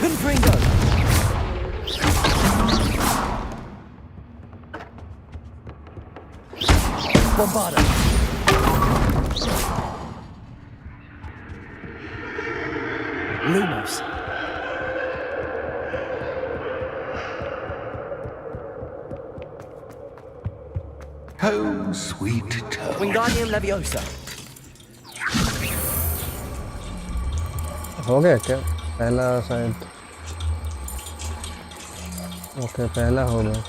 Confringo. Bombarda. Lumos. Home sweet home. Wingardium Leviosa. हो गया क्या पहला शायद ओके पहला हो गया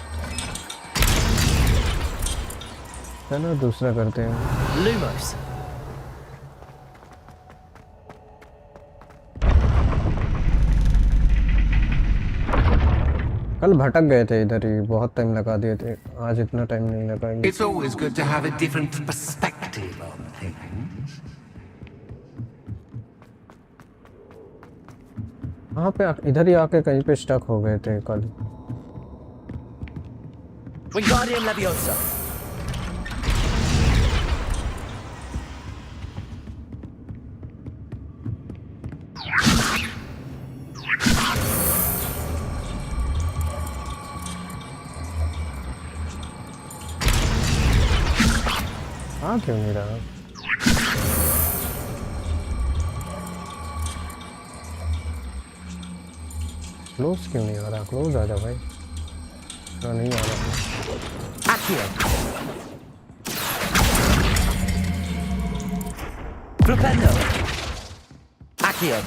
चलो दूसरा करते हैं Lumos. कल भटक गए थे इधर ही बहुत टाइम लगा दिए थे आज इतना टाइम नहीं लगाएंगे It's always good to have a different perspective on things. वहाँ पे इधर ही आके कहीं पे स्टक हो गए थे कल Wingardium Leviosa. हाँ क्यों नहीं रहा क्लोज क्यों नहीं आ रहा क्लोज आ जा भाई ना नहीं आ रहा Accio. Flipendo. Accio.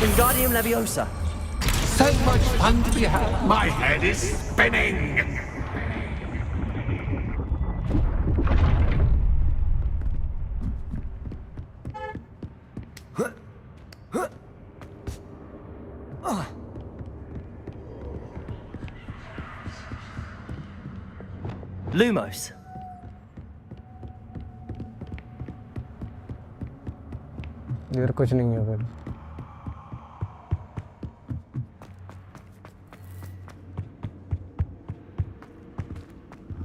Wingardium Leviosa. So much fun to be had. My head is spinning. Lumos. इधर कुछ नहीं है फिर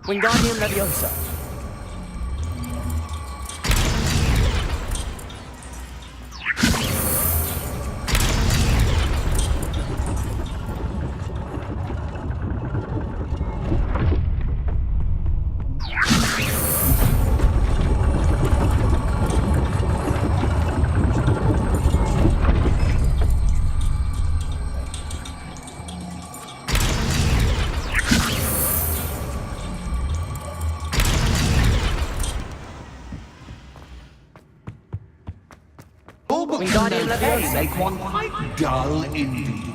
Wingardium Leviosa. Wingardium Leviosa. Make one quite dull indeed.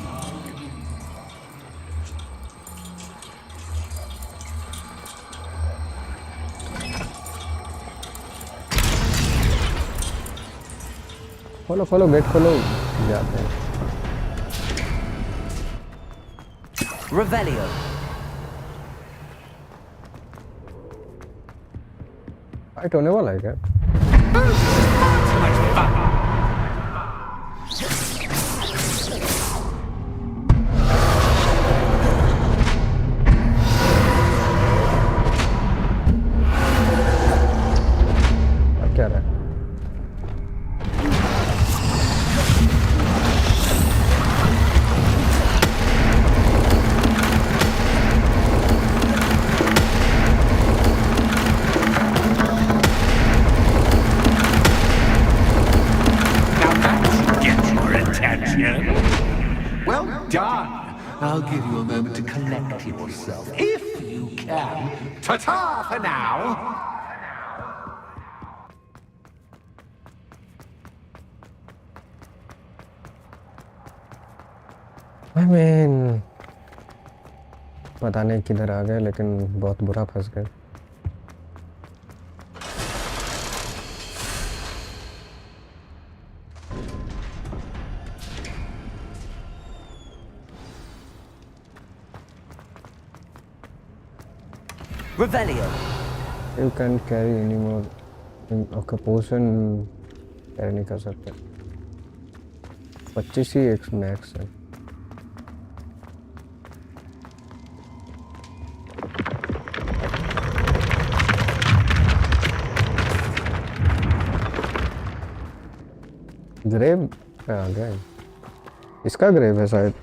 खोलो खोलो गेट खोलो जाते हैं Revelio. फाइट होने वाला है क्या क्या रहा है Well done. I'll give you a moment to collect yourself, if you can. Ta-ta for now. I mean, पता नहीं किधर आ गए लेकिन बहुत बुरा फंस गए Revelio. You can't carry anymore. Okay, portion carry नहीं कर सकते 25 ही एक मैक्स है ग्रेव पे आ गए इसका ग्रेव है शायद,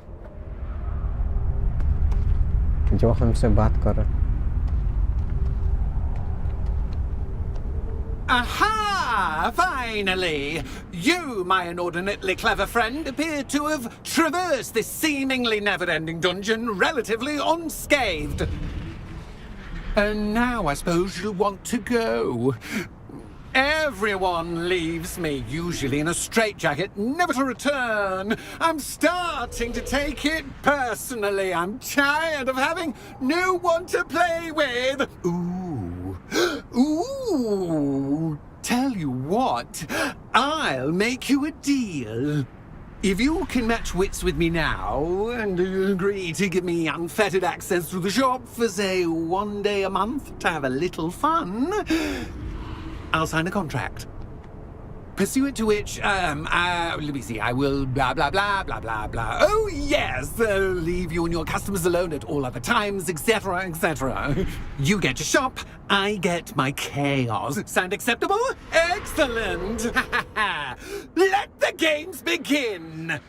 जो हमसे बात कर रहा है। Aha! Finally! You, my inordinately clever friend, appear to have traversed this seemingly never-ending dungeon relatively unscathed. And now I suppose you'll want to go. Everyone leaves me, usually in a straitjacket, never to return. I'm starting to take it personally. I'm tired of having no one to play with. Ooh, tell you what, I'll make you a deal. If you can match wits with me now, and agree to give me unfettered access to the shop for, say, 1 day a month to have a little fun, I'll sign a contract. Pursuant to which, let me see, I will blah, blah, blah, blah, blah, blah. Oh, yes, leave you and your customers alone at all other times, etc., etc. You get to shop, I get my chaos. Sound acceptable? Excellent! Let the games begin!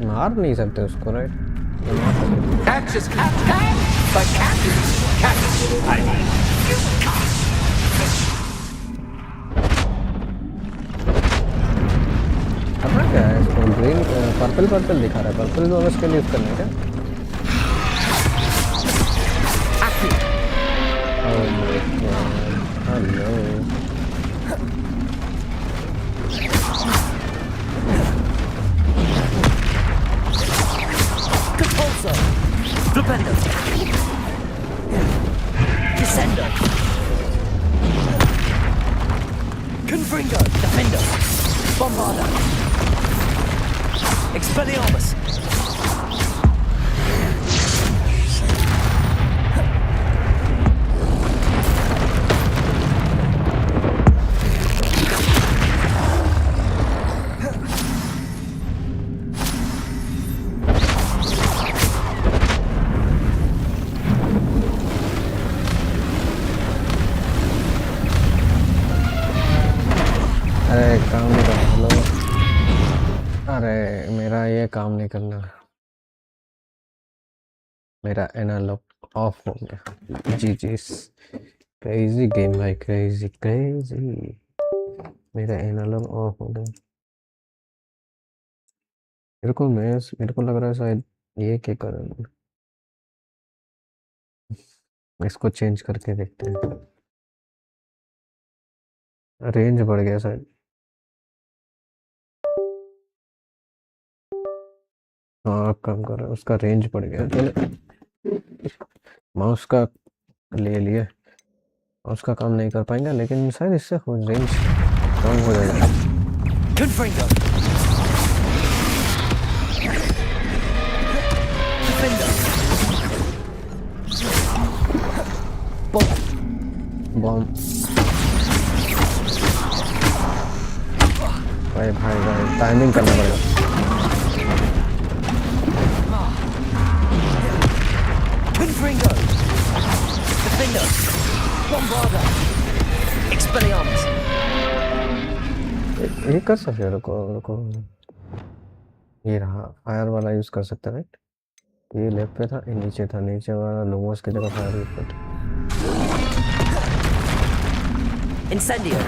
मार नहीं सकते उसको, right? Catch is catch, but catch I mean, you can't. अपना क्या है इसको? Green purple दिखा रहा है। पर्पल को उसके लिए यूज करना है क्या? Oh my God. Hello. Compulso. Flipendo. Descendo. Confringo. Defendo. Bombarda. Expelliarmus. अरे काम नहीं कर लो। अरे मेरा ये काम नहीं करना, मेरा एनालॉग ऑफ हो गया। जी क्रेजी गेम भाई, क्रेजी मेरा एनालॉग ऑफ हो गया। मेरे को लग रहा है शायद ये क्या कर, इसको चेंज करके देखते हैं। रेंज बढ़ गया शायद। हाँ काम कर रहा है, उसका रेंज बढ़ गया। माउस का ले लिए, माउस का काम नहीं कर पाएंगे, लेकिन शायद इससे रेंज कम हो जाएगा। Confringo. Defendo. बॉम्ब भाई टाइमिंग करना पड़ेगा। Confringo. Defendo. Bombarda. Expelliarmus. ये कर सकते हैं, रुको ये रहा, फायर वाला यूज कर सकते हैं, राइट? ये लेफ्ट पे था, ये नीचे था, नीचे वाला लोमोस की जगह फायर यूज करते। Incendio.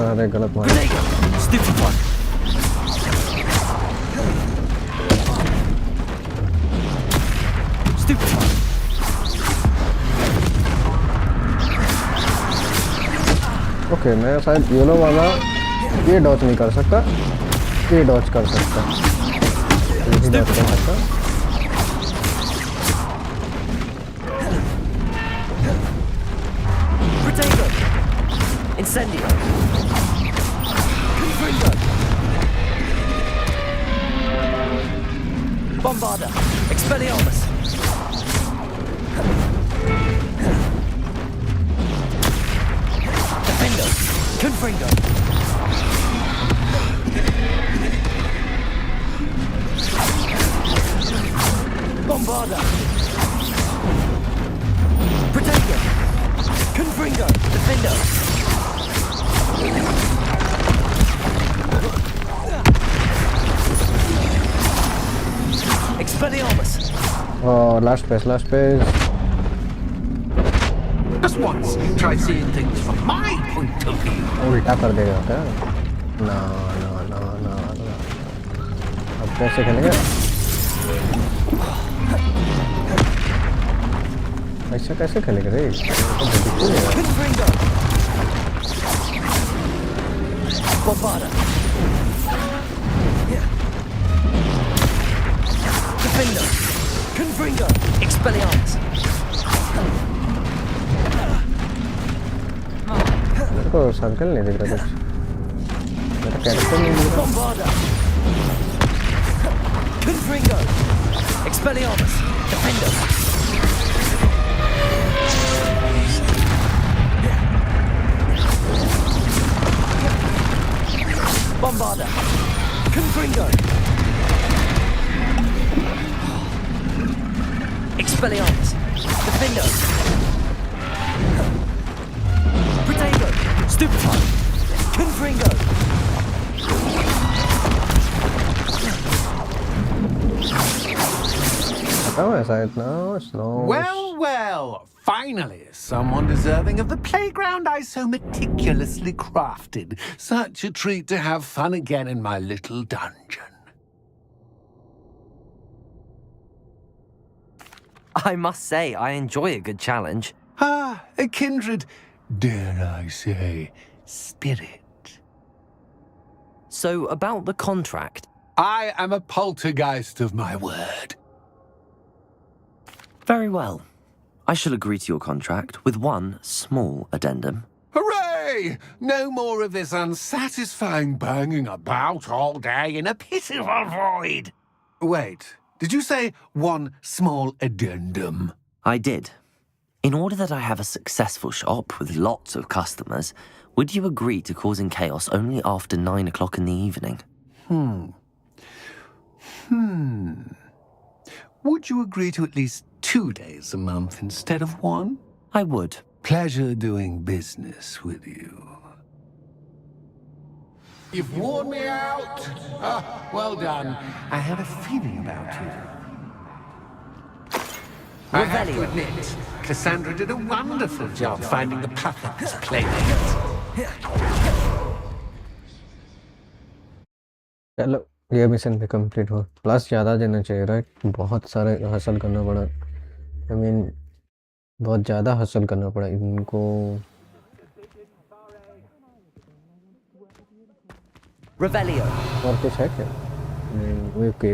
अरे गलत मार। Grenade. Stupefy. Stupefy. ओके मैं शायद येलो वाला ये डॉच नहीं कर सकता, ये डॉच कर सकता, ये भी डॉच कर सकता। Protego. Incendio. Confringo. Bombarda. Expelliarmus. Defendo. Confringo. Bombarda. Protego. Confringo. Defendo. Oh, last page, last page. Just once, try seeing things from my point of view. उल्टा कर देगा क्या? ना ना ना ना ना। अब कैसे खेलेंगे? ऐसा कैसे खेलेंगे रे? Confringo! Bombarda! Defender! Confringo! Expelliarmus! मेरे को सर्कल नहीं दिख रहा कुछ। मेरा कैरेक्टर नहीं दिख रहा। Bombarda! Confringo! Expelliarmus! Defender! Bombarda! Confringo! Expelliarmus! Defender! Protego! Stupefy! Confringo! Oh, it's like no, it's no. Well, well, finally, someone deserving of the playground I so meticulously crafted. Such a treat to have fun again in my little dungeon. I must say, I enjoy a good challenge. Ah, a kindred, dare I say, spirit. So, about the contract. I am a poltergeist of my word. Very well. I shall agree to your contract with one small addendum. Hooray! No more of this unsatisfying banging about all day in a pitiful void. Wait, did you say one small addendum? I did. In order that I have a successful shop with lots of customers, would you agree to causing chaos only after 9 o'clock in the evening? Would you agree to at least 2 days a month instead of one? I would. Pleasure doing business with you. You've worn me out. Ah, well done. I had a feeling about you. I have to admit, Cassandra did a wonderful job finding the puppet this playmate. चलो ये mission भी complete हो plus ज़्यादा देना चाहिए right बहुत सारे हासिल करना पड़ा आई मीन बहुत ज़्यादा हासिल करना पड़ा इनको Revelio. और कुछ है क्या ओके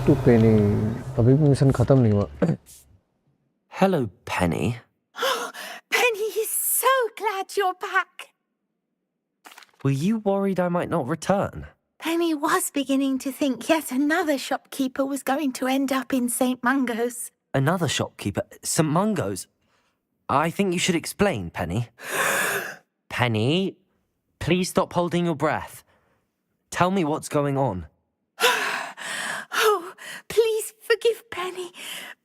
टू पेनी अभी भी मिशन ख़त्म नहीं हुआ Hello, Penny. Penny is so glad you're back. Were you worried I might not return? Penny was beginning to think yet another shopkeeper was going to end up in St. Mungo's. Another shopkeeper? St. Mungo's? I think you should explain, Penny. Penny, please stop holding your breath. Tell me what's going on. Oh, please forgive Penny.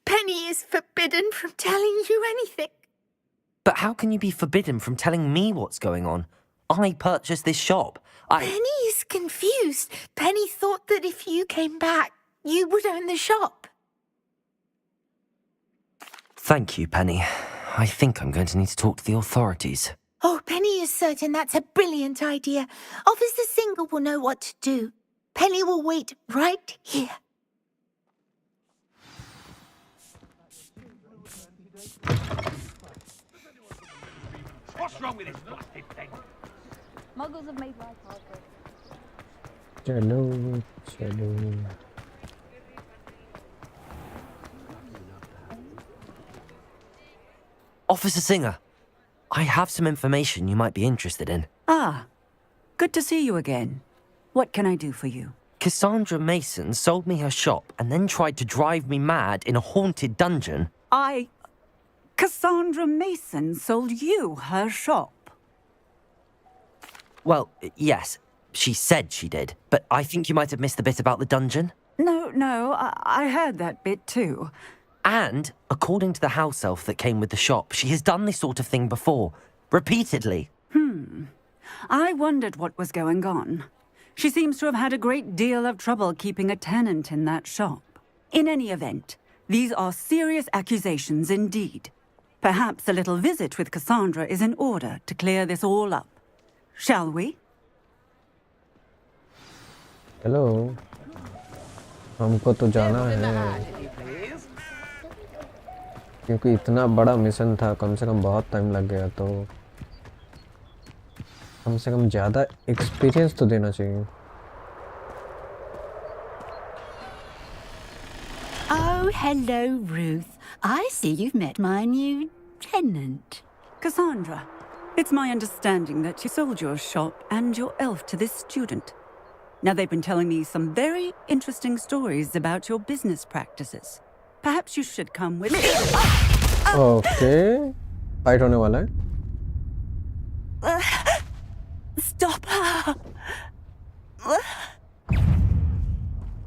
Penny is forbidden from telling you anything. But how can you be forbidden from telling me what's going on? I purchased this shop. Penny is confused. Penny thought that if you came back, you would own the shop. Thank you, Penny. I think I'm going to need to talk to the authorities. Oh, Penny is certain that's a brilliant idea. Officer Singer will know what to do. Penny will wait right here. What's wrong with this blasted thing? Muggles have made life hard for us. चलो चलो Officer Singer, I have some information you might be interested in. Ah, good to see you again. What can I do for you? Cassandra Mason sold me her shop and then tried to drive me mad in a haunted dungeon. Cassandra Mason sold you her shop. Well, yes, she said she did, but I think you might have missed the bit about the dungeon. No, I heard that bit too. And, according to the house elf that came with the shop, she has done this sort of thing before, repeatedly. I wondered what was going on. She seems to have had a great deal of trouble keeping a tenant in that shop. In any event, these are serious accusations indeed. Perhaps a little visit with Cassandra is in order to clear this all up. Shall we? Hello, हमको तो जाना है क्योंकि इतना बड़ा mission था, कम से कम बहुत टाइम लग गया, तो कम से कम ज़्यादा एक्सपीरियंस तो देना चाहिए। Oh, hello, Ruth. I see you've met my new tenant. Cassandra, it's my understanding that you sold your shop and your elf to this student. Now, they've been telling me some very interesting stories about your business practices. Perhaps you should come with me. Okay, fight होने वाला है। Stop her!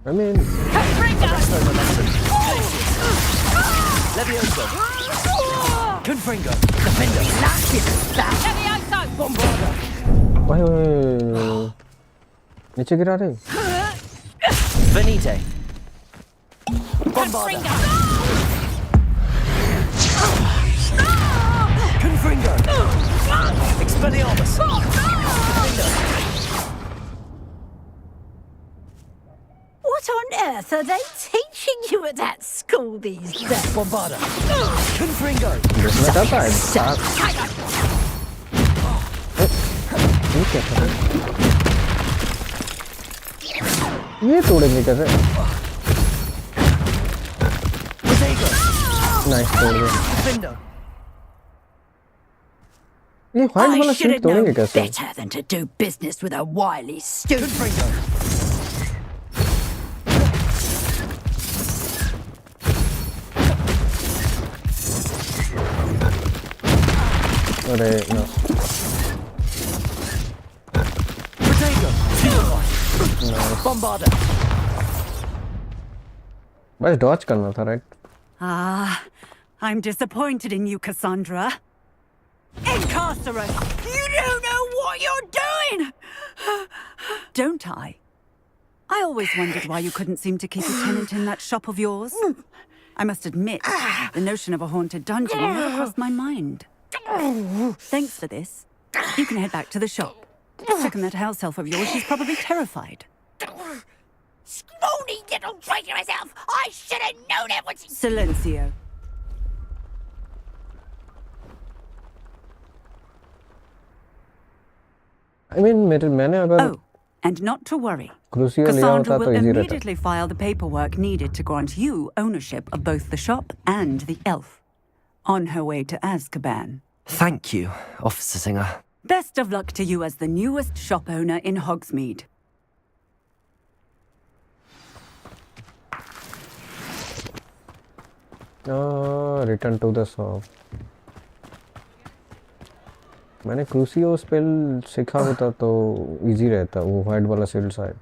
I mean, Levioso. Confringo. Defender. ओए, नीचे गिरा रहे। Venite. Bombarda. Confringo. Expelliarmus. What on earth are they teaching you at that school these days? Bombarda. Confringo. इसमें क्या था? ये क्या था? ये तोड़ेंगे कैसे? नाइस, तोड़ गए। Defender. ये फाइट I वाला should सीट have तोड़ेंगे known कैसे? better than to do business with a wily student. Confringo. अरे no. Protego. Bombarda. बस डॉच करना था, right? Ah, I'm disappointed in you, Cassandra. Incarcerate! You don't know what you're doing! Don't I? I always wondered why you couldn't seem to keep a tenant in that shop of yours. I must admit, the notion of a haunted dungeon never crossed my mind. Thanks for this. You can head back to the shop. Second that house elf of yours, she's probably terrified. Scrawny little traitor herself! I should have known it when she... Silencio. I mean, मैंने अगर Oh, and not to worry. क्रूसियो लिया होता Cassandra तो will easy रहता। immediately file the paperwork needed to grant you ownership of both the shop and the elf. On her way to Azkaban. Thank you, Officer Singer. Best of luck to you as the newest shop owner in Hogsmeade. Return to the shop. मैंने Crucio spell सीखा होता तो easy रहता, वो white वाला shield शायद,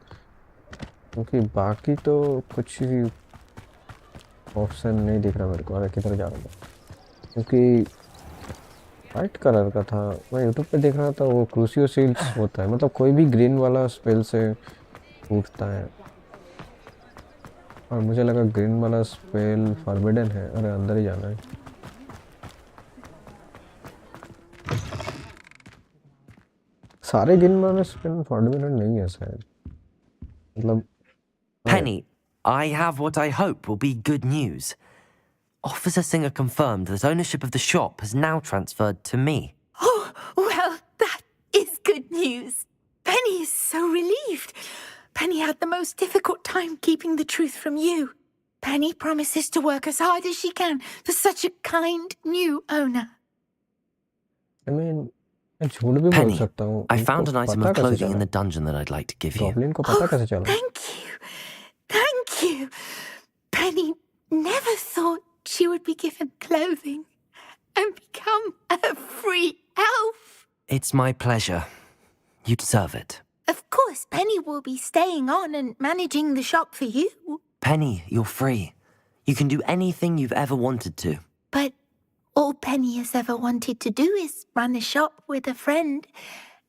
क्योंकि बाकी तो कुछ ही ऑप्शन नहीं दिख रहा मेरे को। अरे किधर जा रहा था, क्योंकि वाइट कलर का था। मैं यूट्यूब पे देख रहा था, वो क्रूसियो शील्ड होता है, मतलब कोई भी ग्रीन वाला स्पेल से उठता है, और मुझे लगा ग्रीन वाला स्पेल फॉरबिडन है। अरे अंदर ही जाना है। सारे ग्रीन वाले स्पेल फॉरबिडन नहीं है शायद, मतलब। Penny, I have what I hope will be good news. Officer Singer confirmed that ownership of the shop has now transferred to me. Oh, well, that is good news. Penny is so relieved. Penny had the most difficult time keeping the truth from you. Penny promises to work as hard as she can for such a kind new owner. I mean, मैं झूठ भी बोल Penny, सकता हूँ। I found an इनको item पता of कैसे clothing in चला? the dungeon that I'd like to give you. Goblin को पता कैसे चला? Thank you. Thank you. Penny never thought she would be given clothing and become a free elf. It's my pleasure. You deserve it. Of course, Penny will be staying on and managing the shop for you. Penny, you're free. You can do anything you've ever wanted to. But all Penny has ever wanted to do is run a shop with a friend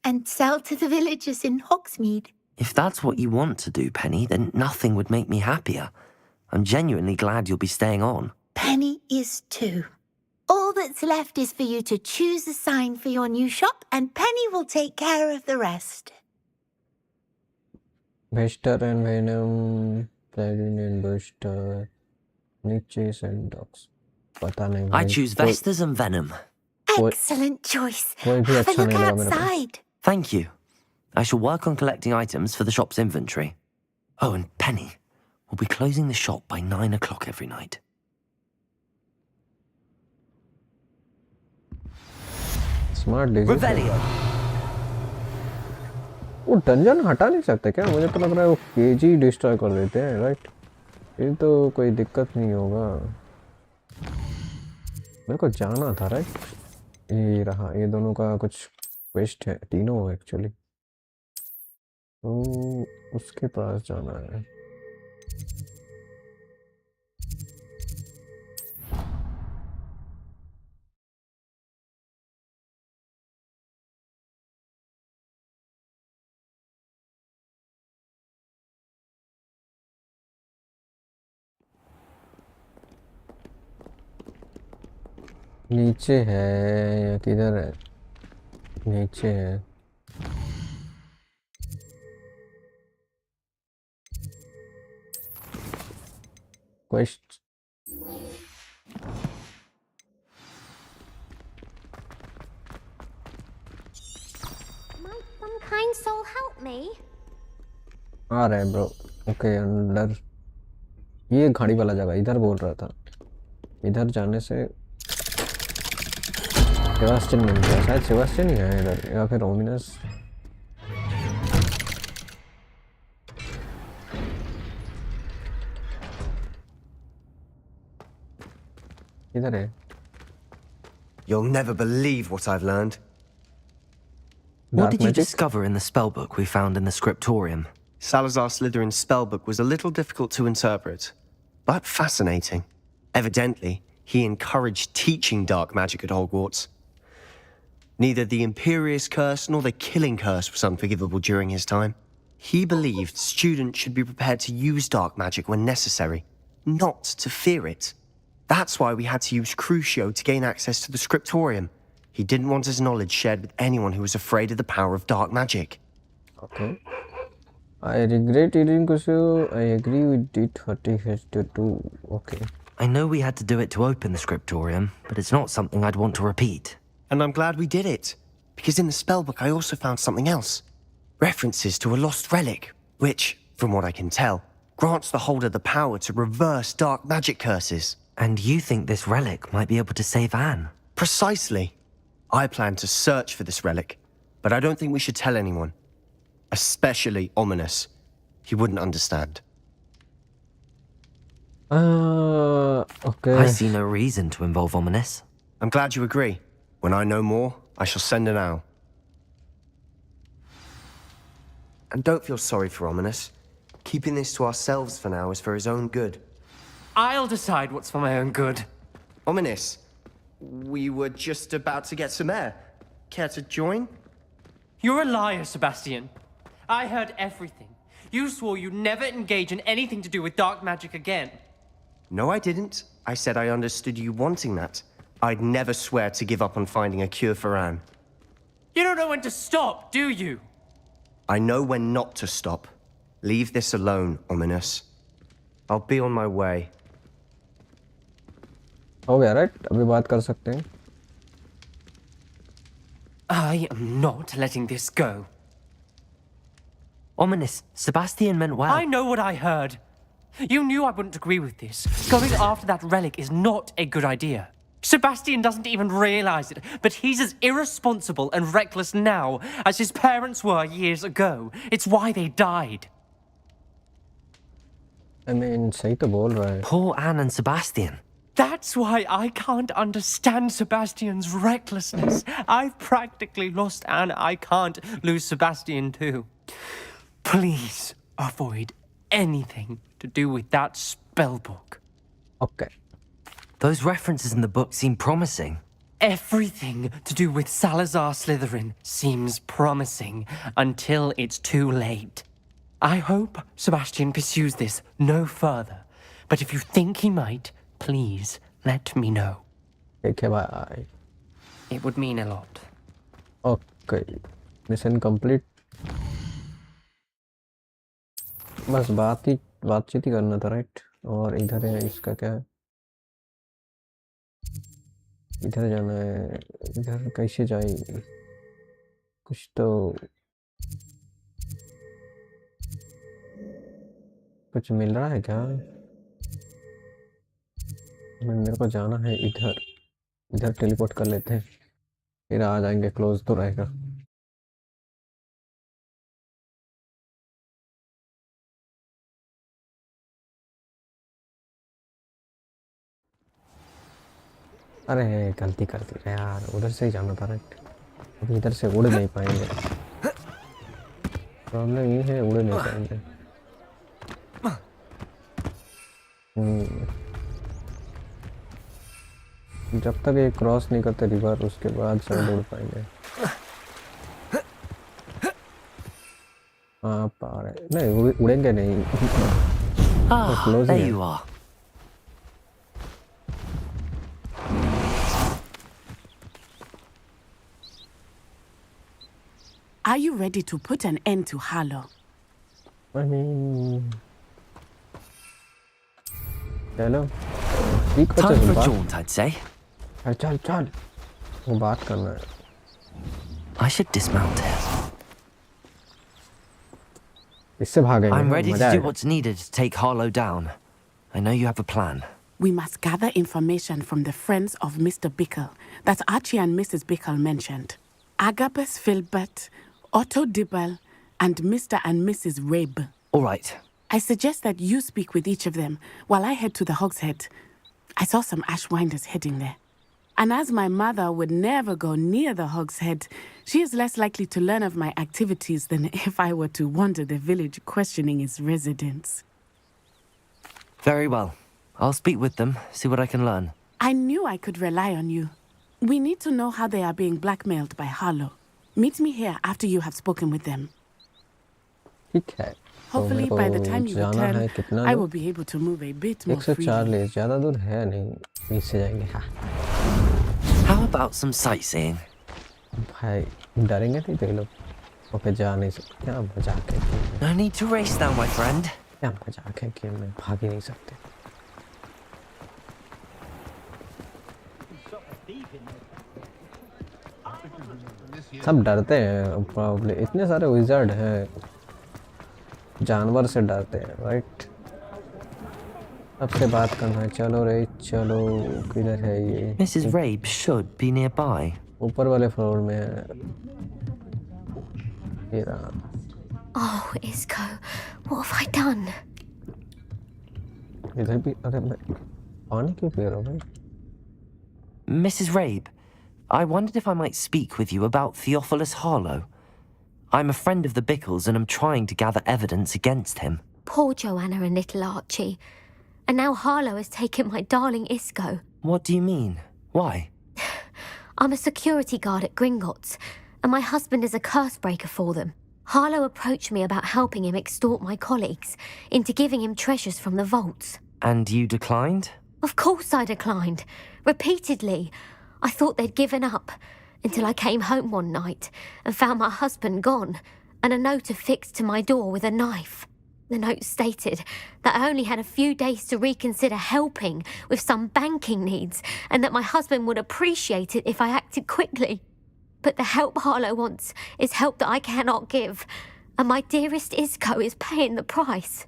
and sell to the villagers in Hogsmeade. If that's what you want to do, Penny, then nothing would make me happier. I'm genuinely glad you'll be staying on. Penny is too. All that's left is for you to choose a sign for your new shop, and Penny will take care of the rest. Bester and Venom, Playdin and Buster, Niches and Dogs. पता नहीं I भाई, choose Vestas and Venom. Excellent choice. कोई भी Have a अच्छा look नहीं लगा मेरे को. outside. Thank you. I shall work on collecting items for the shop's inventory. Oh, and Penny, we'll be closing the shop by 9 o'clock every night. Smart decision. Revelio. वो dungeon हटा नहीं सकते क्या? मुझे तो लग रहा है वो केजी डिस्ट्रॉय कर देते हैं, राइट? ये तो कोई दिक्कत नहीं होगा. मेरे को जाना था, राइट? ये रहा, ये दोनों का कुछ क्वेस्ट है, तीनों एक्चुअली. तो उसके पास जाना है. नीचे है या किधर है? नीचे है. Quest Might some kind soul help me? आ रहा है ब्रो. ओके, अंदर ये घड़ी वाला जगह इधर बोल रहा था. इधर जाने से सेबास्टियन मिल गया. शायद सेबास्टियन ही है इधर, या फिर ओमिनस. इधर है. You'll never believe what I've learned. What Dark did you magic? discover in the spellbook we found in the scriptorium? Salazar Slytherin's spellbook was a little difficult to interpret, but fascinating. Evidently, he encouraged teaching dark magic at Hogwarts. Neither the Imperious Curse nor the Killing Curse was unforgivable during his time. He believed students should be prepared to use dark magic when necessary, not to fear it. That's why we had to use Crucio to gain access to the scriptorium. He didn't want his knowledge shared with anyone who was afraid of the power of dark magic. Okay. I regret eating Kusu. I agree with it what he has to do. Okay. I know we had to do it to open the scriptorium, but it's not something I'd want to repeat. And I'm glad we did it, because in the spellbook I also found something else. References to a lost relic, which, from what I can tell, grants the holder the power to reverse dark magic curses. And you think this relic might be able to save Anne? Precisely. I plan to search for this relic, but I don't think we should tell anyone. Especially Ominous. He wouldn't understand. Okay. I see no reason to involve Ominous. I'm glad you agree. When I know more, I shall send an owl. And don't feel sorry for Ominous. Keeping this to ourselves for now is for his own good. I'll decide what's for my own good. Ominous, we were just about to get some air. Care to join? You're a liar, Sebastian. I heard everything. You swore you'd never engage in anything to do with dark magic again. No, I didn't. I said I understood you wanting that. I'd never swear to give up on finding a cure for Anne. You don't know when to stop, do you? I know when not to stop. Leave this alone, Ominous. I'll be on my way. हो गया, right? अभी बात कर सकते हैं. I am not letting this go. Ominous, Sebastian meant well. I know what I heard. You knew I wouldn't agree with this. Going after that relic is not a good idea. Sebastian doesn't even realize it, but he's as irresponsible and reckless now as his parents were years ago. It's why they died. I mean, सही तो बोल रहा है. Poor Anne and Sebastian. That's why I can't understand Sebastian's recklessness. I've practically lost Anne. I can't lose Sebastian too. Please avoid anything to do with that spellbook. Okay. Those references in the book seem promising. Everything to do with Salazar Slytherin seems promising until it's too late. I hope Sebastian pursues this no further. But if you think he might, please let me know. ठीक है भाई. It would mean a lot. Okay, mission complete. बस बातचीत ही करना था, right? और इधर है, इसका क्या है? इधर जाना है. इधर कैसे जाएंगे? कुछ तो कुछ मिल रहा है क्या? मेरे को जाना है इधर. इधर टेलीपोर्ट कर लेते हैं, फिर आ जाएंगे. क्लोज तो रहेगा. अरे गलती कर दी यार, उधर से ही जाना था, राइट? अभी इधर से उड़ नहीं पाएंगे. प्रॉब्लम ये है, उड़ नहीं पाएंगे. जब तक ये क्रॉस नहीं करते रिवर, उसके बाद शायद उड़ पाएंगे. हाँ पा रहे नहीं, उड़ेंगे नहीं. क्लोज there ही है. you are. Are you ready to put an end to Harlow? I mean, चलो ठीक है. Time चल for a बात. jaunt, I'd say. चल चल, वो बात करना है. I should dismount here. इससे भागेंगे. I'm ready to मजा do आएगा. what's needed to take Harlow down. I know you have a plan. We must gather information from the friends of Mr. Bickle that Archie and Mrs. Bickle mentioned. Agabus Filbert, Otto Dibble, and Mr. and Mrs. Rabe. All right. I suggest that you speak with each of them while I head to the Hogshead. I saw some Ashwinders heading there. And as my mother would never go near the Hogshead, she is less likely to learn of my activities than if I were to wander the village questioning its residents. Very well. I'll speak with them, see what I can learn. I knew I could rely on you. We need to know how they are being blackmailed by Harlow. Meet me here after you have spoken with them. ठीक है. Hopefully, by the time you जाना है return, कितना I दूर? will be able to move a bit more 104 freely. ले, ज़्यादा दूर है नहीं. इससे जाएंगे. हाँ How about some sightseeing? भाई, डरेंगे नहीं तो ये लोग. ओके, जा नहीं सकते. क्या मजाक है गेम में. No need to race now, my friend. क्या मजाक है गेम में. भाग ही नहीं सकते. सब डरते हैं प्रॉब्लम. इतने सारे विज़ार्ड हैं, जानवर से डरते हैं, राइट? सबसे बात करना है. चलो रे चलो. किधर है ये? Mrs. Rabe should be nearby. ऊपर वाले फ्लोर में है. ये रहा. Oh, Isco, what have I done? इधर भी. अरे मैं पानी क्यों पी रहा हूँ भाई? Mrs. Rabe, I wondered if I might speak with you about Theophilus Harlow. I'm a friend of the Bickles and I'm trying to gather evidence against him. Poor Joanna and little Archie. And now Harlow has taken my darling Isco. What do you mean? Why? I'm a security guard at Gringotts, and my husband is a curse breaker for them. Harlow approached me about helping him extort my colleagues into giving him treasures from the vaults. And you declined? Of course I declined. Repeatedly. I thought they'd given up, until I came home one night and found my husband gone, and a note affixed to my door with a knife. The note stated that I only had a few days to reconsider helping with some banking needs, and that my husband would appreciate it if I acted quickly. But the help Harlow wants is help that I cannot give, and my dearest Isco is paying the price.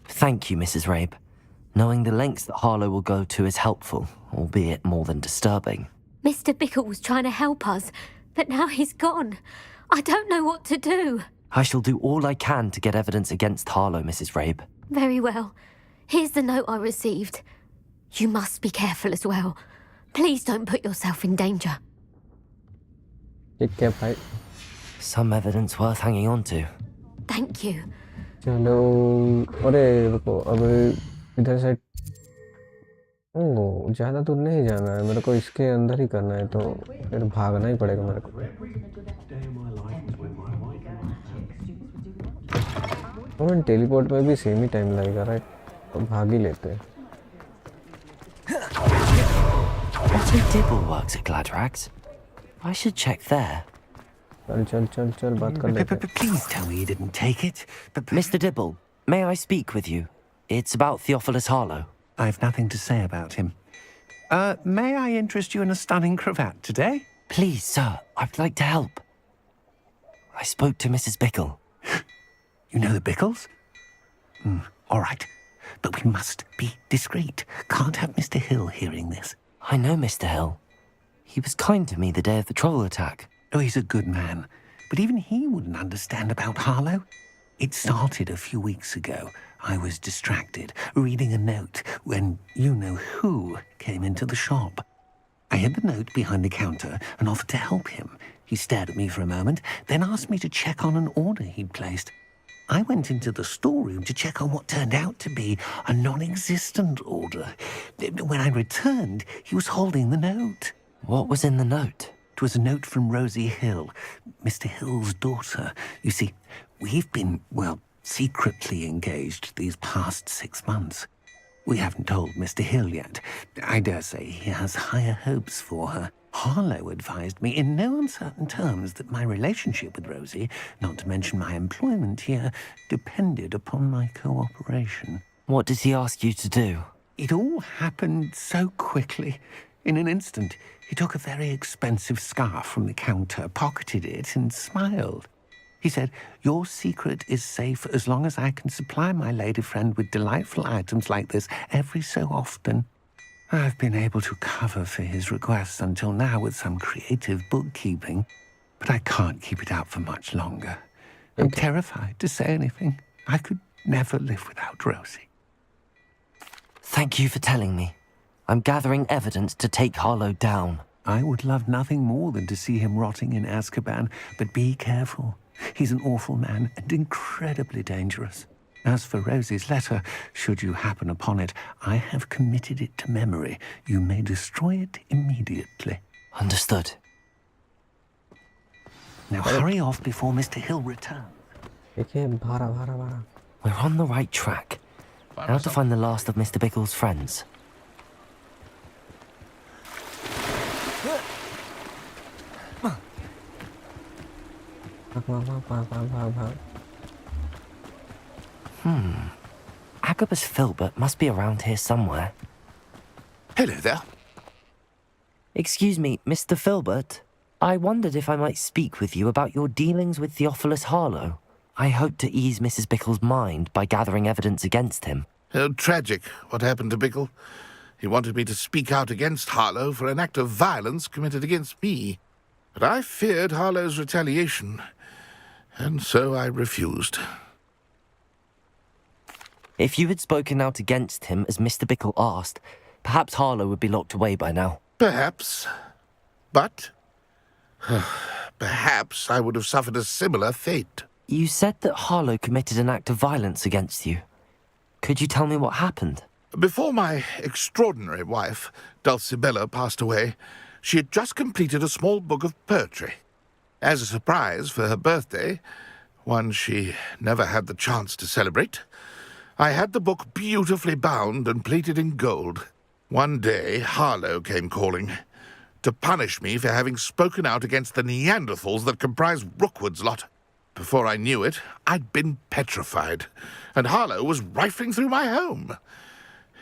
Thank you, Mrs. Rabe. Knowing the lengths that Harlow will go to is helpful, albeit more than disturbing. Mr. Bickle was trying to help us, but now he's gone. I don't know what to do. I shall do all I can to get evidence against Harlow, Mrs. Rabe. Very well. Here's the note I received. You must be careful as well. Please don't put yourself in danger. ठीक है भाई. Some evidence worth hanging on to. Thank you. चलो. अरे रुको, अब इधर से. ओह, ज़्यादा दूर नहीं जाना है मेरे को. इसके अंदर ही करना है, तो फिर भागना ही पड़ेगा मेरे को. और टेलीपोर्ट में भी सेम ही टाइम लगेगा, राइट? तो भाग ही लेते हैं। Otto Dibble works at Gladrags. I should check there. चल चल चल चल बात कर लेते हैं। Please tell me you didn't take it. Mr. Dibble, may I speak with you? It's about Theophilus Harlow. I've nothing to say about him. May I interest you in a stunning cravat today? Please, sir, I'd like to help. I spoke to Mrs. Bickle. You know the Bickles? All right. But we must be discreet. Can't have Mr. Hill hearing this. I know Mr. Hill. He was kind to me the day of the troll attack. Oh, he's a good man. But even he wouldn't understand about Harlow. It started a few weeks ago. I was distracted, reading a note, when you-know-who came into the shop. I hid the note behind the counter and offered to help him. He stared at me for a moment, then asked me to check on an order he'd placed. I went into the storeroom to check on what turned out to be a non-existent order. When I returned, he was holding the note. What was in the note? It was a note from Rosie Hill, Mr. Hill's daughter. You see, we've been, well, secretly engaged these past 6 months. We haven't told Mr. Hill yet. I dare say he has higher hopes for her. Harlow advised me in no uncertain terms that my relationship with Rosie, not to mention my employment here, depended upon my cooperation. What does he ask you to do? It all happened so quickly. In an instant, he took a very expensive scarf from the counter, pocketed it, and smiled. He said, "Your secret is safe as long as I can supply my lady friend with delightful items like this every so often." I've been able to cover for his requests until now with some creative bookkeeping, but I can't keep it out for much longer. I'm terrified to say anything. I could never live without Rosie. Thank you for telling me. I'm gathering evidence to take Harlow down. I would love nothing more than to see him rotting in Azkaban, but be careful. He's an awful man and incredibly dangerous. As for Rosie's letter, should you happen upon it, I have committed it to memory. You may destroy it immediately. Understood. Now hurry off before Mr. Hill returns. We're on the right track. Now to find the last of Mr. Bickle's friends. Agabus Filbert must be around here somewhere. Hello there. Excuse me, Mr. Filbert. I wondered if I might speak with you about your dealings with Theophilus Harlow. I hope to ease Mrs. Bickle's mind by gathering evidence against him. Oh, tragic what happened to Bickle. He wanted me to speak out against Harlow for an act of violence committed against me. But I feared Harlow's retaliation, and so I refused. If you had spoken out against him as Mr. Bickle asked, perhaps Harlow would be locked away by now. Perhaps. But perhaps I would have suffered a similar fate. You said that Harlow committed an act of violence against you. Could you tell me what happened? Before my extraordinary wife, Dulcibella, passed away, she had just completed a small book of poetry. As a surprise for her birthday, one she never had the chance to celebrate, I had the book beautifully bound and plated in gold. One day, Harlow came calling to punish me for having spoken out against the Neanderthals that comprise Rookwood's lot. Before I knew it, I'd been petrified, and Harlow was rifling through my home.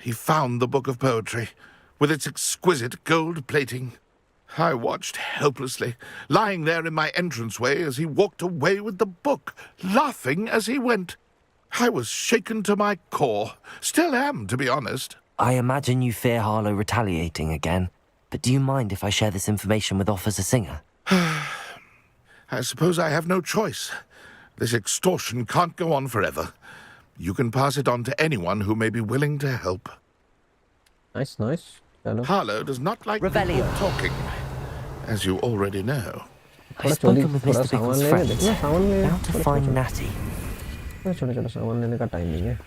He found the book of poetry, with its exquisite gold plating. I watched helplessly, lying there in my entranceway as he walked away with the book, laughing as he went. I was shaken to my core. Still am, to be honest. I imagine you fear Harlow retaliating again, but do you mind if I share this information with Officer Singer? I suppose I have no choice. This extortion can't go on forever. You can pass it on to anyone who may be willing to help. Nice, nice. Hello. Harlow does not like Revelio. people talking, as you already know. I've spoken with Mr. Bickle's friends. Now to find Natty. छोटा छोटा सामान लेने का time नहीं है.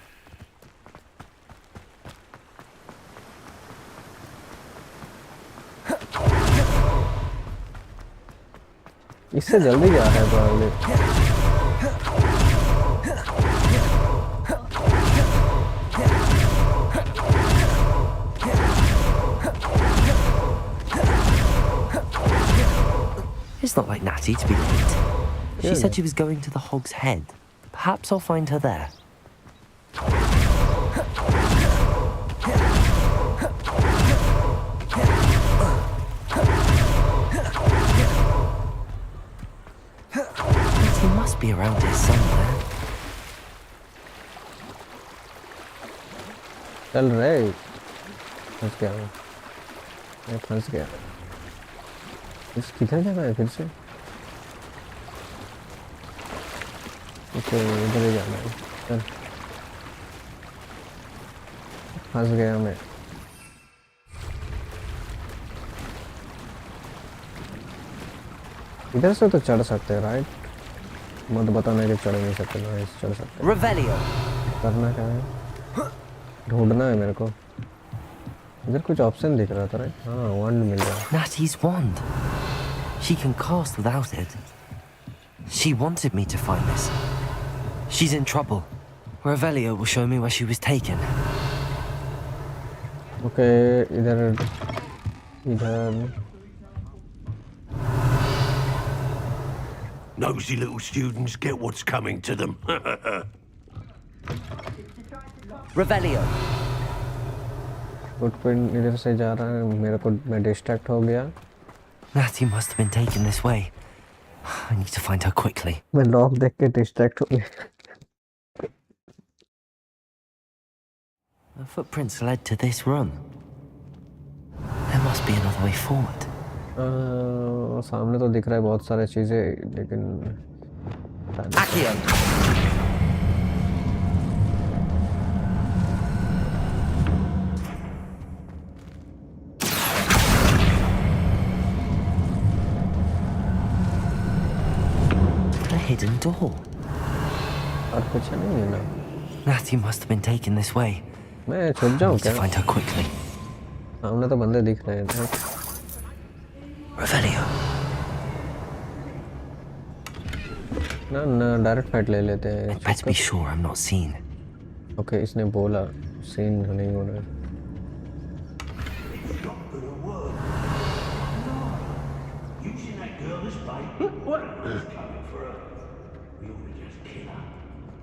इससे जल्दी जा रहा है It's not like Natty to be late. She said she was going to the Hog's Head. Perhaps I'll find her there. Natty must be around here somewhere. चल रहे फंस गया मैं फंस गया इस किधर जाना है फिर से ओके इधर ही जाना है चल फंस गया मैं इधर से तो चढ़ सकते हैं राइट मत बताना कि चढ़ नहीं सकते ना चढ़ सकते Revelio. करना क्या है ढूंढना है मेरे को इधर कुछ ऑप्शन दिख रहा था राइट हाँ वंड मिल गया Natty's wand. She can cast without it. She wanted me to find this. She's in trouble. Revelio will show me where she was taken. Okay इधर इधर Nosy little students get what's coming to them. Revelio. Footprint इधर से जा रहा है मेरे को मैं डिस्ट्रैक्ट हो गया Natty must have been taken this way. I need to find her quickly. मैं लॉक देख के डिस्ट्रैक्ट हो गया The footprints led to this room. There must be another way forward. सामने तो दिख रहा है बहुत सारी चीजें लेकिन Accio. A hidden door. और कुछ नहीं है ना Natty must have been taken this way. मैं छुप I जाऊँ need to क्या find her quickly. सामने तो बंदे दिख रहे हैं Revelio. ना डायरेक्ट फाइट ले लेते हैं Better be sure I'm not seen. Okay इसने बोला सीन नहीं होना है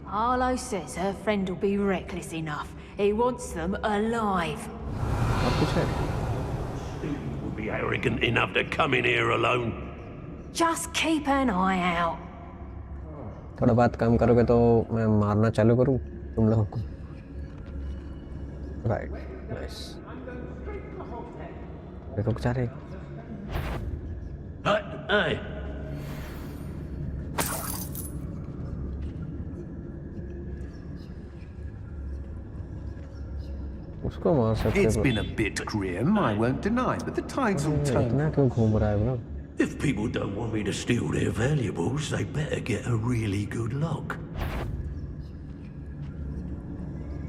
Arlo says her friend will be reckless enough. He wants them alive. और कुछ है Would be arrogant enough to come in here alone. Just keep an eye out. थोड़ा बात कम करोगे तो मैं मारना चालू करूँ तुम लोगों को राइट नाइस रुक जा रहे Hey, उसको मार सकते It's हो been a bit grim, I won't deny, but the tides will turn. इतना क्यों घूम रहा है bro if people don't want me to steal their valuables, they better get a really good lock.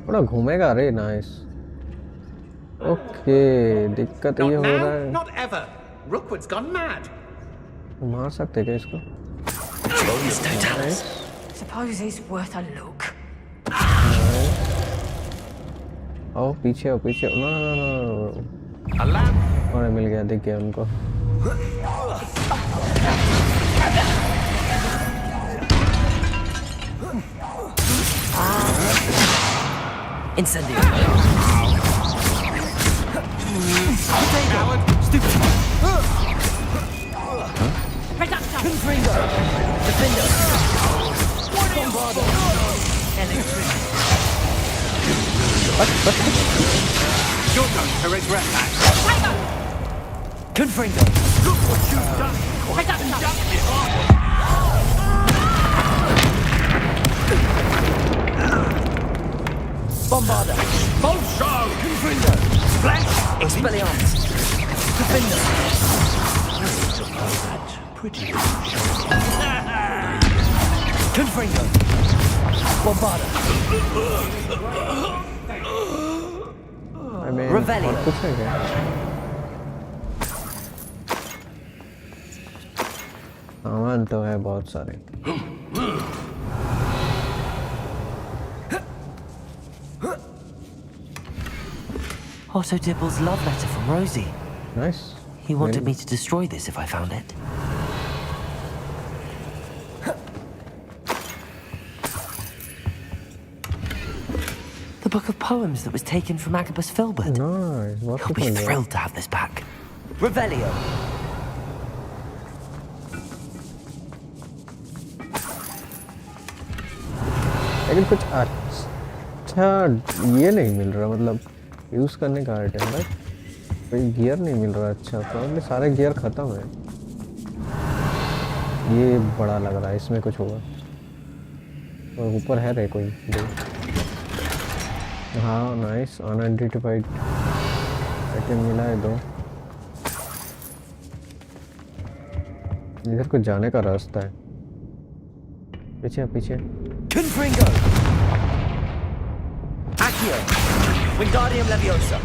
थोड़ा घूमेगा रे नाइस ओके दिक्कत ये Not हो रहा now, है not ever. Rookwood's gone mad. मार सकते क्या इसको Suppose it's worth a look. आओ पीछे आओ पीछे no no no A lamp. और मिल गया दिख गया उनको Incendio. Coward. Stupid. Confringo. Defender. Bombardo. Electric. Your turn to regret that. Confringo. Look what you've done. Bombardo. Bolso! Confringo. Flash! Expelliarmus. Defender. That's pretty good. Confringo. Bombardo. I mean, Revelio. और कुछ है क्या सामान तो है बहुत सारे Otto Dibble's love letter from Rosie. Nice He wanted me to destroy this if I found it. book of poems that was taken from Agabus Filbert. Nice. What He'll be thrilled to have this back. Revelio. लेकिन कुछ अच्छा ये नहीं मिल रहा, मतलब use करने का item है, कोई गियर नहीं मिल रहा अच्छा, प्रॉब्लम सारे गियर खत्म है। ये बड़ा लग रहा है, इसमें कुछ होगा। और ऊपर है रे कोई दो। हाँ नाइस, अनआइडेंटिफाइड आइटम मिला है 2। इधर कुछ जाने का रास्ता है, पीछे पीछे। Confringo! Accio! Wingardium Leviosa!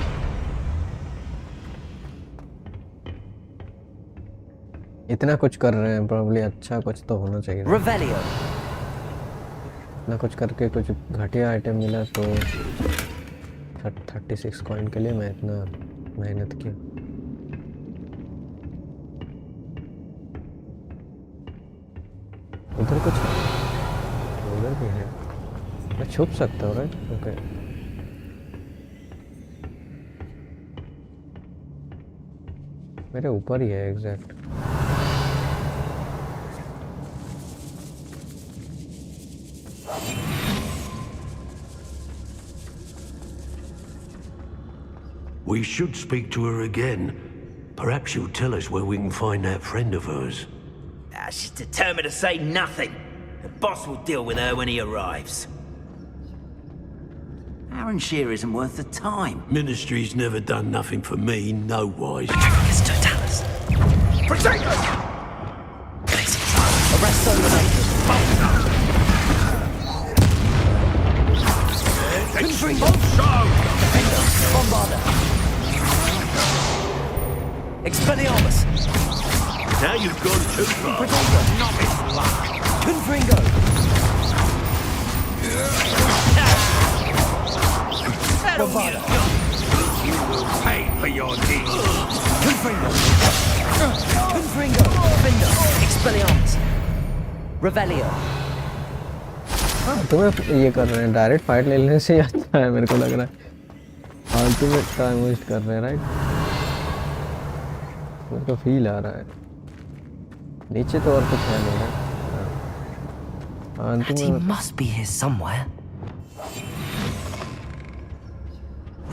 इतना कुछ कर रहे हैं, प्रॉब्ली अच्छा कुछ तो होना चाहिए। Revelio! इतना कुछ करके कुछ घटिया आइटम मिला तो 36 कॉइन के लिए मैं इतना मेहनत की। उधर कुछ है, उधर भी है, मैं छुप सकता हूँ राइट? ओके। मेरे ऊपर ही है exact. We should speak to her again. Perhaps she'll tell us where we can find that friend of hers. She's determined to say nothing. The boss will deal with her when he arrives. Aaron Shear isn't worth the time. Ministry's never done nothing for me, no wise. Patricus Totalis! Protect us! Arrest Dominatus! Confringo! Bombarda! Expelliarmus! Now you've gone too far. Protego! Confringo! Bombarda! You will pay for your deed. Confringo! Confringo! Findo! Expelliarmus! Revelio! तुम्हें ये कर रहे हैं, direct fight ले लेने से अच्छा है मेरे को लग रहा है। फालतू में टाइम वेस्ट कर रहे हैं राइट? मेरे को फील आ रहा है। नीचे तो और कुछ है नहीं है। He must be here somewhere.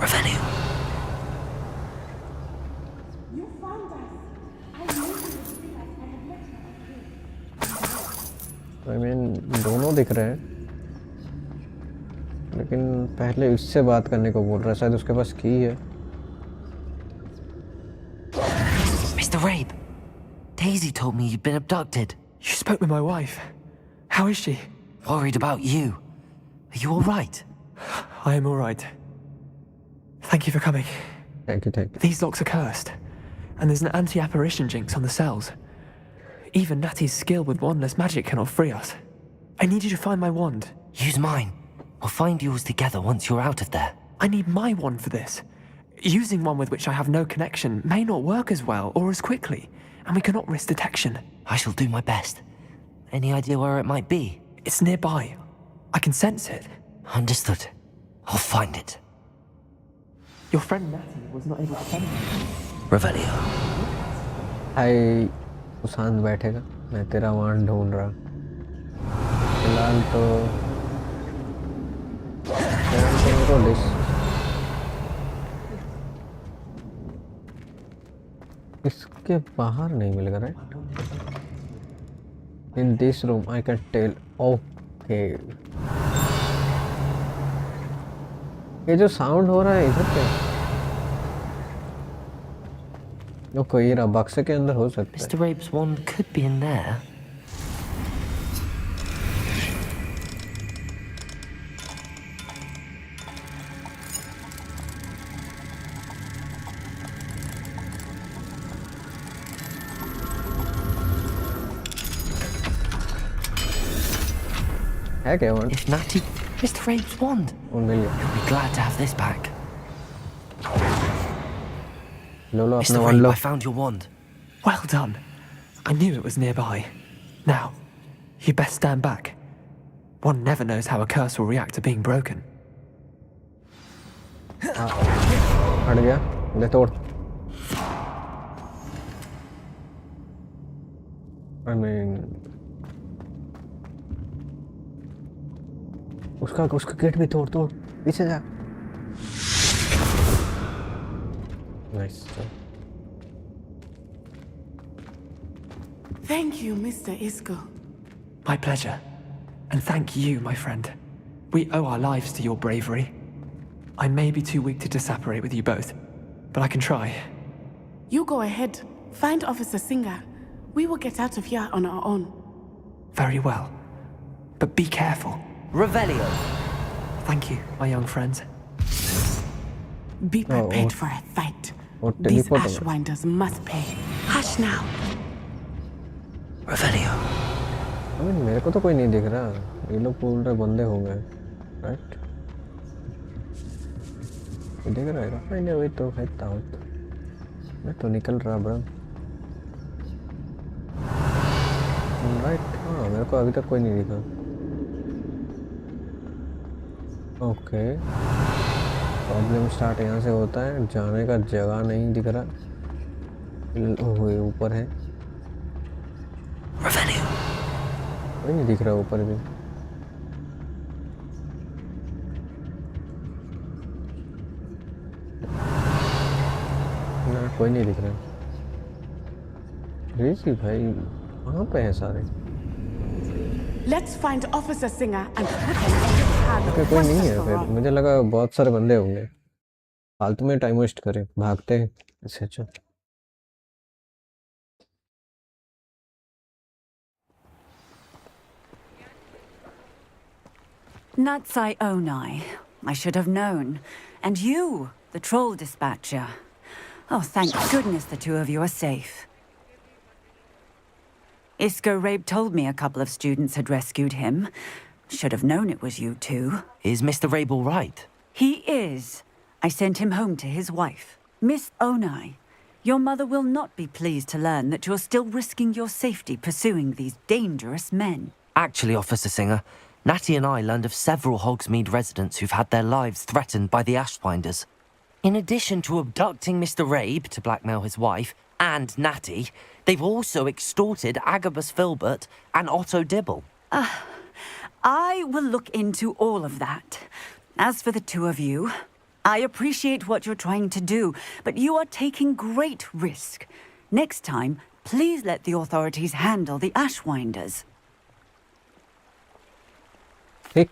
Revelio. I mean, दोनों दिख रहे हैं, लेकिन पहले इससे बात करने को बोल रहा है, शायद उसके पास की है। Mr. Rabe, Daisy told me you'd been abducted. You spoke with my wife. How is she? Worried about you. Are you all right? I am all right. Thank you for coming. Thank you, thank you. These locks are cursed, and there's an anti-apparition jinx on the cells. Even Natty's skill with wandless magic cannot free us. I need you to find my wand. Use mine. We'll find yours together once you're out of there. I need my wand for this. Using one with which I have no connection may not work as well or as quickly, and we cannot risk detection. I shall do my best. Any idea where it might be? It's nearby. I can sense it. Understood. I'll find it. Your friend Natty was not able to find it. Revelio. हाय, शांत बैठेगा, मैं तेरा वांड ढूंढ रहा। फिलहाल तो इसके बाहर नहीं मिलेगा right? In this room I can tell. Okay. ये जो साउंड हो रहा है इधर क्या? वो कोई रहा बक्से के अंदर हो सकता है। Mr. Rabe's wand could be in there. है क्या wand? If Natty... Mr. Rabe's wand! मिल गया। You'll be glad to have this back. लो लो अपना Mr. wand Rabe, low. I found your wand. Well done. I knew it was nearby. Now, you best stand back. One never knows how a curse will react to being broken. हट गया, ले तोड़। I mean, उसका gate भी तोड़, पीछे जा। Nice. Thank you, Mr. Isco. My pleasure. And thank you, my friend. We owe our lives to your bravery. I may be too weak to disapparate with you both, but I can try. You go ahead. Find Officer Singer. We will get out of here on our own. Very well. But be careful. Revelio. Thank you, my young friends. Be prepared for a fight. These Ashwinders must pay. Hush now. Revelio. I mean, मेरे को तो कोई नहीं दिख रहा। ये लोग पूरे बंदे होंगे, right? दिख रहा है? मैंने वही तो कहता हूँ। मैं तो निकल रहा ब्रो। Right? हाँ, मेरे को अभी तक कोई नहीं दिखा। ओके। प्रॉब्लम स्टार्ट यहाँ से होता है। जाने का जगह नहीं दिख रहा। ओह, ऊपर है। कोई नहीं दिख रहा ऊपर भी। ना, कोई नहीं दिख रहा। रेसी भाई वहाँ पे है सारे। Let's find Officer Singer and put him in the car. कोई नहीं है फिर। मुझे लगा बहुत सारे बंदे होंगे। फालतू में टाइम वेस्ट करें, भागते हैं इससे अच्छा। Natsai Onai. I should have known. And you, the troll dispatcher. Oh, thank goodness the two of you are safe. Isco Rabe told me a couple of students had rescued him. Should have known it was you two. Is Mr. Rabe all right? He is. I sent him home to his wife. Miss Onai, your mother will not be pleased to learn that you're still risking your safety pursuing these dangerous men. Actually, Officer Singer, Natty and I learned of several Hogsmeade residents who've had their lives threatened by the Ashwinders. In addition to abducting Mr. Rabe to blackmail his wife and Natty, they've also extorted Agabus Filbert and Otto Dibble. I will look into all of that. As for the two of you, I appreciate what you're trying to do, but you are taking great risk. Next time, please let the authorities handle the Ashwinders.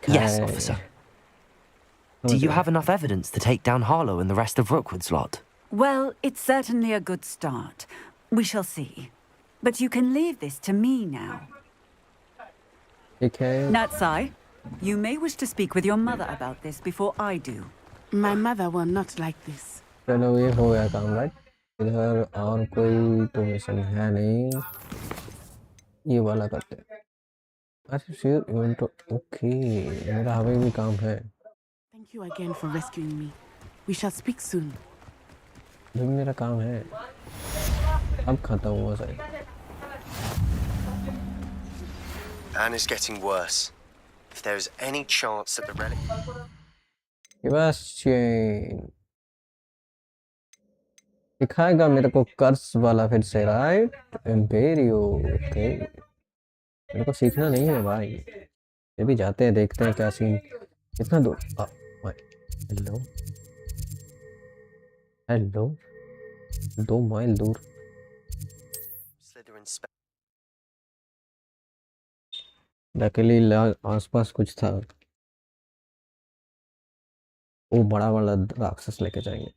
Yes, officer. Do you have enough evidence to take down Harlow and the rest of Rookwood's lot? Well, it's certainly a good start. We shall see. But you can leave this to me now. Okay. Natsai, you may wish to speak with your mother about this before I do. My mother will not like this. चलो ये हो गया काम, right? इधर और कोई तो mission है नहीं। ये वाला करते हैं। अच्छा श्योर इवेंट ओके। मेरा हमें भी काम है। Thank you again for rescuing me. We shall speak soon. जो मेरा काम है अब खत्म हुआ शायद। Anne is getting worse. If there is any chance that the relic... Sebastian दिखाएगा मेरे को कर्स वाला फिर से, राइट? एम्पेरियो ओके। मेरे को सीखना नहीं है भाई। ये भी जाते हैं, देखते हैं क्या सीन। कितना दूर? हेलो हेलो 2 माइल दूर। लकीली आसपास कुछ था। वो बड़ा वाला राक्षस लेके जाएंगे।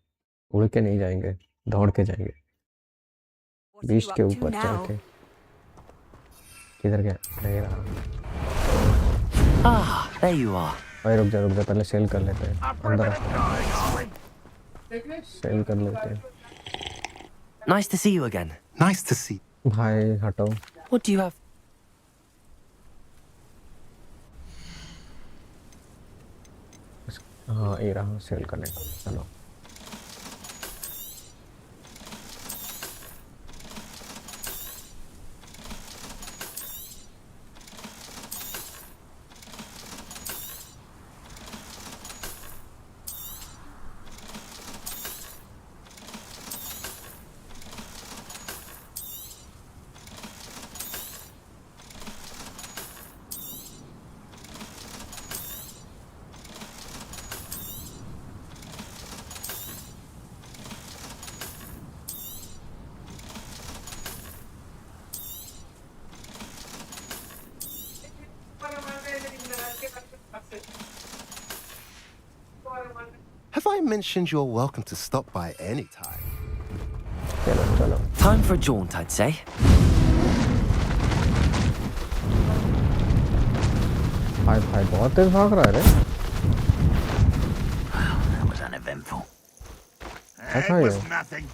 उड़ के नहीं जाएंगे, दौड़ के जाएंगे। बीस्ट के ऊपर चढ़ के। किधर गया? नहीं रहा। There you are. भाई रुक जा पहले सेल कर लेते हैं। अंदर सेल कर लेते हैं। Nice to see you again. Nice to see. भाई हटो। What do you have? हाँ ये रहा सेल करने का। चलो mentioned you're welcome to stop by any time. चलो Time for a jaunt, I'd say. भाई बहुत तेज भाग रहा है रे. That was uneventful. It was nothing.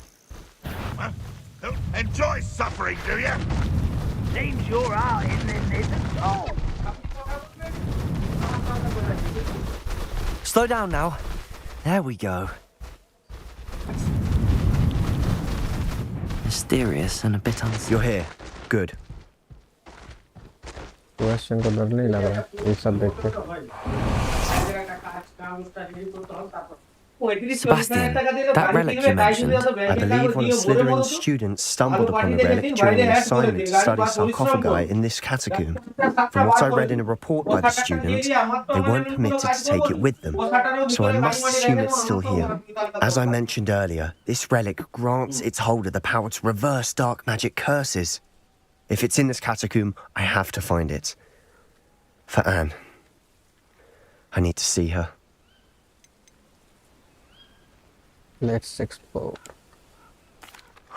Well, enjoy suffering, do you? Seems your heart isn't at all. Slow down now. There we go. Mysterious and a bit uncertain. You're here. Good. Question को डर नहीं लग रहा ये सब देख के. Sebastian, that relic you mentioned. I believe one of Slytherin's students stumbled upon the relic during an assignment to study sarcophagi in this catacomb. From what I read in a report by the student, they weren't permitted to take it with them, so I must assume it's still here. As I mentioned earlier, this relic grants its holder the power to reverse dark magic curses. If it's in this catacomb, I have to find it. For Anne. I need to see her. Let's explore.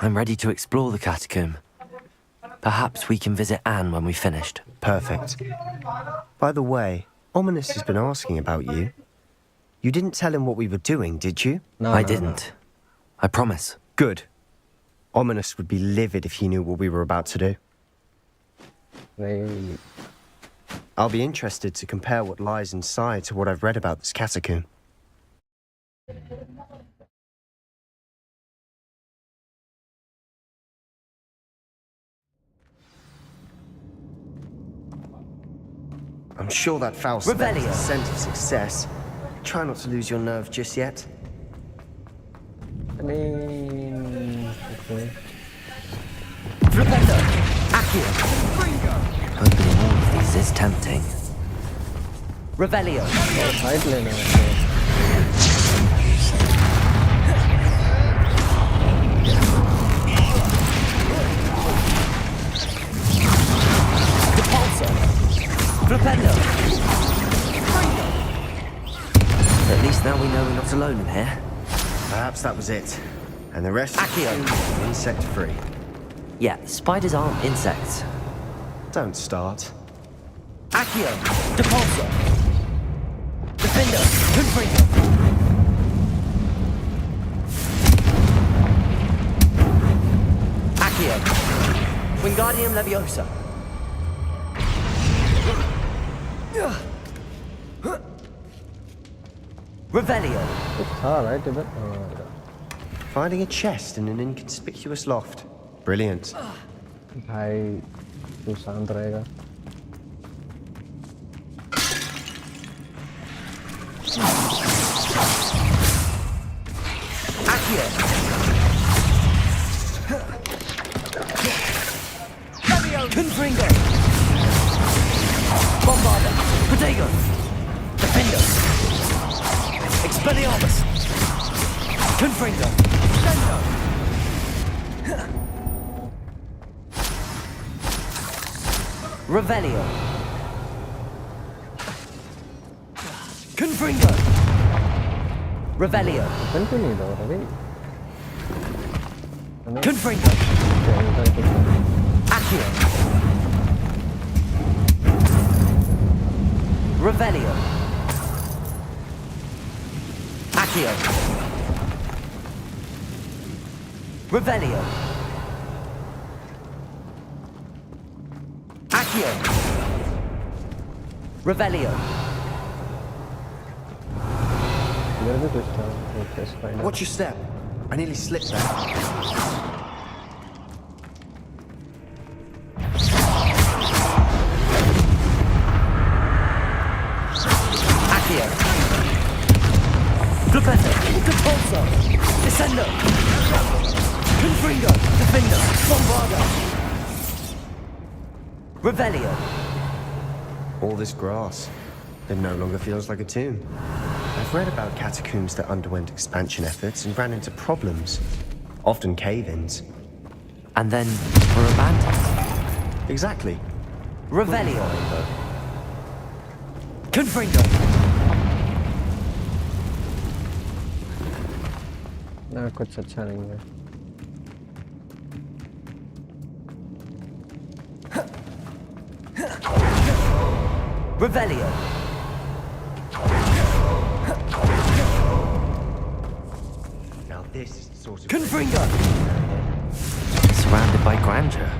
I'm ready to explore the catacomb. Perhaps we can visit Anne when we've finished. Perfect. By the way, Ominous has been asking about you. You didn't tell him what we were doing, did you? No, I didn't. I promise. Good. Ominous would be livid if he knew what we were about to do. Really? I'll be interested to compare what lies inside to what I've read about this catacomb. I'm sure that foul spell is a scent of success. Try not to lose your nerve just yet. I mean, okay. Flipendo! Accio! Opening all of these is tempting. Revelio! Fight लेना है. Flipendo! At least now we know we're not alone in here. Perhaps that was it. And the rest Accio! insect-free. Yeah, spiders aren't insects. Don't start. Accio! Depulso! Defender! Confringo! Accio! Wingardium Leviosa! Revelio! Right, इधर. Finding a chest in an inconspicuous loft. Brilliant. भाई तू शांत रहेगा. Accio! Confringo! Bombarda! Protego! Defender! Expelliarmus! Confringo! Sendo! Revelio! Confringo! Revelio! Continue though, right? Confringo! Accio! Revelio! Accio! Revelio! Accio! Revelio! Watch your step. I nearly slipped there. Accio! Flipendo! Depulso! Descendo! Confringo! Defender! Bombarda! Revelio! All this grass. It no longer feels like a tomb. I've read about catacombs that underwent expansion efforts and ran into problems. Often cave-ins. And then were abandoned. Exactly. Revelio! Confringo! ना कुछ अच्छा नहीं है। Revelio. Now this is the sort of... Confringo. Surrounded by grandeur.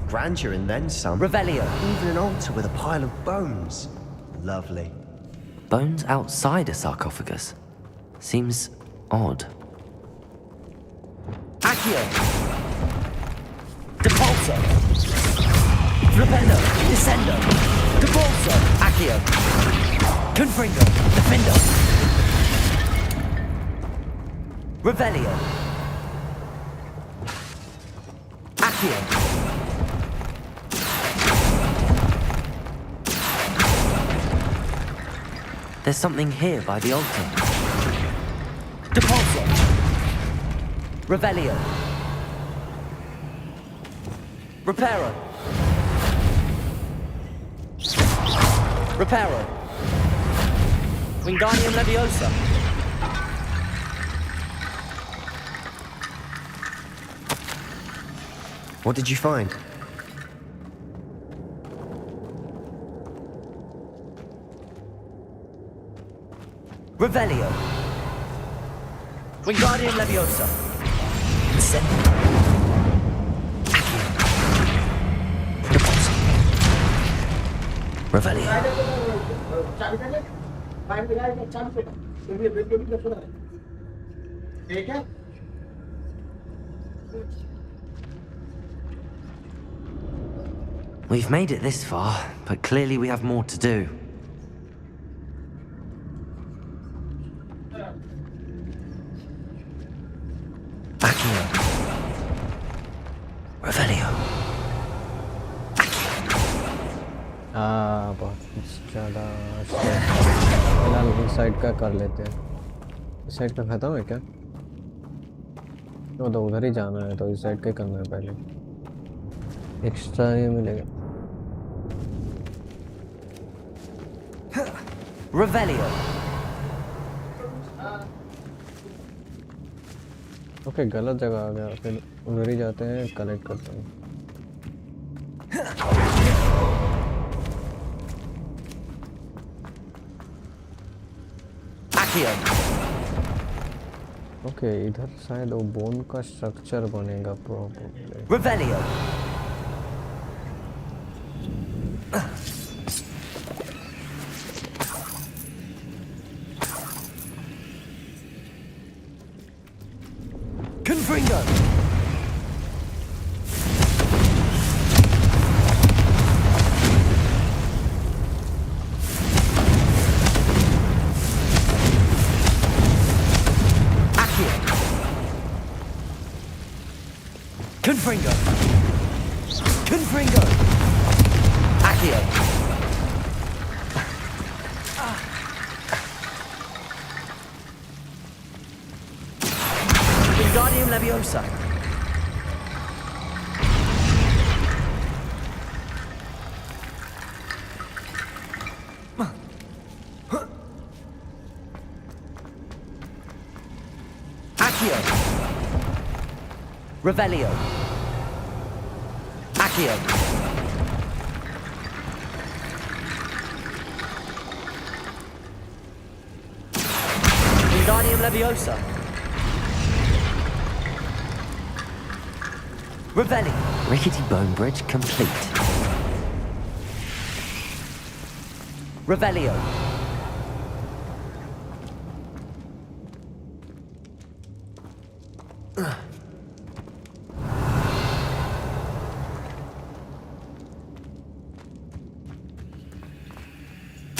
Grandeur and then some. Revelio. Even an altar with a pile of bones. Lovely. Bones outside a sarcophagus. Seems odd. Accio. Depulso. Flipendo. Descendo. Depulso. Accio. Confringo. Defendo. Revelio. Accio. There's something here by the altar. Depulso. Revelio. Reparo. Reparo. Wingardium Leviosa. What did you find? Revelio. Wingardium Leviosa. Descendo. Accio. Depulso. Revelio. We've made it this far, but clearly we have more to do. Accio. Revelio. बहुत ज़्यादा फिलहाल इस side का कर लेते हैं। इस side का ख़त्म है क्या? वो तो उधर ही जाना है, तो इस साइड का करना है पहले। एक्स्ट्रा ये मिलेगा। Revelio. ओके, गलत जगह आ गया, फिर उधर ही जाते हैं, कलेक्ट करते हैं। Accio. ओके, इधर शायद वो बोन का स्ट्रक्चर बनेगा probably. Revelio. Confringo. Accio. Confringo. Confringo. Accio. Wingardium Leviosa. Accio. Revelio. Accio. Wingardium Leviosa. Revelli. Rickety bone bridge complete. Revelio.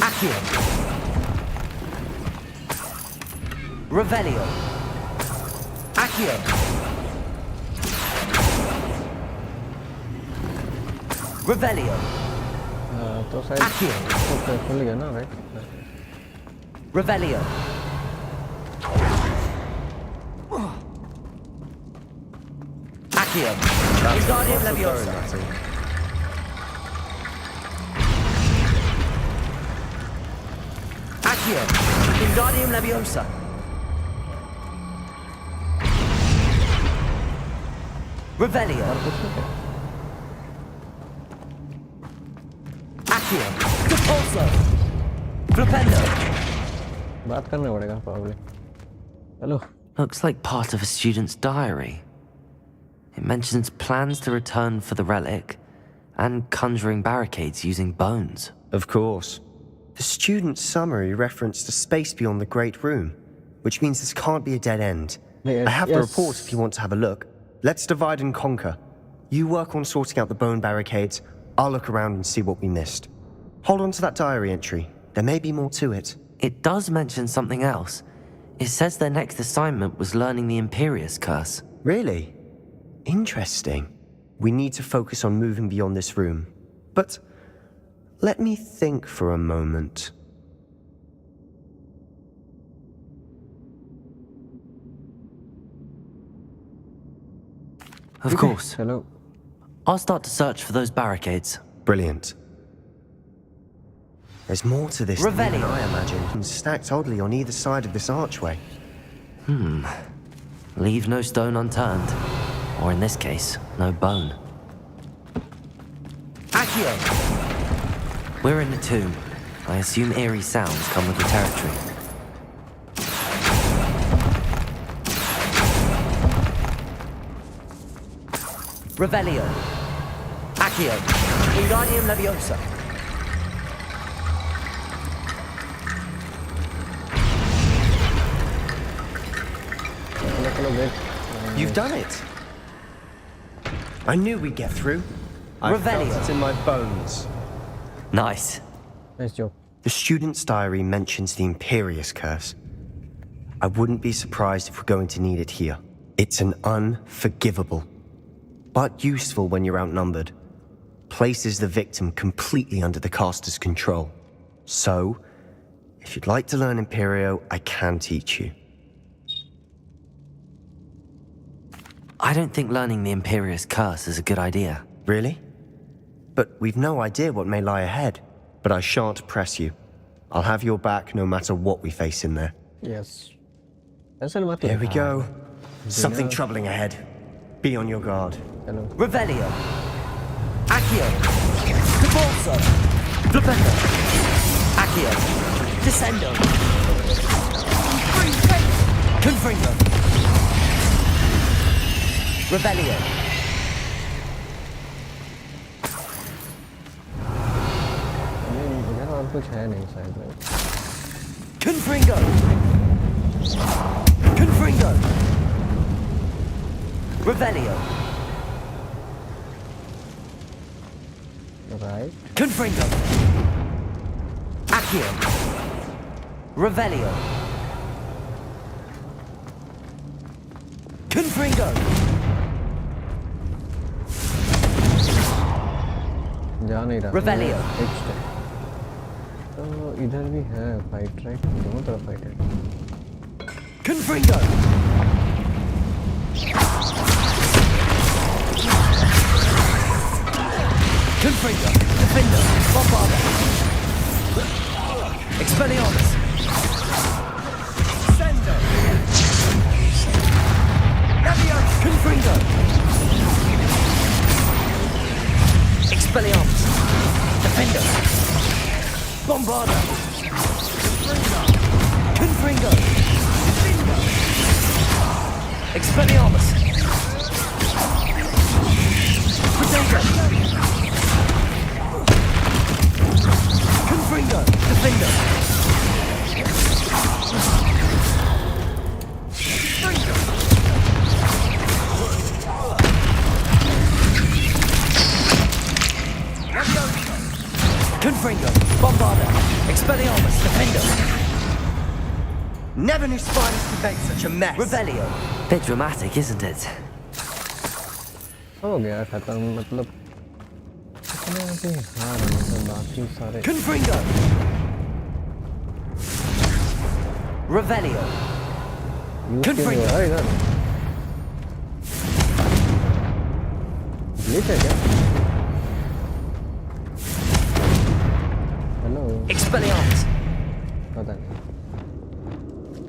Accio. Revelio. Accio. Revelio. तो शायद ओके खुल गया ना, right? Revelio. Accio. Wingardium Leviosa. Accio. Wingardium Leviosa. Revelio. Accio. Depulso. Flipendo. बात करना पड़ेगा probably. Hello. Looks like part of a student's diary. It mentions plans to return for the relic and conjuring barricades using bones. Of course. The student's summary referenced a space beyond the Great Room, which means this can't be a dead end. Yes, I have the report if you want to have a look. Let's divide and conquer. You work on sorting out the bone barricades. I'll look around and see what we missed. Hold on to that diary entry. There may be more to it. It does mention something else. It says their next assignment was learning the Imperius Curse. Really? Interesting. We need to focus on moving beyond this room. But let me think for a moment. Of course. Hello. I'll start to search for those barricades. Brilliant. There's more to this than Revelio. even I imagined, and stacked oddly on either side of this archway. Leave no stone unturned. Or in this case, no bone. Accio! We're in the tomb. I assume eerie sounds come with the territory. Revelio. Accio. Wingardium Leviosa. You've done it! I knew we'd get through. I felt Revelio. it in my bones. Nice. Nice job. The student's diary mentions the Imperius Curse. I wouldn't be surprised if we're going to need it here. It's an unforgivable, but useful when you're outnumbered. Places the victim completely under the caster's control. So, if you'd like to learn Imperio, I can teach you. I don't think learning the Imperius Curse is a good idea. Really? But we've no idea what may lie ahead. But I shan't press you. I'll have your back no matter what we face in there. Yes. Here we go. Something troubling ahead. Be on your guard. Hello. Revelio. Accio. Depulso. Flipendo. Accio. Descendo. Confringo. Revelio. इधर और कुछ है नहीं शायद में. Confringo. Confringo. Revelio. Right. Confringo. Accio. Revelio. Confringo. जा नहीं रहा. Revelio. Next. तो इधर भी है फाइट राइट. दोनों तरफ फाइट है. Confringo. Confringo. Defender. Bombarda. Expelliarmus. Sendo. Leviosa. Confringo. Expelliarmus. Defender. Bombarda. Confringo. Expelliarmus. Protego. Confringo. Defender. Confringo. Bombarda. Expelliarmus. Defender. Never knew spiders could make such a mess. Revelio. Bit dramatic, isn't it? हो गया खत्म मतलब. इतना भी हार मतलब बाकी सारे. Confringo. Revelio. Confringo. इधर. ग्लिच है क्या? हेलो. Expelliarmus. पता नहीं.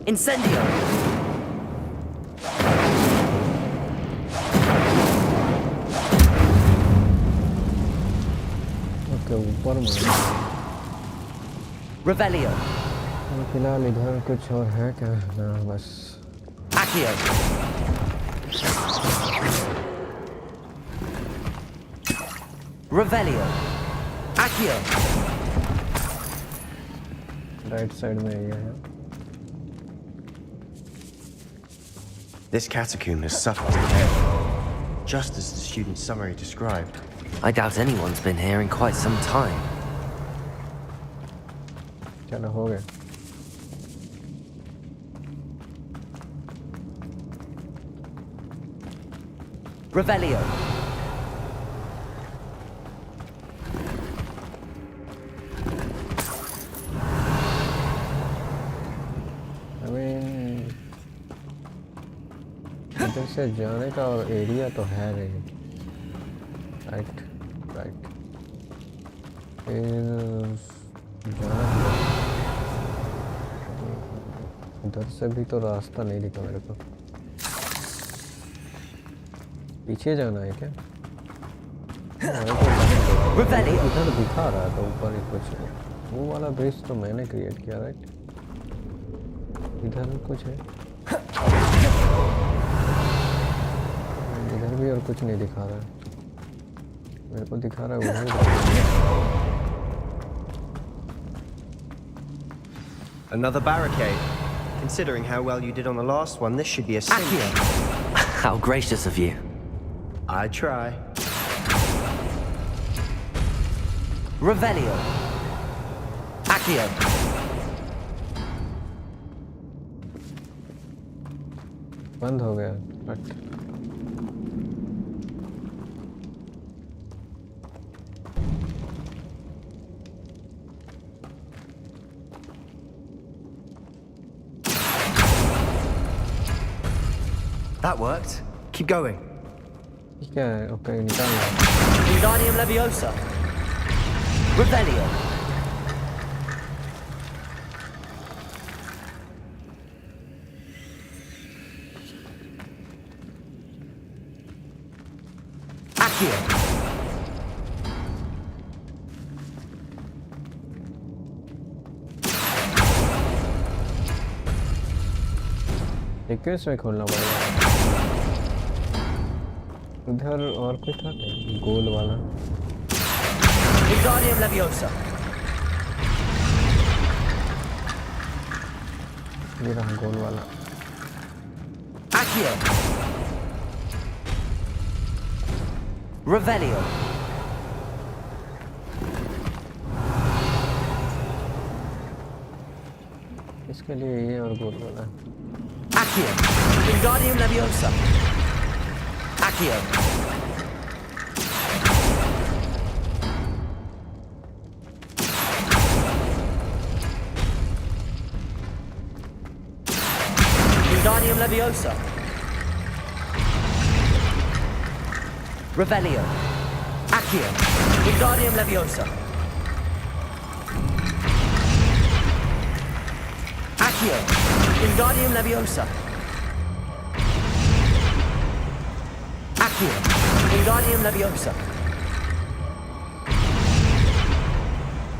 Incendio. के ऊपर मारना है। Revelio. फिलहाल इधर कुछ और है क्या? ना बस Accio. Revelio. Accio. Right side में ये है। This catacomb has suffered decay, just as the student's summary described. I doubt anyone's been here in quite some time. चलो हो गया। Revelio. इधर से जाने का और एरिया तो है नहीं। राइट राइट फिर जाना इधर से भी तो रास्ता नहीं दिखा मेरे को। पीछे जाना है क्या? इधर दिखा रहा था ऊपर ही कुछ है। वो वाला ब्रिज तो मैंने क्रिएट किया राइट। इधर कुछ है, इधर भी और कुछ नहीं दिखा रहा है मेरे को। दिखा रहा है उधर। Another barricade. Considering how well you did on the last one, this should be a cinch. How gracious of you. I try. Revelio. Accio. बंद हो गया but That worked. Keep going. क्या है? ओके निकाल लो। Wingardium Leviosa. Revelio. Accio. Request में खोलना पड़ेगा। उधर और कोई था नहीं गोल वाला। Wingardium Leviosa. ये रहा गोल वाला। Accio. Revelio. इसके लिए ये और गोल वाला। Accio. Wingardium Leviosa. Accio. Wingardium Leviosa. Revelio. Accio. Wingardium Leviosa. Accio. Wingardium Leviosa. Accio. Wingardium Leviosa.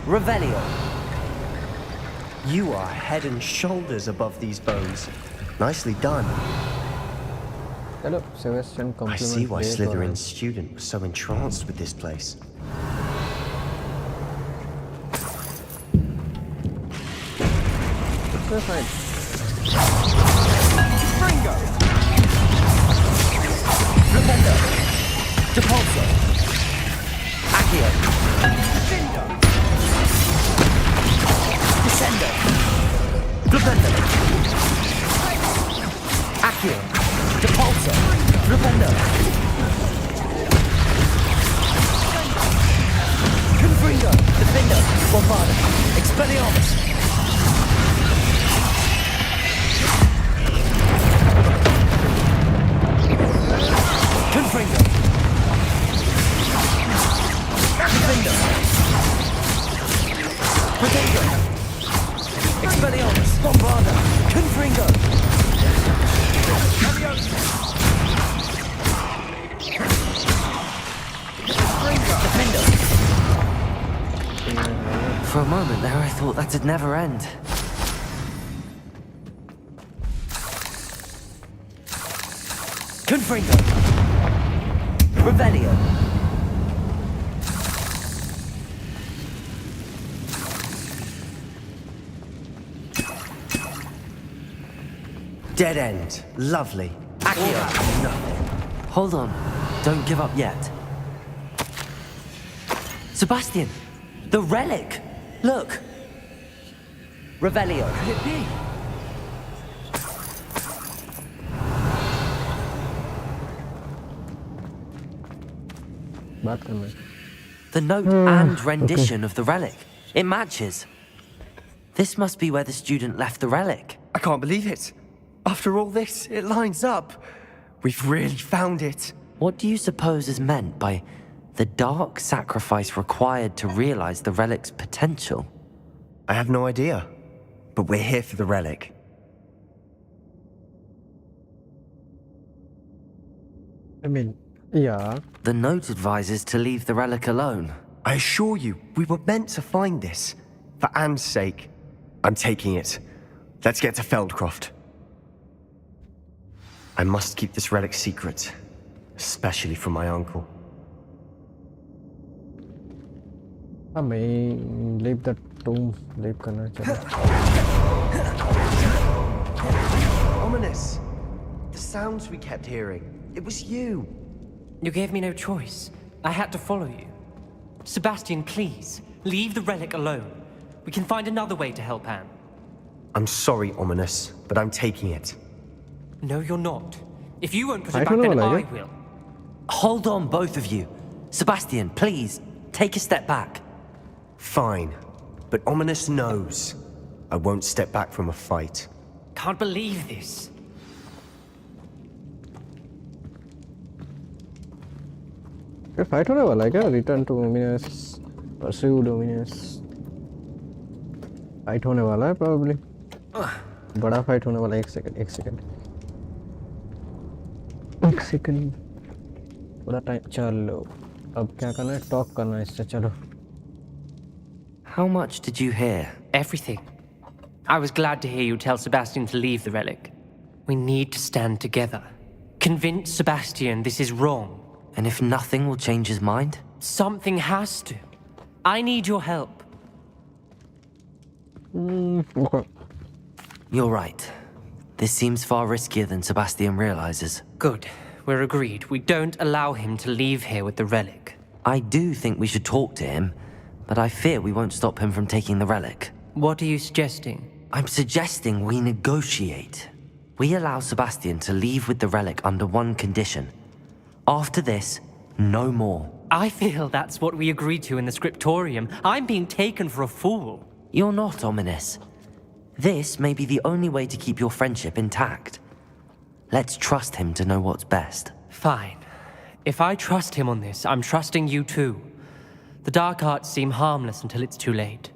Revelio. You are head and shoulders above these bones. Nicely done. चलो Sebastian I compliment see why दे तो Slytherin's student was so entranced with this place. है। Fine. Fringo. Flipendo. Depulso. Accio. Findo. Descendo. Flipendo. Accio. Depulso. Flipendo. Confringo. Defendo. Bombardo. Expelliarmus. Confringo. Defendo. Protego. Expelliarmus. Bombardo. Confringo. Defendo. For a moment there, I thought that'd never end. Confringo! Revelio! Dead end. Lovely. Accio. Nothing. Hold on. Don't give up yet. Sebastian! The relic! Look! Revelio. Could it be? बात करना है. The note and rendition of the relic. It matches. This must be where the student left the relic. I can't believe it. After all this, it lines up. We've really found it. What do you suppose is meant by the dark sacrifice required to realize the relic's potential? I have no idea. But we're here for the relic. I mean, yeah. The note advises to leave the relic alone. I assure you, we were meant to find this. For Anne's sake. I'm taking it. Let's get to Feldcroft. I must keep this relic secret. Especially from my uncle. I mean, leave the tomb. Leave करना चाहिए. Ominous. The sounds we kept hearing. It was you. You gave me no choice. I had to follow you. Sebastian, please, leave the relic alone. We can find another way to help Anne. I'm sorry, Ominous, but I'm taking it. No, you're not. If you won't put it back, then I will. Hold on, both of you. Sebastian, please, take a step back. Fine. But Ominous knows. I won't step back from a fight. Can't believe this. Fight होने वाला है क्या? Return to Ominis, pursued Ominis. Fight होने वाला है probably. बड़ा fight होने वाला है. एक सेकंड. थोड़ा टाइम. चलो अब क्या करना है? टॉक करना है इससे. चलो. How much did you hear? Everything. I was glad to hear you tell Sebastian to leave the relic. We need to stand together. Convince Sebastian this is wrong. And if nothing will change his mind? Something has to. I need your help. Okay. You're right. This seems far riskier than Sebastian realizes. Good. We're agreed. We don't allow him to leave here with the relic. I do think we should talk to him, but I fear we won't stop him from taking the relic. What are you suggesting? I'm suggesting we negotiate. We allow Sebastian to leave with the relic under one condition. After this, no more. I feel that's what we agreed to in the scriptorium. I'm being taken for a fool. You're not, Ominous. This may be the only way to keep your friendship intact. Let's trust him to know what's best. Fine. If I trust him on this, I'm trusting you too. The dark arts seem harmless until it's too late.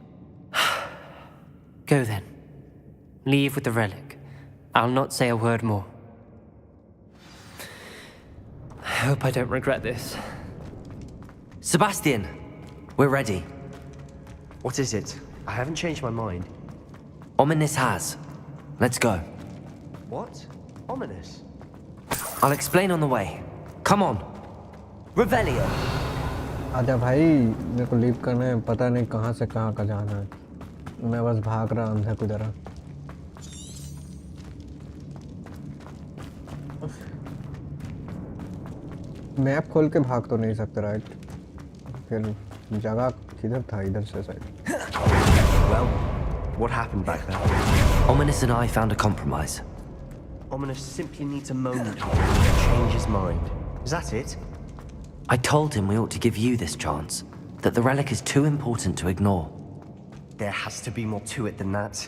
Go then. Leave with the relic. I'll not say a word more. I hope I don't regret this. Sebastian, we're ready. What is it? I haven't changed my mind. Ominous has. Let's go. What? Ominous? I'll explain on the way. Come on. Revelio. आजा भाई, मेरे को leave करना है. पता नहीं कहाँ से कहाँ का जाना है. मैं बस भाग रहा अंधा कुदरा. मैप खोल के भाग तो नहीं सकते, राइट? फिर जगह किधर था? इधर से side. Well, what happened back there? Ominous and I found a compromise. Ominous simply needs a moment to change his mind. Is that it? I told him we ought to give you this chance, that the relic is too important to ignore. There has to be more to it than that.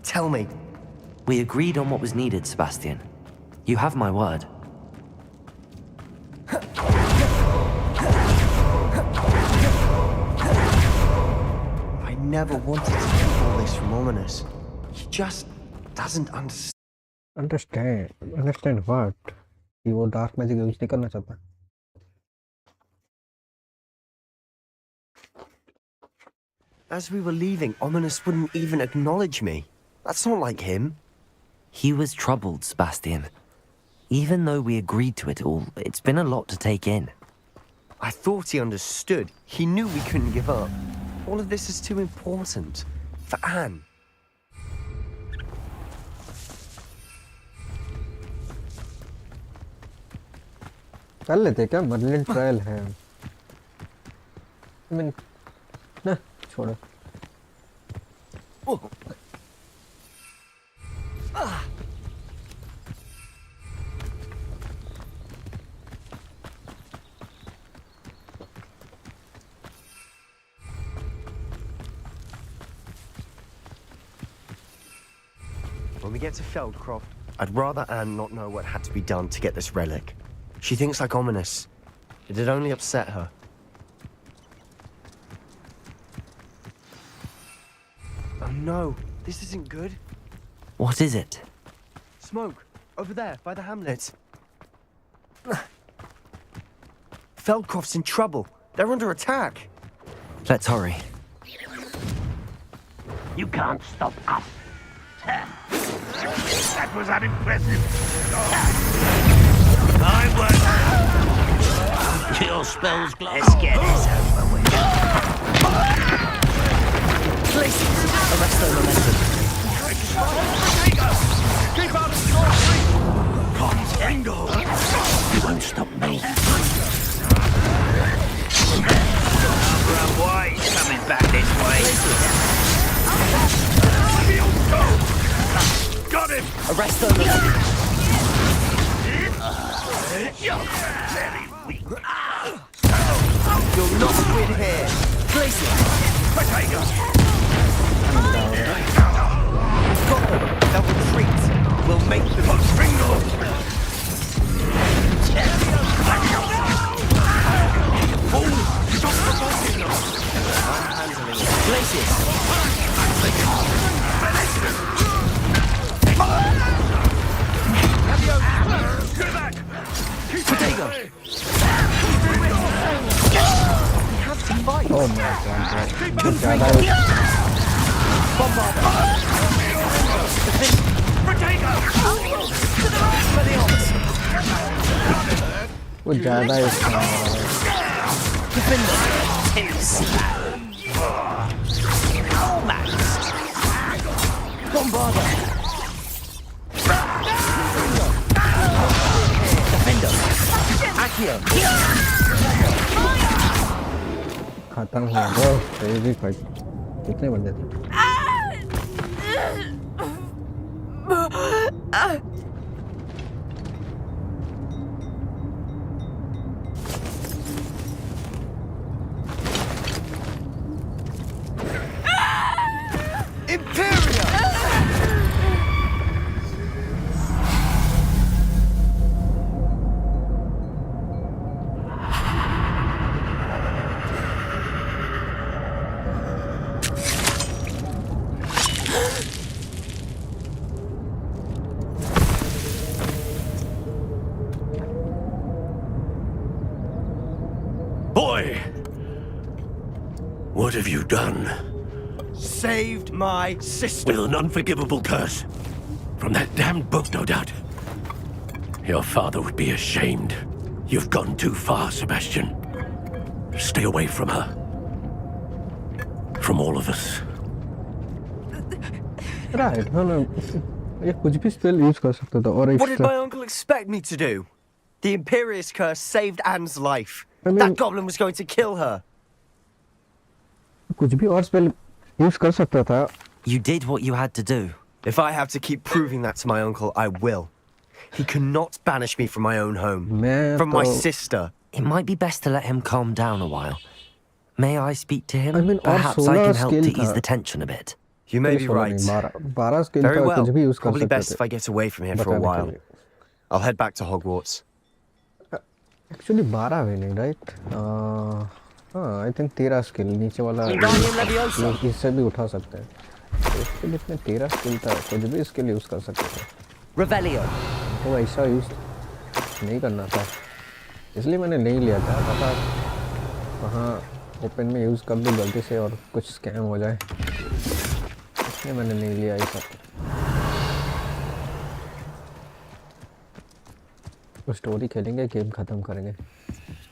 Tell me. We agreed on what was needed, Sebastian. You have my word. I never wanted to keep all this from Ominous. He just doesn't understand. Understand what? कि वो dark magic use नहीं करना चाहता. As we were leaving, Ominous wouldn't even acknowledge me. That's not like him. He was troubled, Sebastian. Even though we agreed to it all, it's been a lot to take in. I thought he understood. He knew we couldn't give up. All of this is too important. For Anne. कर लेते क्या Merlin trial है ना छोड़ो When we get to Feldcroft, I'd rather Anne not know what had to be done to get this relic. She thinks like Ominous. It'd only upset her. Oh no, this isn't good. What is it? Smoke, over there, by the hamlet. Feldcroft's in trouble. They're under attack. Let's hurry. You can't stop us. That was unimpressive. I work. Your spells glow. Let's get this over with. Please, arrest the momentum. Keep out of the Contango. You won't stop me. Why he's coming back this way? Got him. Arrest the momentum. You're very weak. You'll not win here. Place it. Potato. Got them. They'll retreat. We'll make them. Contango. Oh, stop the volcano. I'm handling it. Places. Potato. Oh my god कुछ ज़्यादा कुछ ज़्यादा खत्म हो गया तेरी fight कितने बंदे थे Boy! What have you done? Saved my sister. With an unforgivable curse. From that damned book, no doubt. Your father would be ashamed. You've gone too far, Sebastian. Stay away from her. From all of us. Right, ये कुछ भी spell use कर सकता था और What did my uncle expect me to do? The Imperious curse saved Anne's life. That goblin was going to kill her. कुछ भी और spell use कर सकता था. You did what you had to do. If I have to keep proving that to my uncle, I will. He cannot banish me from my own home. From my sister. It might be best to let him calm down a while. May I speak to him? I mean, perhaps I can help to ease the tension a bit. You may be right. Very well. Probably best if I get away from here for a while. I'll head back to Hogwarts. Actually 12 भी नहीं, right? हाँ, I think 13 skill नीचे वाला इससे भी उठा सकते हैं. इसके लिए इतने 13 skill था, कुछ भी skill use कर सकते थे. Revelio. वो ऐसा use नहीं करना था. इसलिए मैंने नहीं लिया था. पता वहाँ ओपन में यूज़ कर दूँ गलती से और कुछ स्कैम हो जाए, इसलिए मैंने नहीं लिया ये सब। तो स्टोरी खेलेंगे, गेम ख़त्म करेंगे,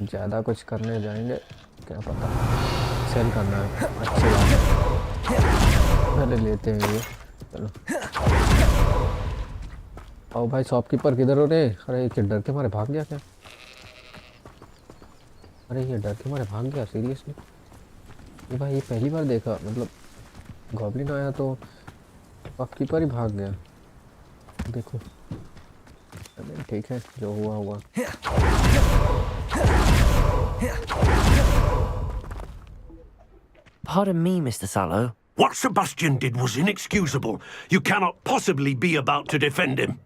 ज़्यादा कुछ करने जाएंगे क्या पता। सेल करना है, अच्छी बात है, पहले लेते हैं ये। चलो आओ भाई, शॉपकीपर किधर हो रे? अरे ये डर के मारे भाग गया क्या? अरे ये डर के मारे भाग गया सीरियसली? ये भाई ये पहली बार देखा, मतलब गॉब्लिन आया तो शॉपकीपर ही भाग गया। देखो अरे ठीक है, जो हुआ हुआ। Pardon me, Mr. Sallow. What Sebastian did was inexcusable. You cannot possibly be about to defend him.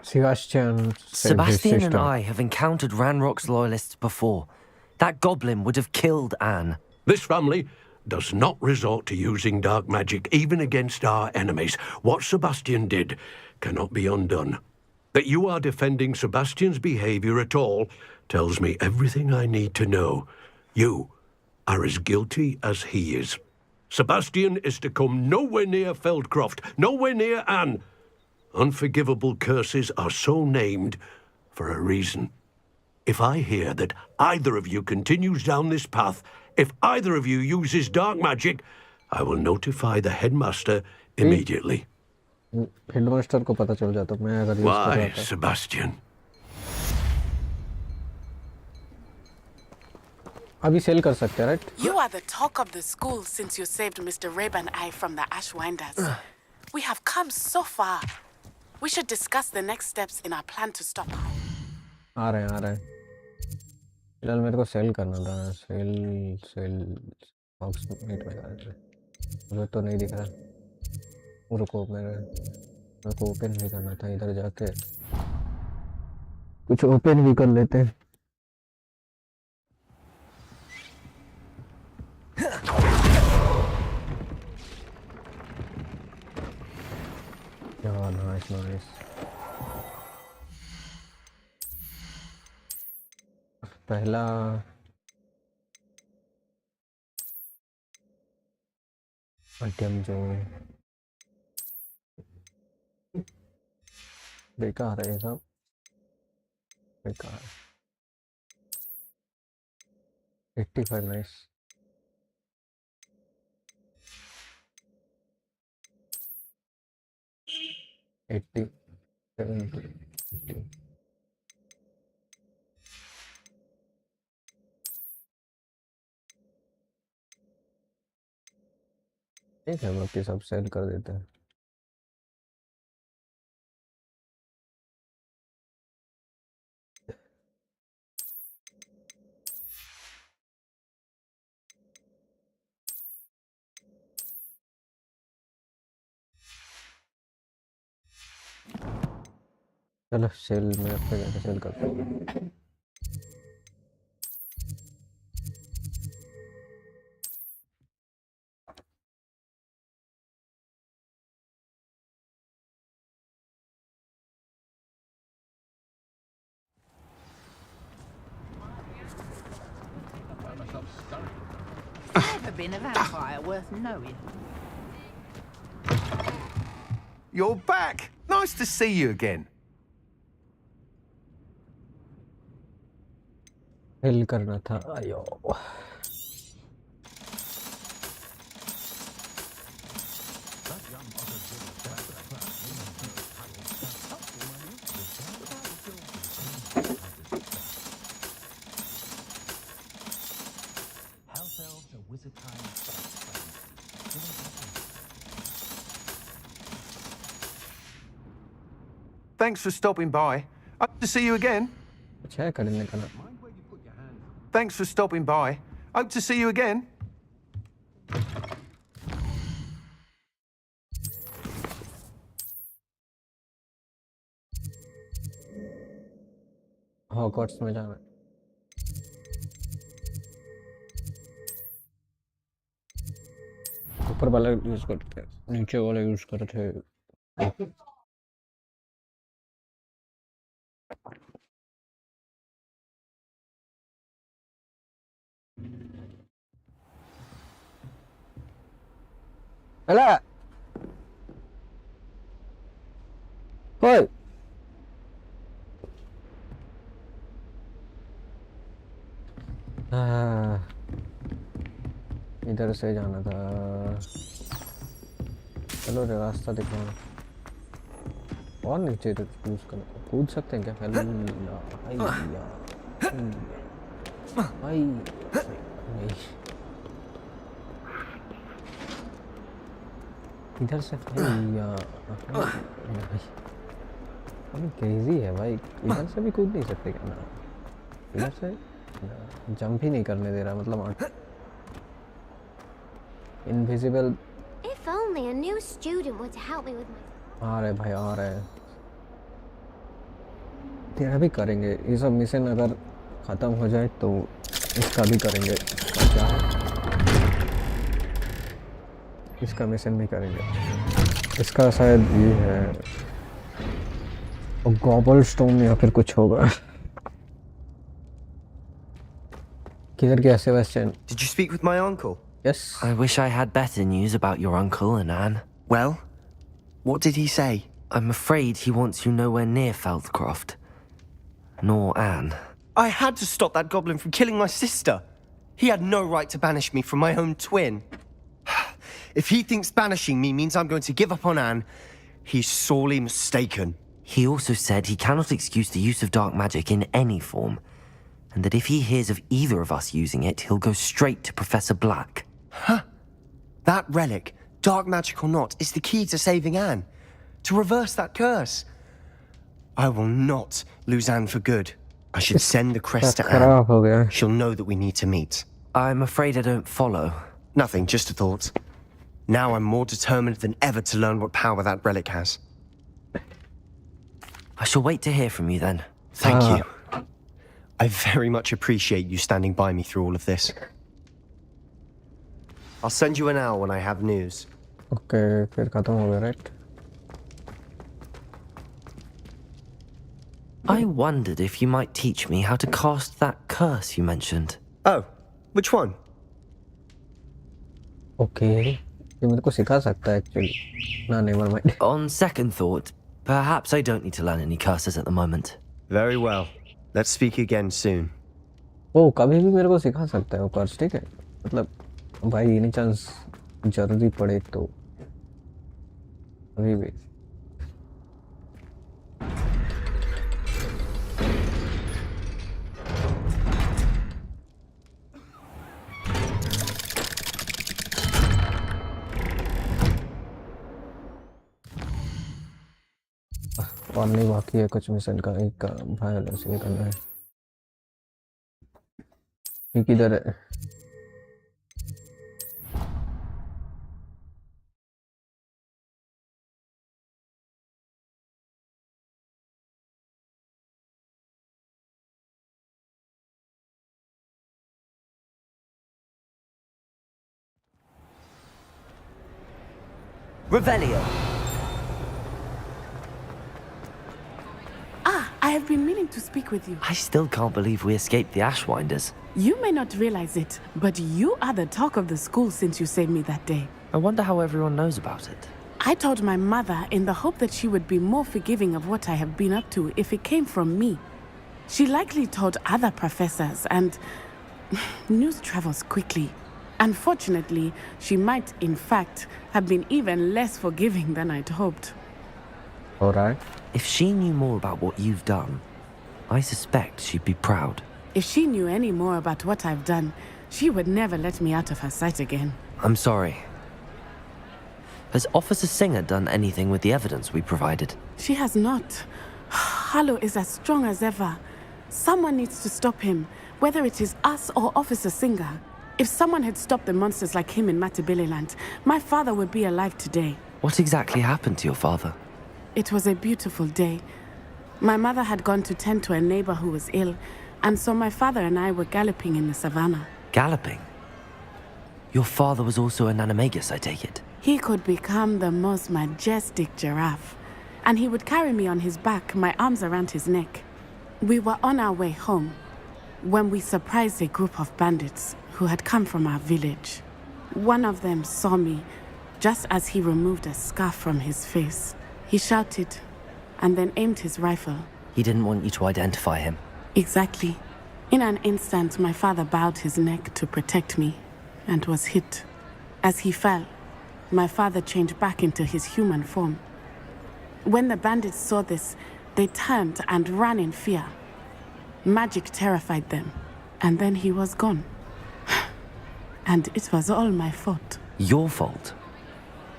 Sebastian said his Sebastian and sister. I have encountered Ranrock's loyalists before. That goblin would have killed Anne. This family does not resort to using dark magic even against our enemies. What Sebastian did cannot be undone. That you are defending Sebastian's behavior at all tells me everything I need to know. You are as guilty as he is. Sebastian is to come nowhere near Feldcroft, nowhere near Anne. Unforgivable curses are so named for a reason. If I hear that either of you continues down this path, if either of you uses dark magic, I will notify the headmaster immediately. Headmaster को पता चल जाता मैं अगर use कर रहा Why, था। Sebastian? अभी सेल कर सकते हैं, right? You are the talk of the school since you saved Mr. Rabe and I from the Ashwinders. We have come so far. We should discuss the next steps in our plan to stop her. आ रहे हैं। फिलहाल मेरे को cell करना था, cell cell box meet में मुझे तो नहीं दिख रहा। रुको, मेरे को ओपन भी करना था, इधर जाके कुछ ओपन भी कर लेते हैं। Yeah, nice. पहला आइटम जो बेकार है, सब बेकार। 85 नाइस। एट्टी 70 ठीक है, बाकी सब सेल कर देते हैं। चलो सेल में अपने जाके सेल करते हैं। Never been a vampire worth knowing. You're back. Nice to see you again. Sell करना था, आयो। Thanks for stopping by. Hope to see you again. अच्छा है करने का ना। Thanks for stopping by. Hope to see you again. Hogwarts में जाना है। ऊपर वाला यूज करते हैं, नीचे वाला यूज करते हैं। Hello. Oi. इधर से जाना था. चलो रास्ता दिखाओ. और नीचे तो कूद सकते हैं क्या? नहीं. इधर से क्रेजी है भाई. इधर से भी कूद नहीं सकते क्या? ना इधर से जंप ही नहीं करने दे रहा. मतलब invisible. If only a new student were to help me with my... आ रहे भाई, आ रहे. तेरा भी करेंगे. ये सब मिशन अगर ख़त्म हो जाए तो इसका भी करेंगे. क्या है? इसका मिशन भी करेंगे. इसका शायद ये है गॉबल स्टोन या फिर कुछ होगा. किधर गया Sebastian? Did you speak with my uncle? Yes. I wish I had better news about your uncle and Anne. Well, what did he say? I'm afraid he wants you nowhere near Feldcroft. Nor Anne. I had to stop that goblin from killing my sister. He had no right to banish me from my own twin. If he thinks banishing me means I'm going to give up on Anne, he's sorely mistaken. He also said he cannot excuse the use of dark magic in any form, and that if he hears of either of us using it, he'll go straight to Professor Black. Huh? That relic, dark magic or not, is the key to saving Anne. To reverse that curse. I will not lose Anne for good. I should send the crest to Anne. She'll know that we need to meet. I'm afraid I don't follow. Nothing, just a thought. Now I'm more determined than ever to learn what power that relic has. I shall wait to hear from you then. Thank you. I very much appreciate you standing by me through all of this. I'll send you an hour when I have news. Okay, फिर खत्म हो गया, right? I wondered if you might teach me how to cast that curse you mentioned. Oh, which one? Okay, ये मेरे को सिखा सकता है actually. No, never mind. On second thought, perhaps I don't need to learn any curses at the moment. Very well. Let's speak again soon. ओ कभी भी मेरे को सिखा सकता है वो कर्स, ठीक है? मतलब भाई एनी चांस जरूरी पड़े तो अभी भी. और नहीं बाकी है कुछ मिशन का. एक का वायलेंस ये करना है. ये किधर है? Revelio. I have been meaning to speak with you. I still can't believe we escaped the Ashwinders. You may not realize it, but you are the talk of the school since you saved me that day. I wonder how everyone knows about it. I told my mother in the hope that she would be more forgiving of what I have been up to if it came from me. She likely told other professors, and news travels quickly. Unfortunately, she might, in fact, have been even less forgiving than I'd hoped. All right. If she knew more about what you've done, I suspect she'd be proud. If she knew any more about what I've done, she would never let me out of her sight again. I'm sorry. Has Officer Singer done anything with the evidence we provided? She has not. Harlow is as strong as ever. Someone needs to stop him, whether it is us or Officer Singer. If someone had stopped the monsters like him in Matabeleland, my father would be alive today. What exactly happened to your father? It was a beautiful day. My mother had gone to tend to a neighbor who was ill, and so my father and I were galloping in the savannah. Galloping? Your father was also an animagus, I take it? He could become the most majestic giraffe, and he would carry me on his back, my arms around his neck. We were on our way home when we surprised a group of bandits who had come from our village. One of them saw me, Just as he removed a scarf from his face, he shouted and then aimed his rifle. He didn't want you to identify him. Exactly. In an instant, my father bowed his neck to protect me and was hit. As he fell, my father changed back into his human form. When the bandits saw this, they turned and ran in fear. Magic terrified them, and then he was gone. And it was all my fault. Your fault?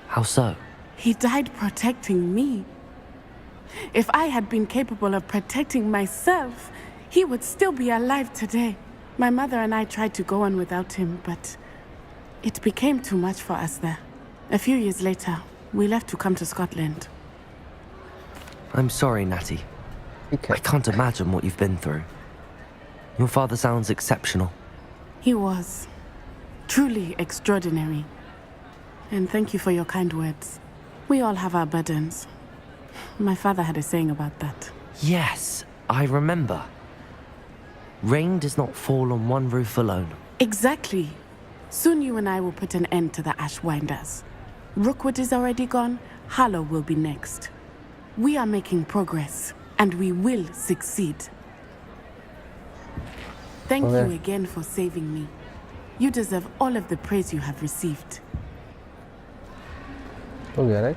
How so? He died protecting me. If I had been capable of protecting myself, he would still be alive today. My mother and I tried to go on without him, but it became too much for us there. A few years later, we left to come to Scotland. I'm sorry, Natty. I can't imagine what you've been through. Your father sounds exceptional. He was truly extraordinary. And thank you for your kind words. We all have our burdens. My father had a saying about that. Yes, I remember. Rain does not fall on one roof alone. Exactly. Soon you and I will put an end to the Ashwinders. Rookwood is already gone. Harlow will be next. We are making progress, and we will succeed. Thank you again for saving me. You deserve all of the praise you have received. हो गया right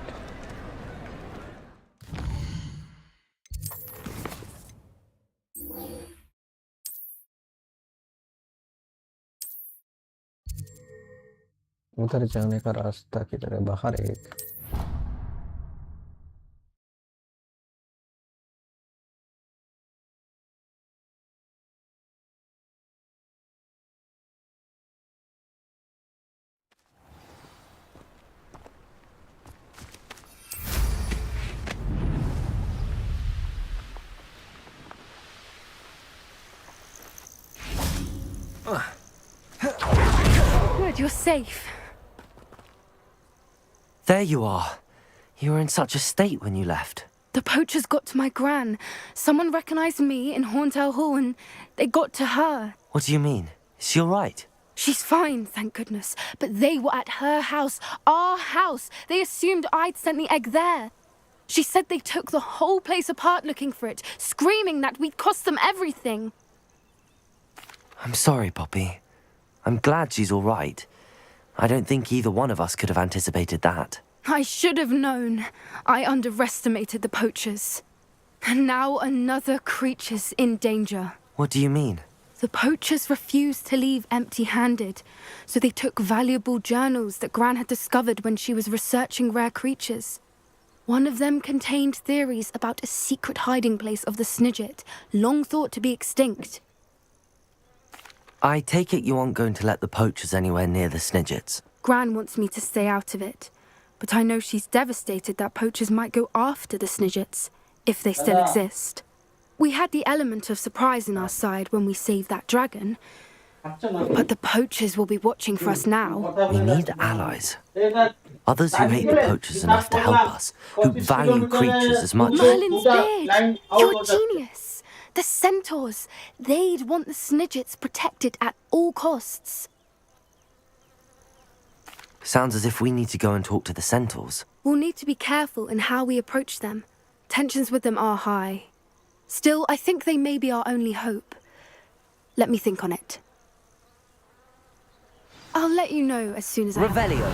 उधर जाने का रास्ता किधर है बाहर एक Good, you're safe. There you are. You were in such a state when you left. The poachers got to my gran. Someone recognized me in Horntail Hall and they got to her. What do you mean? Is she all right? She's fine, thank goodness. But they were at her house, our house. They assumed I'd sent the egg there. She said they took the whole place apart looking for it, screaming that we'd cost them everything. I'm sorry, Poppy. I'm glad she's all right. I don't think either one of us could have anticipated that. I should have known. I underestimated the poachers. And now another creature's in danger. What do you mean? The poachers refused to leave empty-handed, so they took valuable journals that Gran had discovered when she was researching rare creatures. One of them contained theories about a secret hiding place of the Snidget, long thought to be extinct. I take it you aren't going to let the poachers anywhere near the Snidgets. Gran wants me to stay out of it, but I know she's devastated that poachers might go after the Snidgets, if they still exist. We had the element of surprise on our side when we saved that dragon, but the poachers will be watching for us now. We need allies. Others who hate the poachers enough to help us, who value creatures as much. Merlin's beard! You're a genius! The centaurs! They'd want the Snidgets protected at all costs. Sounds as if we need to go and talk to the centaurs. We'll need to be careful in how we approach them. Tensions with them are high. Still, I think they may be our only hope. Let me think on it. I'll let you know as soon as I... Revelio.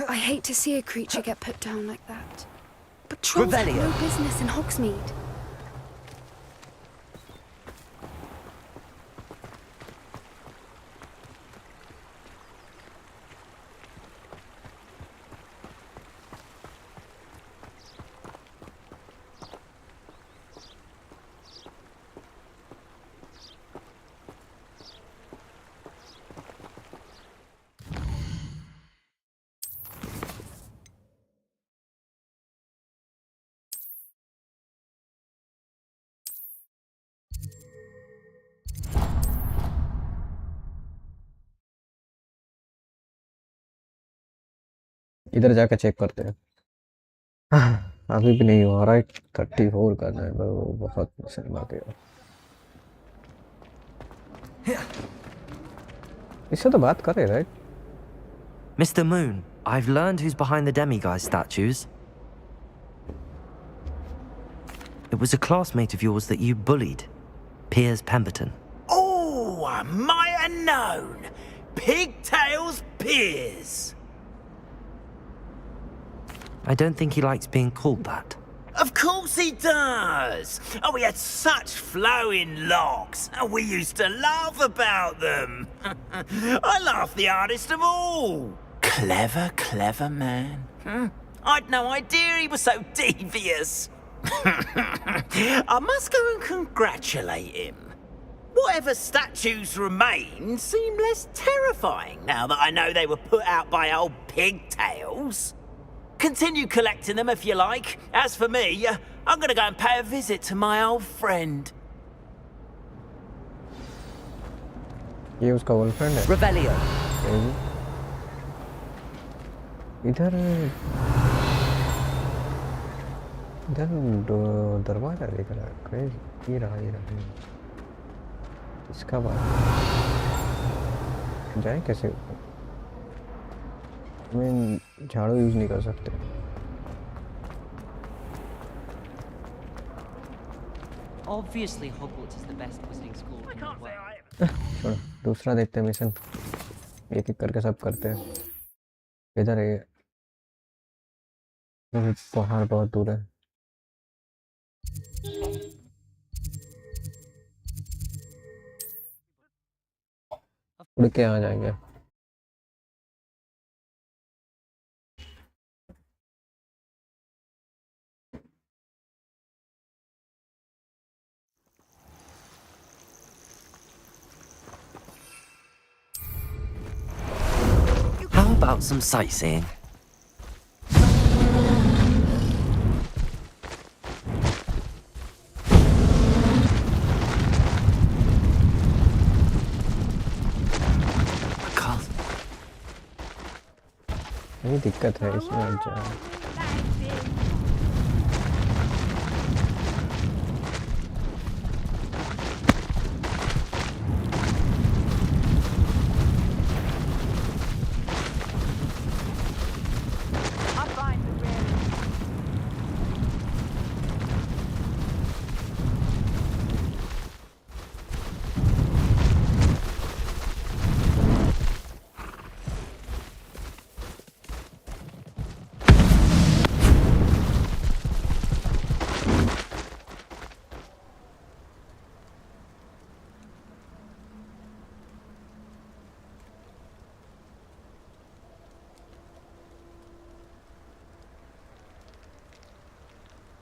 I hate to see a creature get put down like that. But trolls have no business in Hogsmeade. इधर जाकर check करते हैं। अभी भी नहीं हुआ। Right 34 करना है, वो बहुत सिनेमा के। इससे तो बात करे, right? Mr. Moon, I've learned who's behind the demiguise statues. It was a classmate of yours that you bullied, Piers Pemberton. Oh, I might have known. Pigtails Piers. I don't think he likes being called that. Of course he does. Oh, he had such flowing locks, and we used to laugh about them. I laughed the hardest of all. Clever, clever man. I'd no idea he was so devious. I must go and congratulate him. Whatever statues remain seem less terrifying now that I know they were put out by old pigtails. Continue collecting them if you like. As for me, I'm gonna go and pay a visit to my old friend. ये उसका girlfriend है। Revelio. इधर इधर दरवाजा दिख रहा है। Crazy. ये रहा। इसका बात जाए कैसे? मैं झाड़ू यूज नहीं कर सकते। Obviously, Hogwarts is the best visiting school in the world. छोड़ो, दूसरा देखते हैं मिशन। एक एक करके सब करते हैं। इधर है, पहाड़ बहुत दूर है। उड़ के आ जाएंगे। How about some sightseeing? ये दिक्कत है इसमें।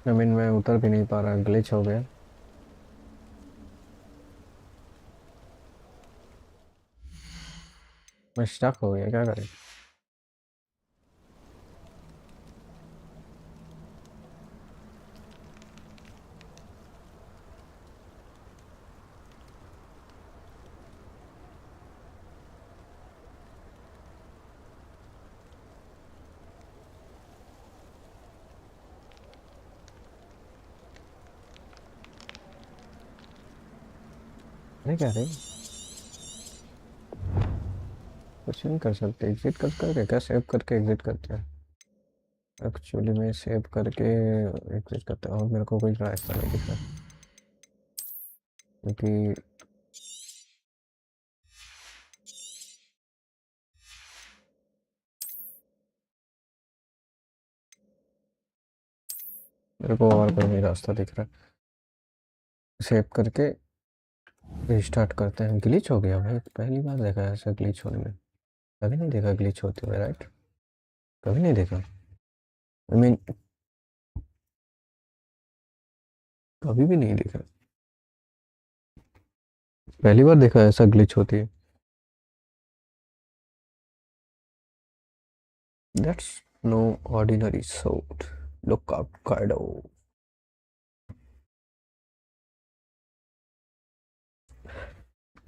जमीन में उतर भी नहीं पा रहा, ग्लिच हो गया। मैं स्टक हो गया, क्या करें? नहीं क्या रहे, कुछ नहीं कर सकते। एग्जिट करके क्या सेव करके एग्जिट करते हैं? एक्चुअली मैं सेव करके एग्जिट करता हूँ। मेरे को कोई रास्ता नहीं दिख रहा क्योंकि मेरे को और कोई नहीं रास्ता दिख रहा। सेव करके रिस्टार्ट करते हैं। ग्लिच हो गया भाई, पहली बार देखा है ऐसा ग्लिच होने में। कभी नहीं देखा ग्लिच होते हुए, राइट? कभी नहीं देखा। आई मीन कभी भी नहीं देखा, पहली बार देखा ऐसा ग्लिच होती है। That's no ordinary sword. Look out, Kaido.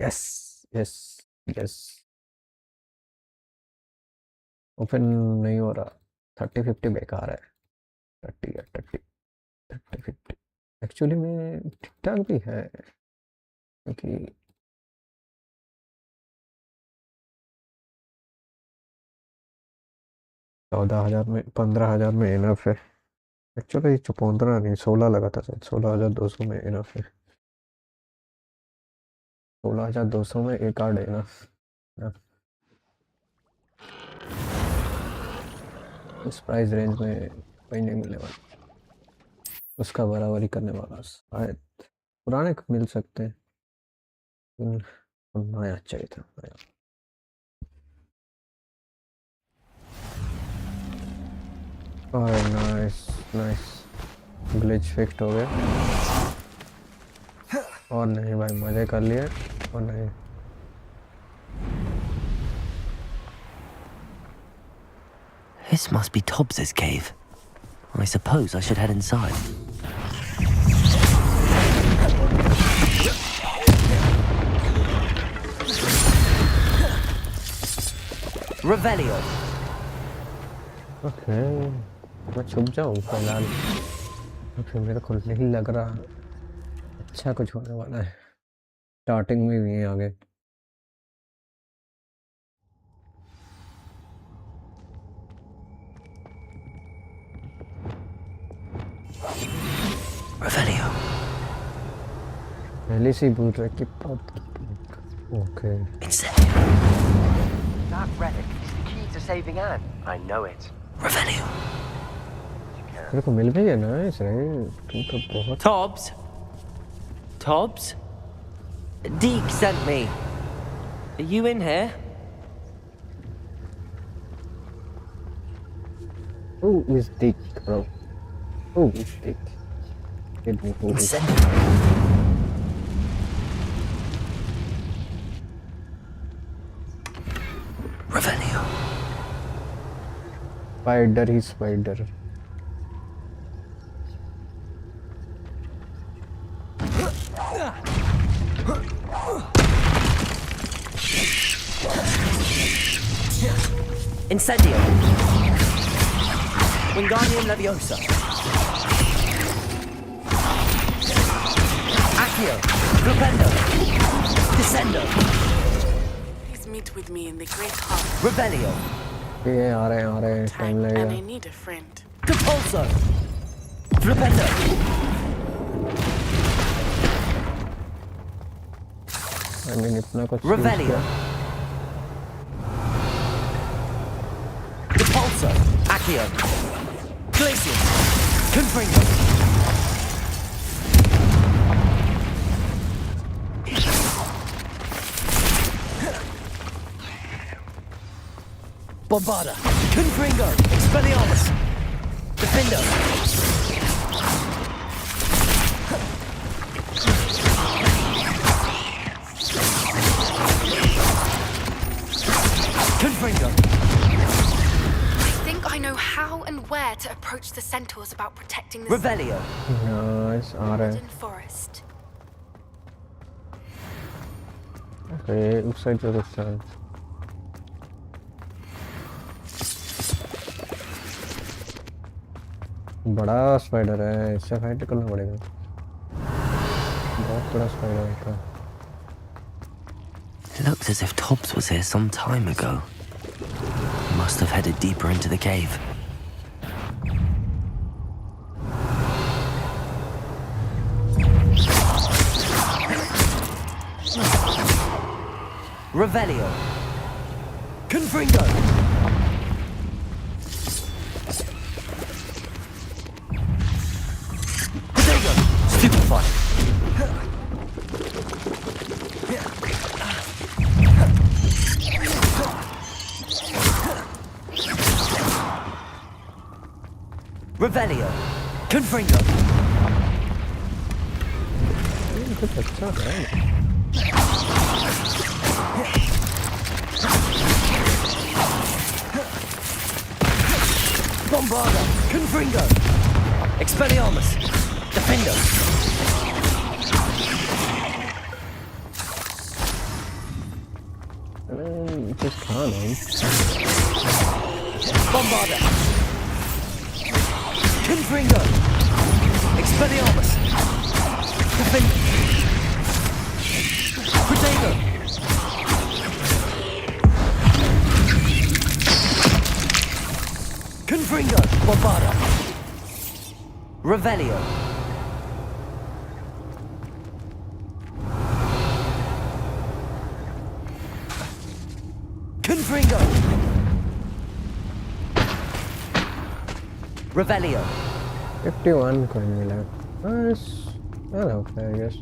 Yes, yes, yes. Open नहीं हो रहा। 30-50 बेकार है। 30 या 30-50 एक्चुअली में ठीक ठाक भी है, क्योंकि 14,000 में 15,000 में इनफ है। एक्चुअली 15 नहीं 16 लगा था शायद, 16,200 में इनफ है। 16,200 में एक कार्ड है ना। इस प्राइस रेंज में कोई नहीं मिलने वाला, उसका बराबरी करने वाला शायद। पुराने मिल सकते हैं, नया चाहिए था नया। नाइस नाइस, ग्लिच फिक्स हो गया। और नहीं भाई, मजे कर लिए। और नहीं, This must be Tobbs's cave. I suppose I should head inside. Revelio. Okay, मैं छुप जाऊँ फिलहाल। फिर मेरे को नहीं लग रहा अच्छा कुछ होने वाला है। स्टार्टिंग में भी आगे Revelio. पहले से ही बोल रहा है कि okay. That relic is the key to saving Anne. I know it. Revelio. मेरे को मिल भी गया ना इस रे, तू तो बहुत। Tobbs? Tobbs? Deke sent me. Are you in here? Who is Dick, bro? Who is Dick? Give me who is Revelio. Spider he spider। Incendio. Wingardium Leviosa. Accio. Flipendo. Descendo. Please meet with me in the great hall. Revelio. ये आ रहे हैं, time And I लगेगा। need a friend. Compulso. Flipendo. I mean इतना कुछ Revelio. Compulso. Accio. Glacius. Confringo. Bombarda. Confringo. Expelliarmus. Defendo. Confringo. I think I know how and where to approach the centaurs about protecting the Revelio. Nice आ रहे हैं। Hidden forest. Okay, उस side से रुकता है। बड़ा स्पाइडर है, इससे फाइट करना पड़ेगा। बहुत बड़ा स्पाइडर है। It looks as if Tobbs was here some time ago. He must have headed deeper into the cave. Revelio. Confringo. Potato. Stupefy. Revelio. Confringo. कुछ अच्छा है। Bombarda. Confringo. Expelliarmus. Defendo. Just can't. Bombarda. Confringo! Expelliarmus! Defend! Protego! Confringo! Bombarda! Revelio! Confringo! Revelio! 51 coin मिला. Nice. Not okay, I guess.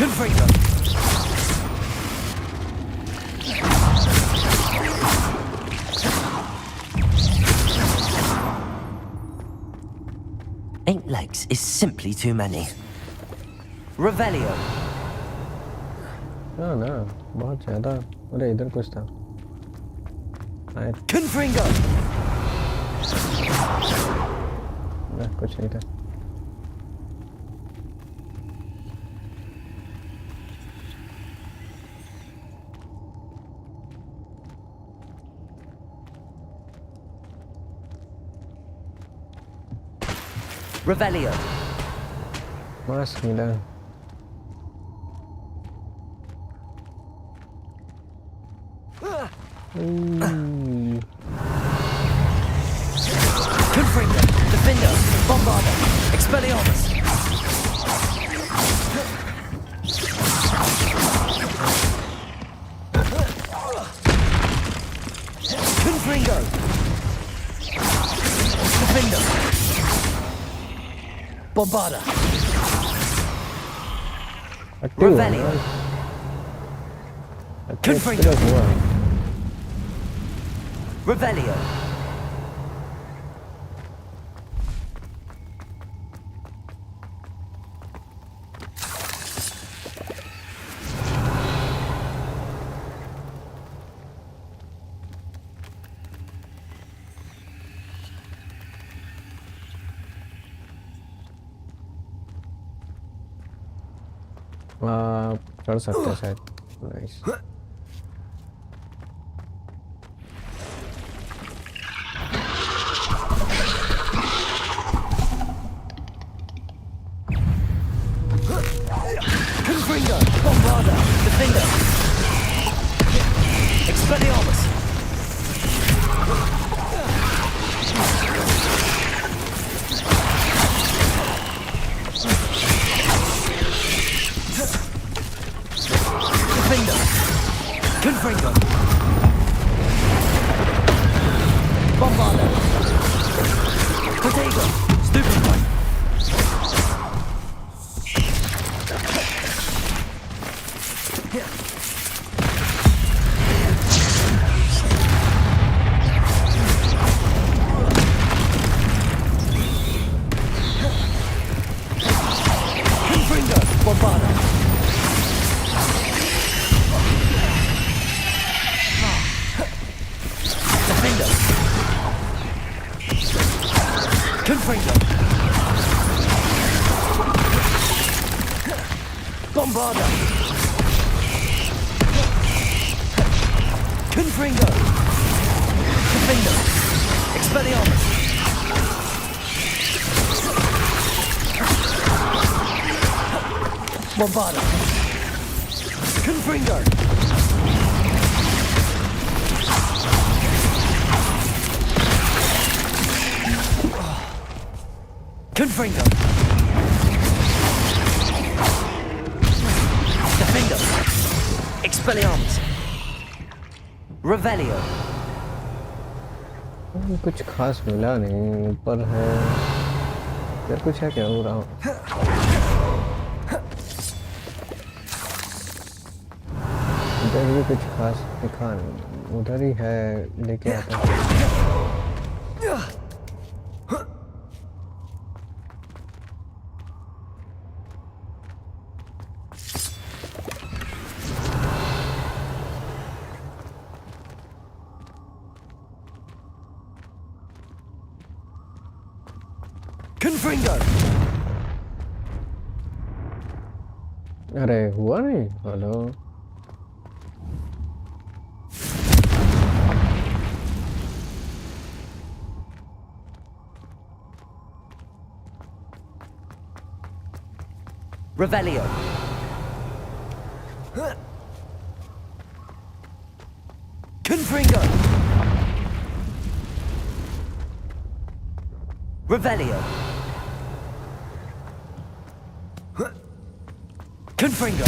Confringo! Eight legs is simply too many. Revelio! No, no, बहुत ज़्यादा. अरे इधर कुछ था. Confringo! ना कुछ नहीं था. Revelio! मास्क मिला. Confringo! Defender! Bombarda! Expelliarmus! Confringo! Defender! Bombarda! Revelio! Confringo! Revelio! चढ़ सकते हैं शायद. Nice. Confringo! Bombarda! Defender! Expelliarmus! Defender! Confringo! Bombarda! Protego! Stupefy! Confringo! Bombarda! Defender! Confringo! Bombarda! Confringo! Defender! Expelliarmus! Bombarda! Confringo! Confringo! Defender! Expelliarmus! Revelio! कुछ खास मिला नहीं. ऊपर है. यार कुछ है क्या हो रहा हूँ. इधर भी कुछ खास दिखा नहीं. उधर ही है. लेके आता हूँ. Confringo! अरे हुआ नहीं. Hello. Revelio. Confringo. Revelio. Confringo.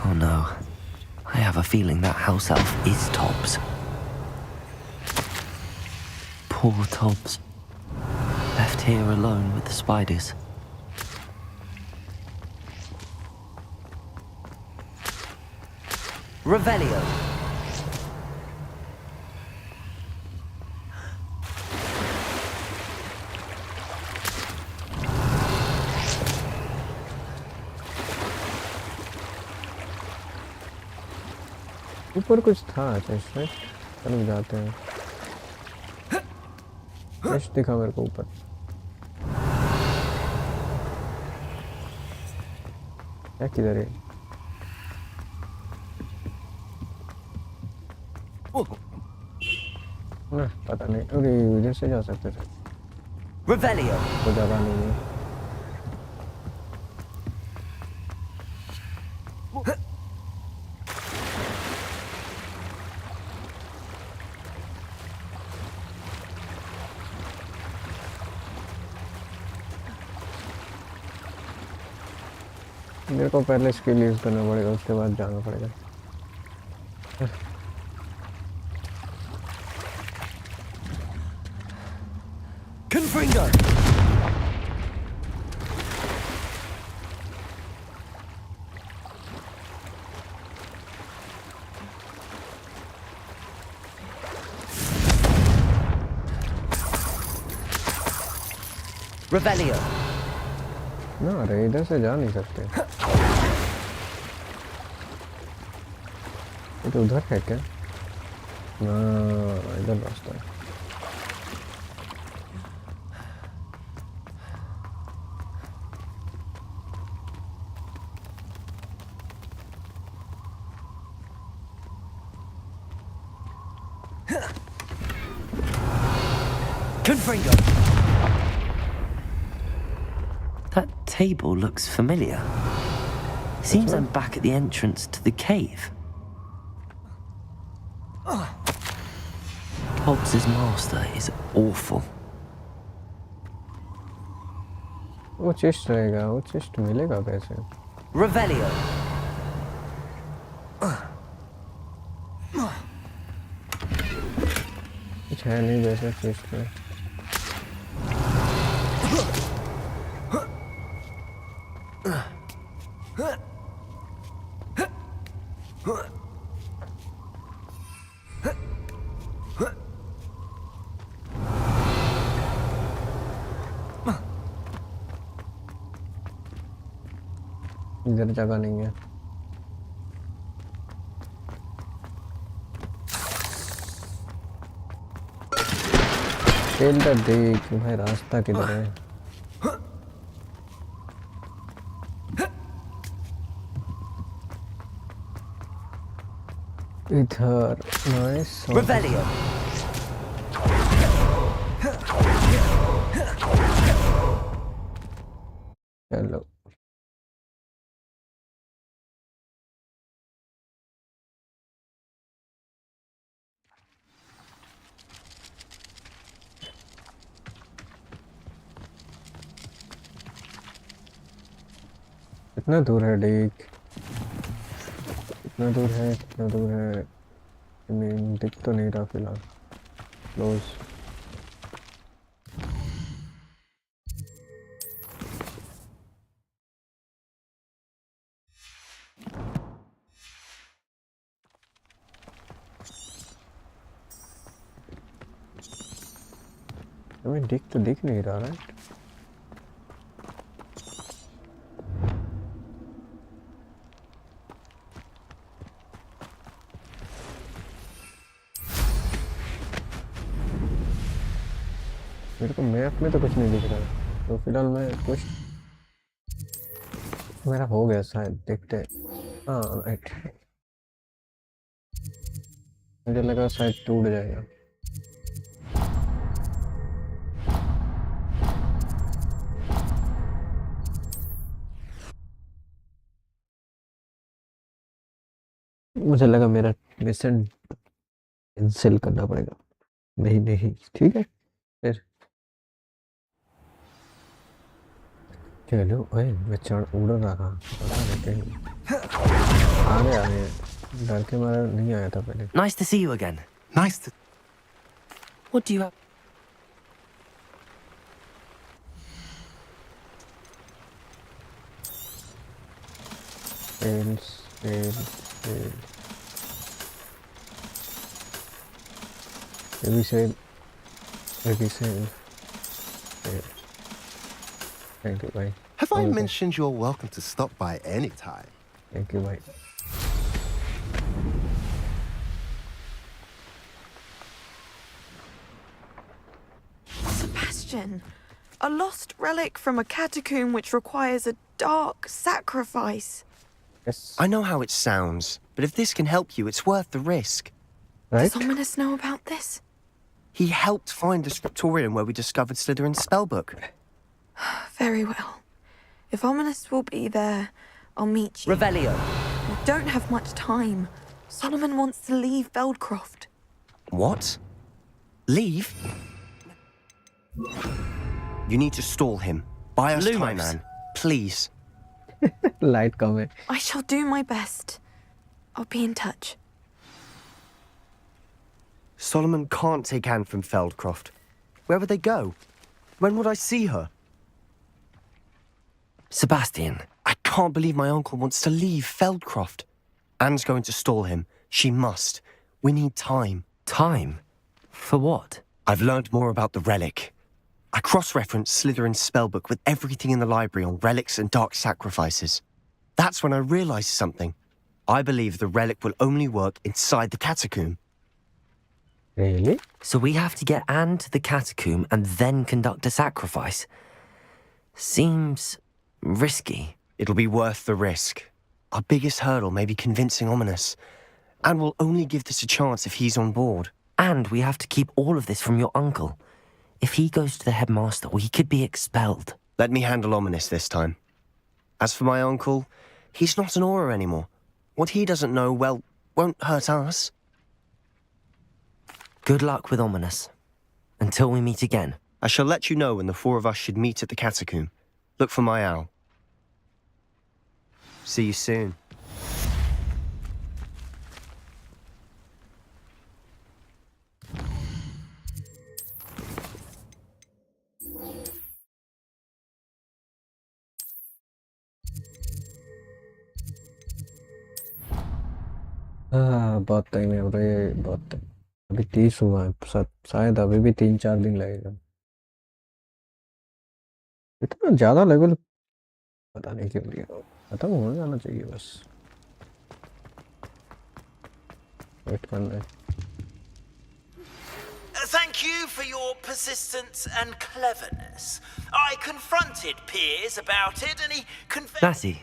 Oh no. I have a feeling that house elf is Tobbs. Poor Tobbs. Left here alone with the spiders. Revelio. ऊपर कुछ था चलो जाते हैं। फिश दिखा मेरे को ऊपर। क्या किधर है? ना पता नहीं। अरे इधर से जा सकते थे। Revelio. वो जगह नहीं है। मेरे को पहले स्किल यूज करना पड़ेगा, उसके बाद जाना पड़ेगा। Confringo. Revelio. ना अरे इधर से जा नहीं सकते। ये तो उधर है क्या? ना इधर रास्ता है। Confringo. That table looks familiar. Seems I'm back at the entrance to the cave. Hobbs's master is awful. वो चेस्ट रहेगा, वो चेस्ट मिलेगा कैसे? Revelio. कुछ है नहीं वैसे चेस्ट में। इधर जगह नहीं है। खेलता देख भाई रास्ता किधर है। इधर नाइस। Revelio. चलो कितना दूर है डेक? कितना दूर है? कितना दूर है? नहीं दिख तो नहीं रहा फिलहाल। क्लोज। हमें दिख नहीं रहा है। मेरे को मैप में तो कुछ नहीं दिख रहा, तो फिलहाल मैं कुछ मेरा हो गया शायद, देखते हैं। हाँ राइट, मुझे लगा शायद टूट जाएगा। मुझे लगा मेरा मिशन कैंसिल करना पड़ेगा। नहीं नहीं ठीक है फिर चलो। ओए मैं चढ़ उड़ रहा था पता नहीं कहीं आ रहे डर के मारे नहीं आया था पहले। Nice to see you again. Nice to... What do you have? Sales. Maybe sale. Thank you, bye. Have I mentioned you're welcome to stop by anytime? Thank you, bye. Sebastian, a lost relic from a catacomb which requires a dark sacrifice. Yes. I know how it sounds, but if this can help you, it's worth the risk. Does Ominous know about this? He helped find the scriptorium where we discovered Slytherin's spellbook. Very well. If Ominous will be there, I'll meet you. Revelio. We don't have much time. Solomon wants to leave Beldcroft. What? Leave? You need to stall him. Buy us time, man. Please. Light comment. I shall do my best. I'll be in touch. Solomon can't take Anne from Feldcroft. Where would they go? When would I see her? Sebastian. I can't believe my uncle wants to leave Feldcroft. Anne's going to stall him. She must. We need time. Time? For what? I've learned more about the relic. I cross-referenced Slytherin's spellbook with everything in the library on relics and dark sacrifices. That's when I realized something. I believe the relic will only work inside the catacomb. Really? So we have to get Anne to the catacomb and then conduct a sacrifice? Seems risky. It'll be worth the risk. Our biggest hurdle may be convincing Ominous. And we'll only give this a chance if he's on board. And we have to keep all of this from your uncle. If he goes to the headmaster, we could be expelled. Let me handle Ominous this time. As for my uncle, he's not an Auror anymore. What he doesn't know, well, won't hurt us. Good luck with Ominous. Until we meet again. I shall let you know when the four of us should meet at the catacomb. Look for my owl. See you soon. बहुत time है अरे बहुत time अभी 30 हुआ है शायद अभी भी 3-4 दिन लगेगा इतना ज़्यादा लेवल पता नहीं क्यों लिया खत्म हो जाना चाहिए बस वेट करना है Thank you for your persistence and cleverness. I confronted Piers about it and he confessed... Lassie,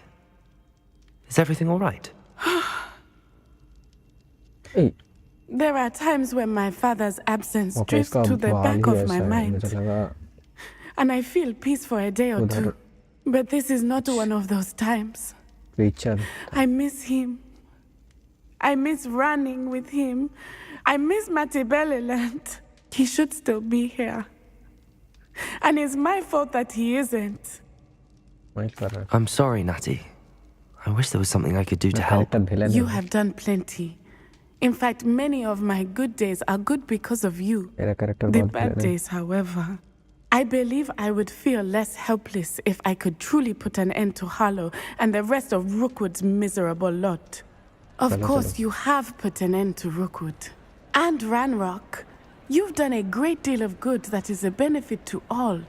is everything all right? Hey. There are times when my father's absence drifts to the back of my mind. And I feel peace for a day or two. But this is not one of those times. I miss him. I miss running with him. I miss Matibeleland. He should still be here. And it's my fault that he isn't. I'm sorry, Natty. I wish there was something I could do to help. You have done plenty. In fact, many of my good days are good because of you. The bad days, however. I believe I would feel less helpless if I could truly put an end to Harlow and the rest of Rookwood's miserable lot. Of course, you have put an end to Rookwood. And Ranrock. You've done a great deal of good that is a benefit to all.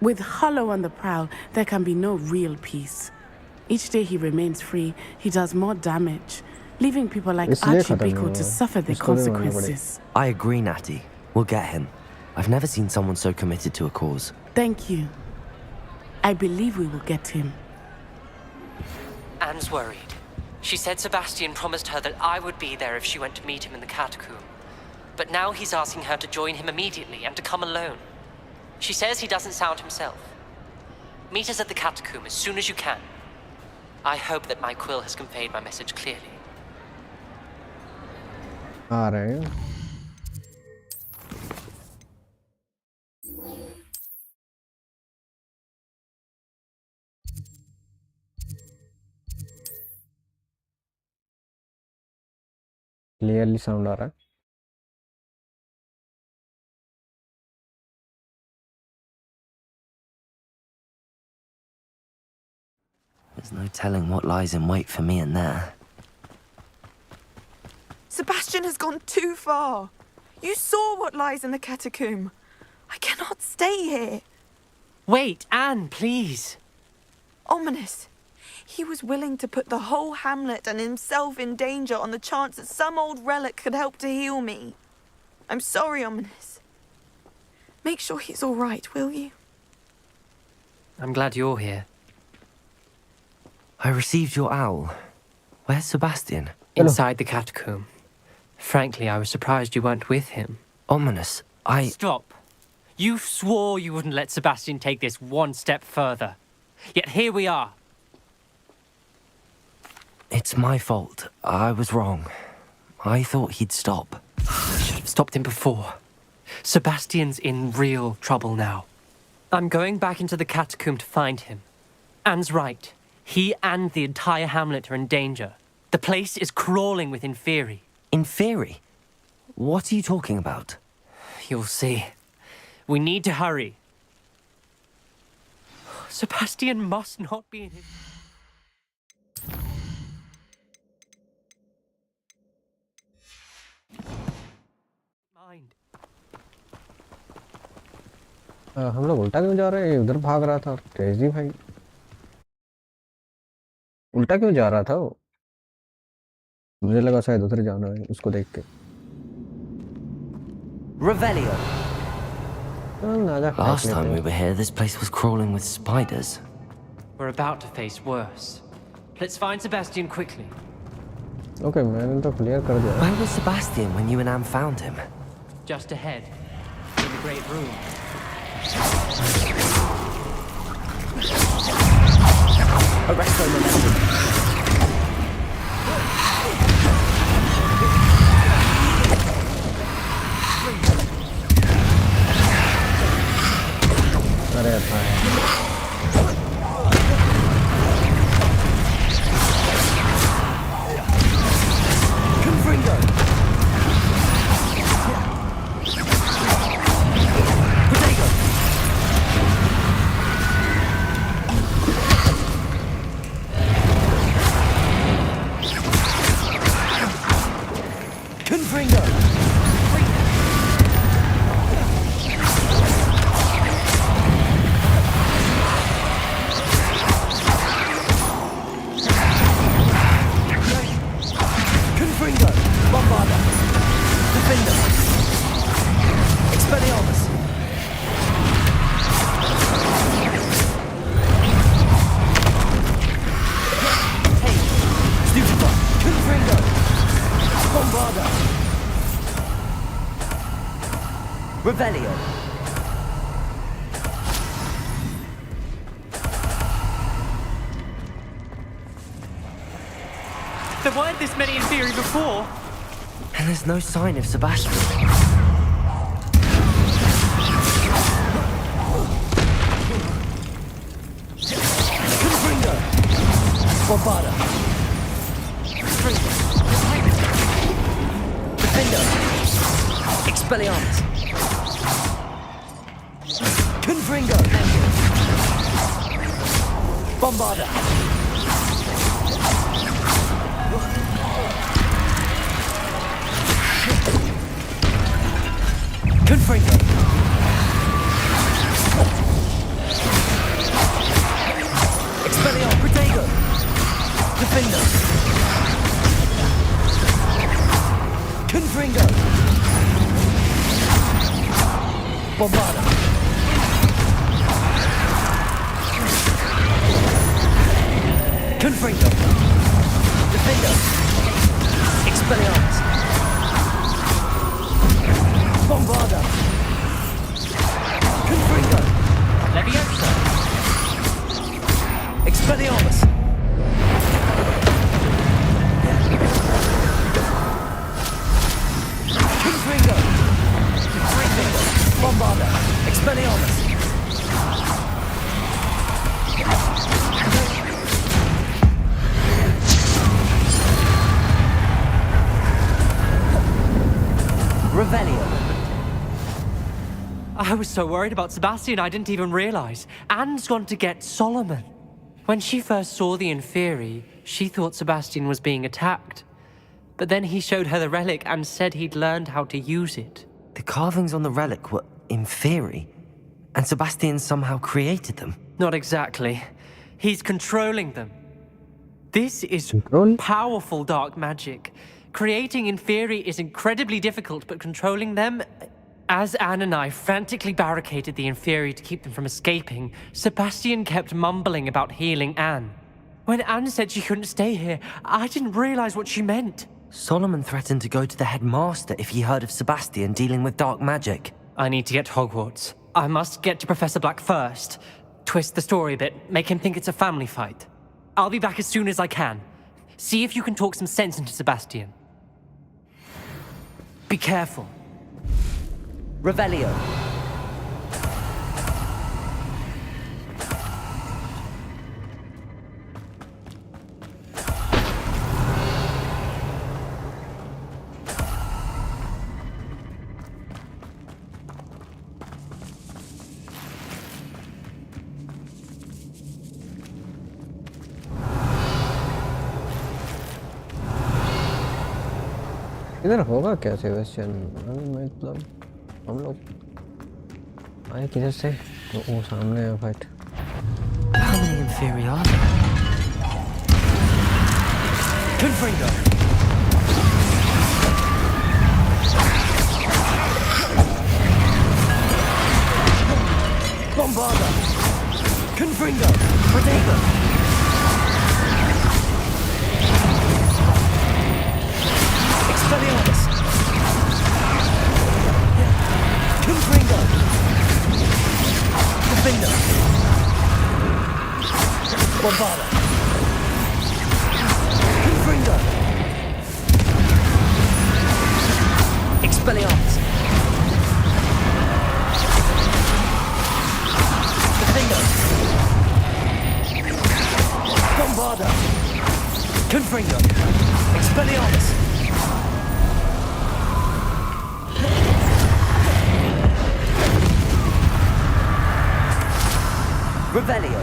With Harlow on the prowl, there can be no real peace. Each day he remains free, he does more damage, leaving people like Archibald to suffer the consequences. I agree, Natty. We'll get him. I've never seen someone so committed to a cause. Thank you. I believe we will get him. Anne's worried. She said Sebastian promised her that I would be there if she went to meet him in the catacomb. But now he's asking her to join him immediately and to come alone. She says he doesn't sound himself. Meet us at the catacomb as soon as you can. I hope that my quill has conveyed my message clearly. आ रहे हैं। Clearly sound आ रहा है। There's no telling what lies in wait for me in there. Sebastian has gone too far. You saw what lies in the catacomb. I cannot stay here. Wait, Anne, please. Ominous. He was willing to put the whole hamlet and himself in danger on the chance that some old relic could help to heal me. I'm sorry, Ominous. Make sure he's all right, will you? I'm glad you're here. I received your owl. Where's Sebastian? Inside the catacomb. Frankly, I was surprised you weren't with him. Ominous, Stop. You swore you wouldn't let Sebastian take this one step further. Yet here we are. It's my fault. I was wrong. I thought he'd stop. I should have stopped him before. Sebastian's in real trouble now. I'm going back into the catacomb to find him. Anne's right. He and the entire hamlet are in danger. The place is crawling with Inferi. Inferi? What are you talking about? You'll see. We need to hurry. Sebastian must not be in his... mind. हम लोग उल्टा क्यों जा रहे हैं? उधर भाग रहा था क्रेजी भाई। उल्टा क्यों जा रहा था वो? मुझे लगा शायद उधर जाना है उसको देख के। Revelio. Last time we were here, this place was crawling with spiders. We're about to face worse. Let's find Sebastian quickly. Okay, मैंने तो clear कर दिया। Where was Sebastian when you and Anne found him? Just ahead, in the great room. Arresto momentum. अरे भाई। Revelio. There weren't this many in theory before. And there's no sign of Sebastian. Bombarda. Defender. Expelliarmus. Confringo. Bombarda. Confringo. Expelliarmus. Protego. Defender. Confringo. Bombarda. Confringo. Defender. Expelliarmus. Bombarda. Confringo. Leviosa. Expelliarmus. I was so worried about Sebastian, I didn't even realize. Anne's gone to get Solomon. When she first saw the Inferi, she thought Sebastian was being attacked. But then he showed her the relic and said he'd learned how to use it. The carvings on the relic were Inferi, and Sebastian somehow created them. Not exactly. He's controlling them. This is powerful dark magic. Creating Inferi is incredibly difficult, but controlling them... As Anne and I frantically barricaded the Inferi to keep them from escaping, Sebastian kept mumbling about healing Anne. When Anne said she couldn't stay here, I didn't realize what she meant. Solomon threatened to go to the headmaster if he heard of Sebastian dealing with dark magic. I need to get to Hogwarts. I must get to Professor Black first. Twist the story a bit, make him think it's a family fight. I'll be back as soon as I can. See if you can talk some sense into Sebastian. Be careful. Revelio. इधर होगा क्या Sebastian? मतलब हम लोग आए किधर से? तो वो सामने है fight. How many Inferi are there? Confringo! Bombarda! Confringo! Protego! Expelliarmus! Confringo! Defender! Bombarda! Confringo! Expelliarmus! Defender! Bombarda! Confringo! Expelliarmus! Revelio.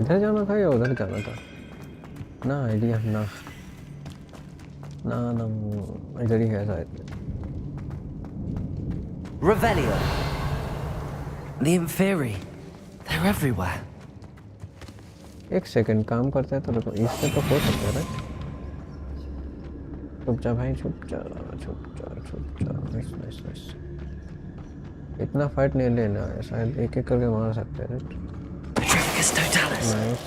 इधर जाना था या उधर जाना था? ना आइडिया ना ना ना इधर ही है शायद. Revelio. The Inferi. They're everywhere. एक सेकंड काम करता है तो रुको. इससे तो हो सकता है ना. छुप जा भाई, छुप जा छुप जा छुप जा. Nice nice nice. इतना फाइट नहीं लेना है, शायद एक एक करके मार सकते हैं. नाइस.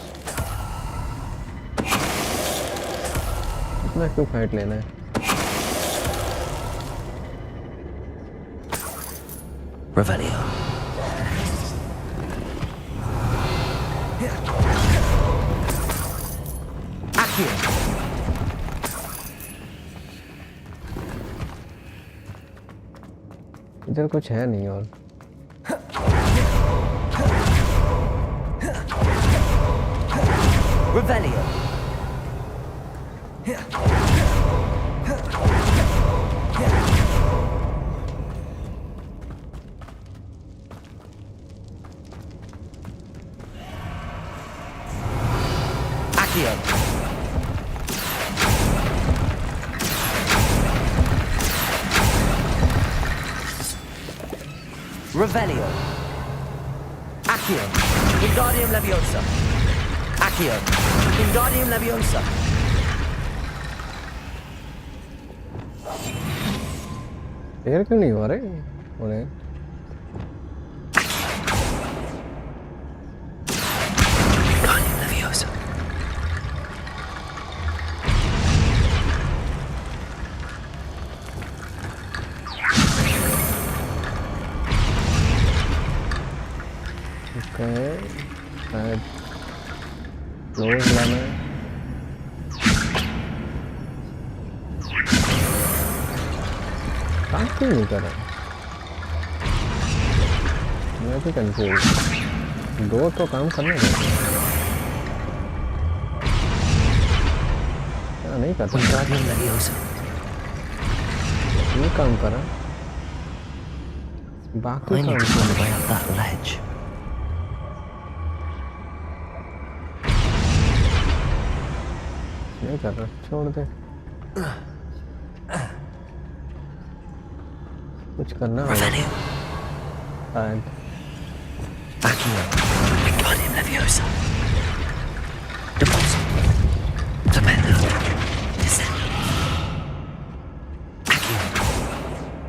इतना क्यों फाइट लेना है? Revelio. Accio. इधर कुछ है नहीं और. Revelio. Accio. Revelio. Accio. Wingardium Leviosa. Accio. Wingardium Leviosa. यार क्यों नहीं हो रहे उन्हें? Wingardium Leviosa. Okay. क्यों नहीं कर रहा? मैं भी कंफ्यूज। दो तो काम करना है। नहीं करता। ये काम करा। बाकी काम नहीं कर रहा, छोड़ दे। कुछ करना होगा।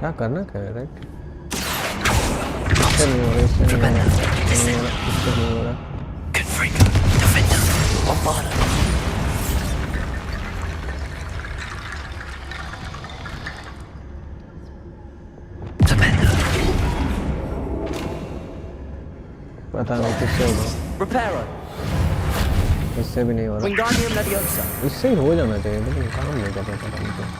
क्या करना क्या है, राइट? इससे नहीं हो रहा, इससे नहीं हो रहा, इससे नहीं हो रहा। पता नहीं किससे होगा। इससे भी नहीं हो रहा। इससे ही हो जाना चाहिए, लेकिन काम नहीं कर रहा। पता नहीं क्यों।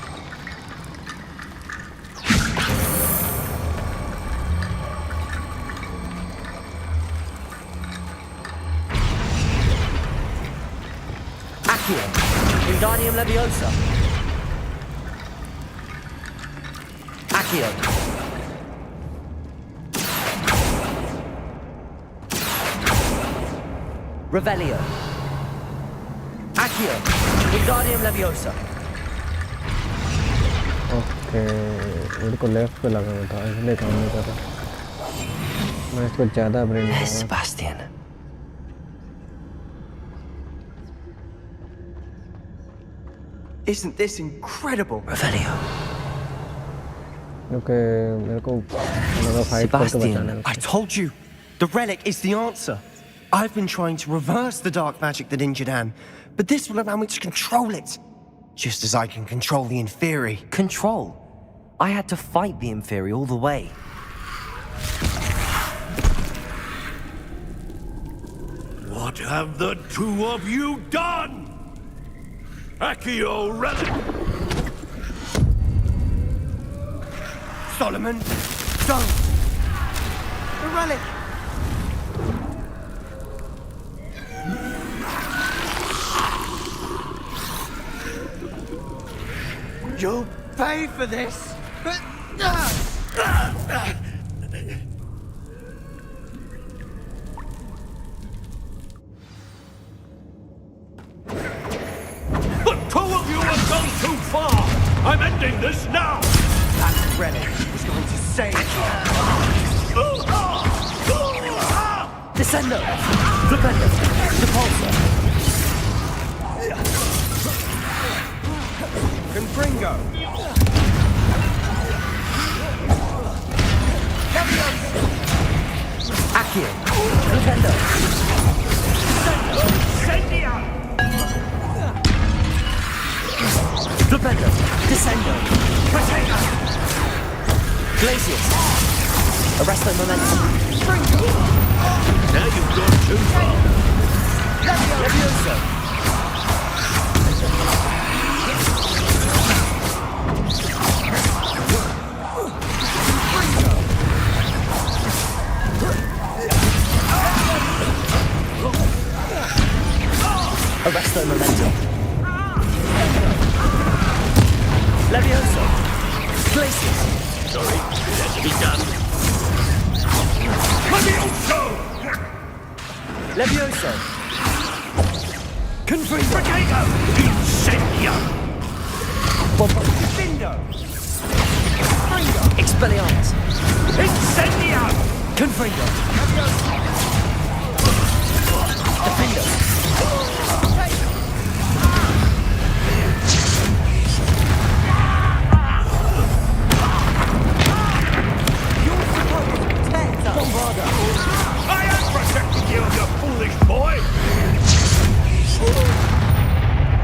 Wingardium Leviosa. Accio. Revelio. Accio. Wingardium Leviosa. Okay, मेरे को लेफ्ट पे लगाना था, इसलिए काम नहीं कर रहा। मैं इसको ज़्यादा ब्रेन लगा। Sebastian. Isn't this incredible? Revelio. Okay, मेरे को लगा फाइट करके बचाना है। I told you, the relic is the answer. I've been trying to reverse the dark magic that injured Anne, but this will allow me to control it. Just as I can control the Inferi. Control? I had to fight the Inferi all the way. What have the two of you done? Accio relic! Solomon, don't! The relic! You'll pay for this! I'm ending this now! That relic is going to save you. Descendo! Flipendo! Repulsor! Confringo! Accio! Flipendo! Incendio! Flipendo! Descendo! Potato! Glacius! Arresto Momentum! Now you've gone too far! Levioso! Arresto Momentum! Levioso! Glacius! Sorry, it had to be done. Levioso! Levioso! Confringo! Potato! Incendio! Findo! Expelliarmus! Incendio! Confringo! Defendo! I am protecting you, you foolish boy!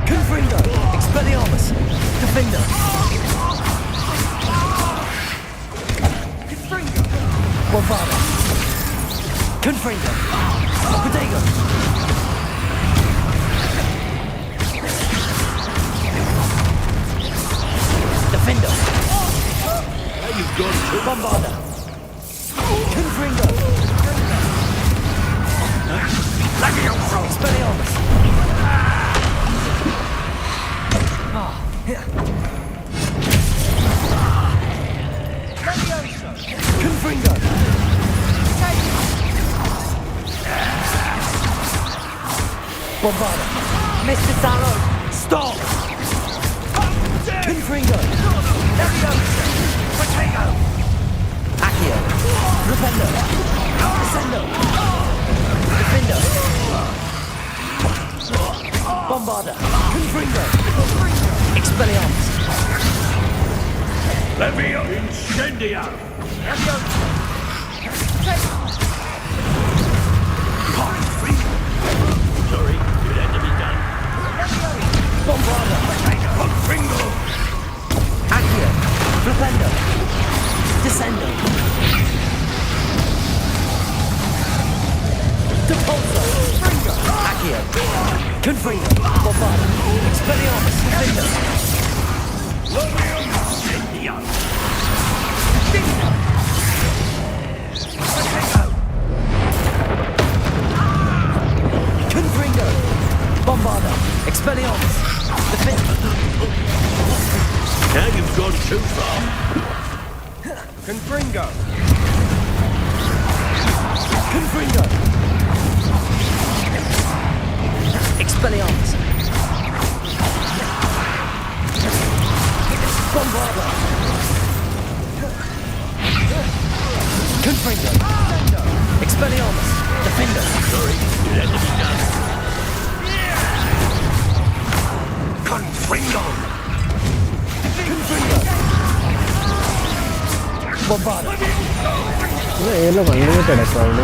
Confringo! Expelliarmus! Defender! Confringo! Bovada! Confringo! Protego! Now you've Bombarda! Confringo! Expelliarmus! Confringo! Bombarda! Mr. Sallow! Stop! Confringo! Protego! Accio! Rependo! Descendo! Defendo! Bombarda! Confringo! Expelliarmus! Levio Incendio! Sorry, it had to be done. Bombarda! Confringo! Accio! Rependo! Descendo! Depulso! Accio! Confringo! Bombarda! Expelliarmus! Defendo! Levio Incendio! Confringo! Bombarda! Expelliarmus! Defendo! Now you've gone too far. Confringo! Confringo! Expelliarmus! Bombarda! Confringo! Expelliarmus! Defendo! Sorry, it had to be done. Confringo! Confringo! Bombarda! ये लोग unlimited है crowd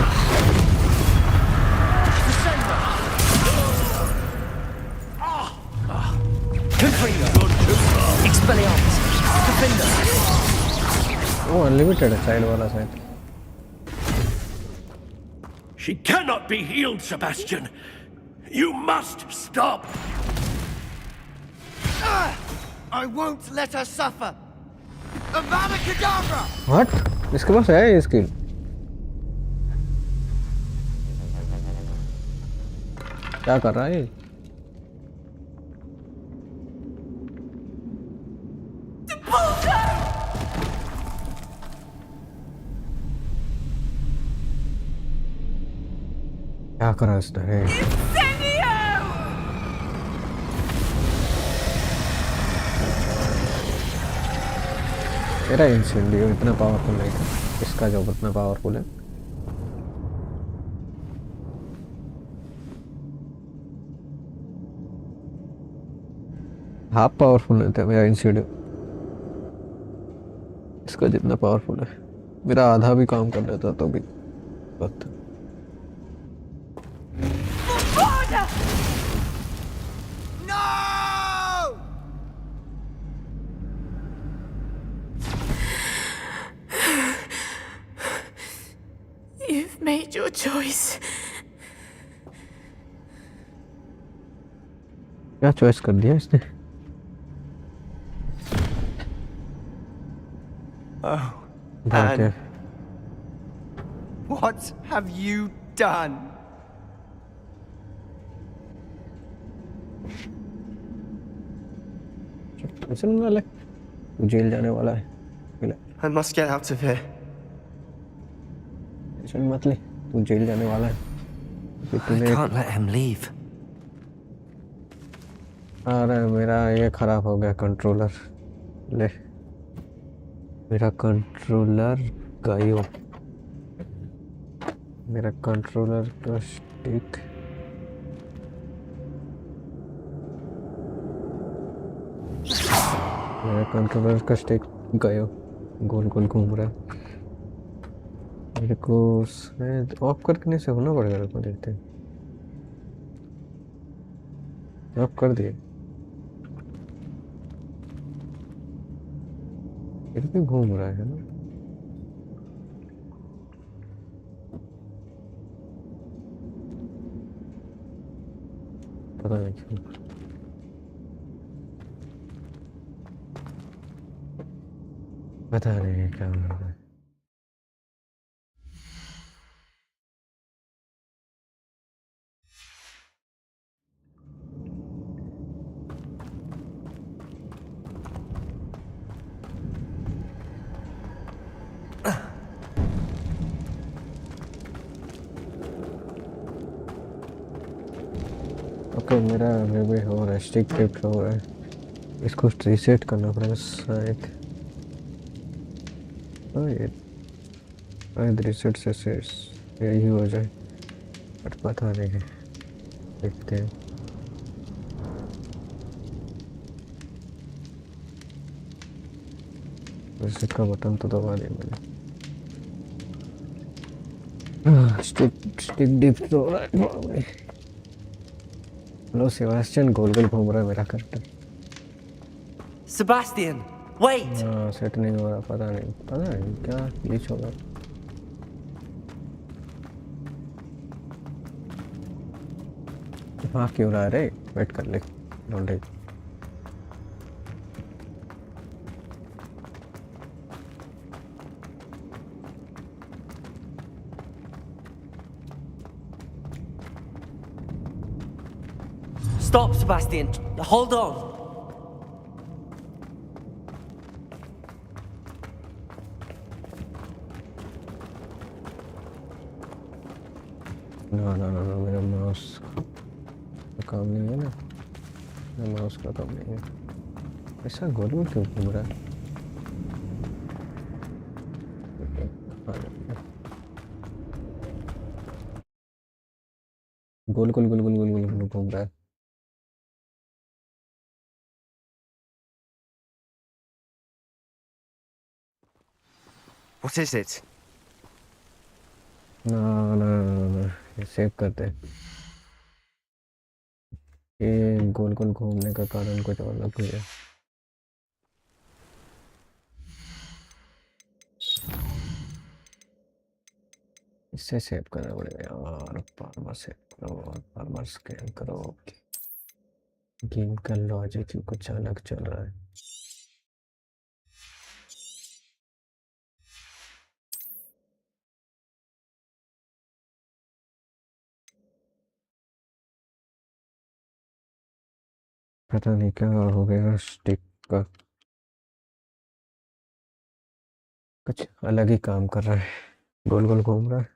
Confringo! Expelliarmus! Defendo! वो unlimited है side वाला side She cannot be healed, Sebastian. You must stop. I won't let her suffer. Avada Kedavra! What इसके पास है ये skill क्या कर रहा है ये क्या करा इसने तेरा इंसेंडियो इतना पावरफुल नहीं था इसका जॉब इतना पावरफुल है हाफ पावरफुल नहीं था मेरा इंसेंडियो इसका जितना पावरफुल है मेरा आधा भी काम कर लेता तो भी बहुत You've made your choice. क्या चॉइस कर दिया इसने Oh, बहुत है what have you done? Tension ना ले तू जेल जाने वाला है मिला I must get out of here. Tension मत ले तू जेल जाने वाला है I can't let him leave. अरे मेरा ये खराब हो गया कंट्रोलर ले मेरा कंट्रोलर गायो मेरा कंट्रोलर का स्टिक मेरा कंट्रोलर का स्टिक गायो गोल गोल घूम रहा है मेरे को शायद ऑफ करने से होना पड़ेगा मेरे को देखते हैं ऑफ कर दिए फिर भी घूम रहा है ना पता नहीं क्यों पता नहीं क्या हो रहा है इसको मेरा वे हो रहा है, स्टिक टिप हो रहा है, इसको रीसेट करना पड़ेगा शायद। हाँ ये शायद रीसेट से यही हो जाए, बट पता नहीं है, देखते हैं। रीसेट का बटन तो दबा दिया मैंने। स्टिक डिप हो रहा है। लो सेबास्टियन गोल गोल घूम रहा है मेरा करता। Sebastian, wait! हाँ सेट नहीं हो रहा, पता नहीं क्या ग्लिच होगा। हाँ क्यों रहा है रे, वेट कर ले ढूंढे। Stop, Sebastian. Hold on. ना मेरा माउस का काम नहीं है ना, मेरा माउस का काम नहीं है। ऐसा गोल गोल क्यों घूम रहा है? गोल गोल गोल गोल गोल गोल गोल घूम रहा है। What is it? ना ये सेव करते हैं। ये गोल गोल घूमने का कारण कुछ अलग ही है। इससे सेव करना पड़ेगा यार, बार बार सेव करो और बार बार स्कैन करो। गेम का लॉजिक ही कुछ अलग चल रहा है। पता नहीं क्या हो गया स्टिक का, कुछ अलग ही काम कर रहा है, गोल गोल घूम रहा है।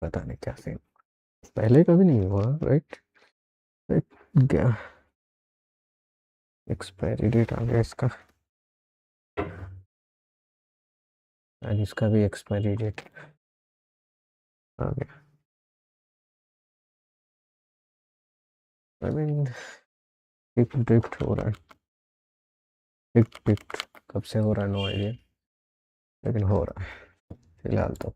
पता नहीं क्या सीन, पहले कभी नहीं हुआ राइट। क्या एक्सपायरी डेट आ गया इसका, और इसका भी एक्सपायरी डेट आ गया। आई मीन ड्रिफ्ट हो रहा है, ड्रिफ्ट कब से हो रहा है नो आइडिया, लेकिन हो रहा है फिलहाल तो।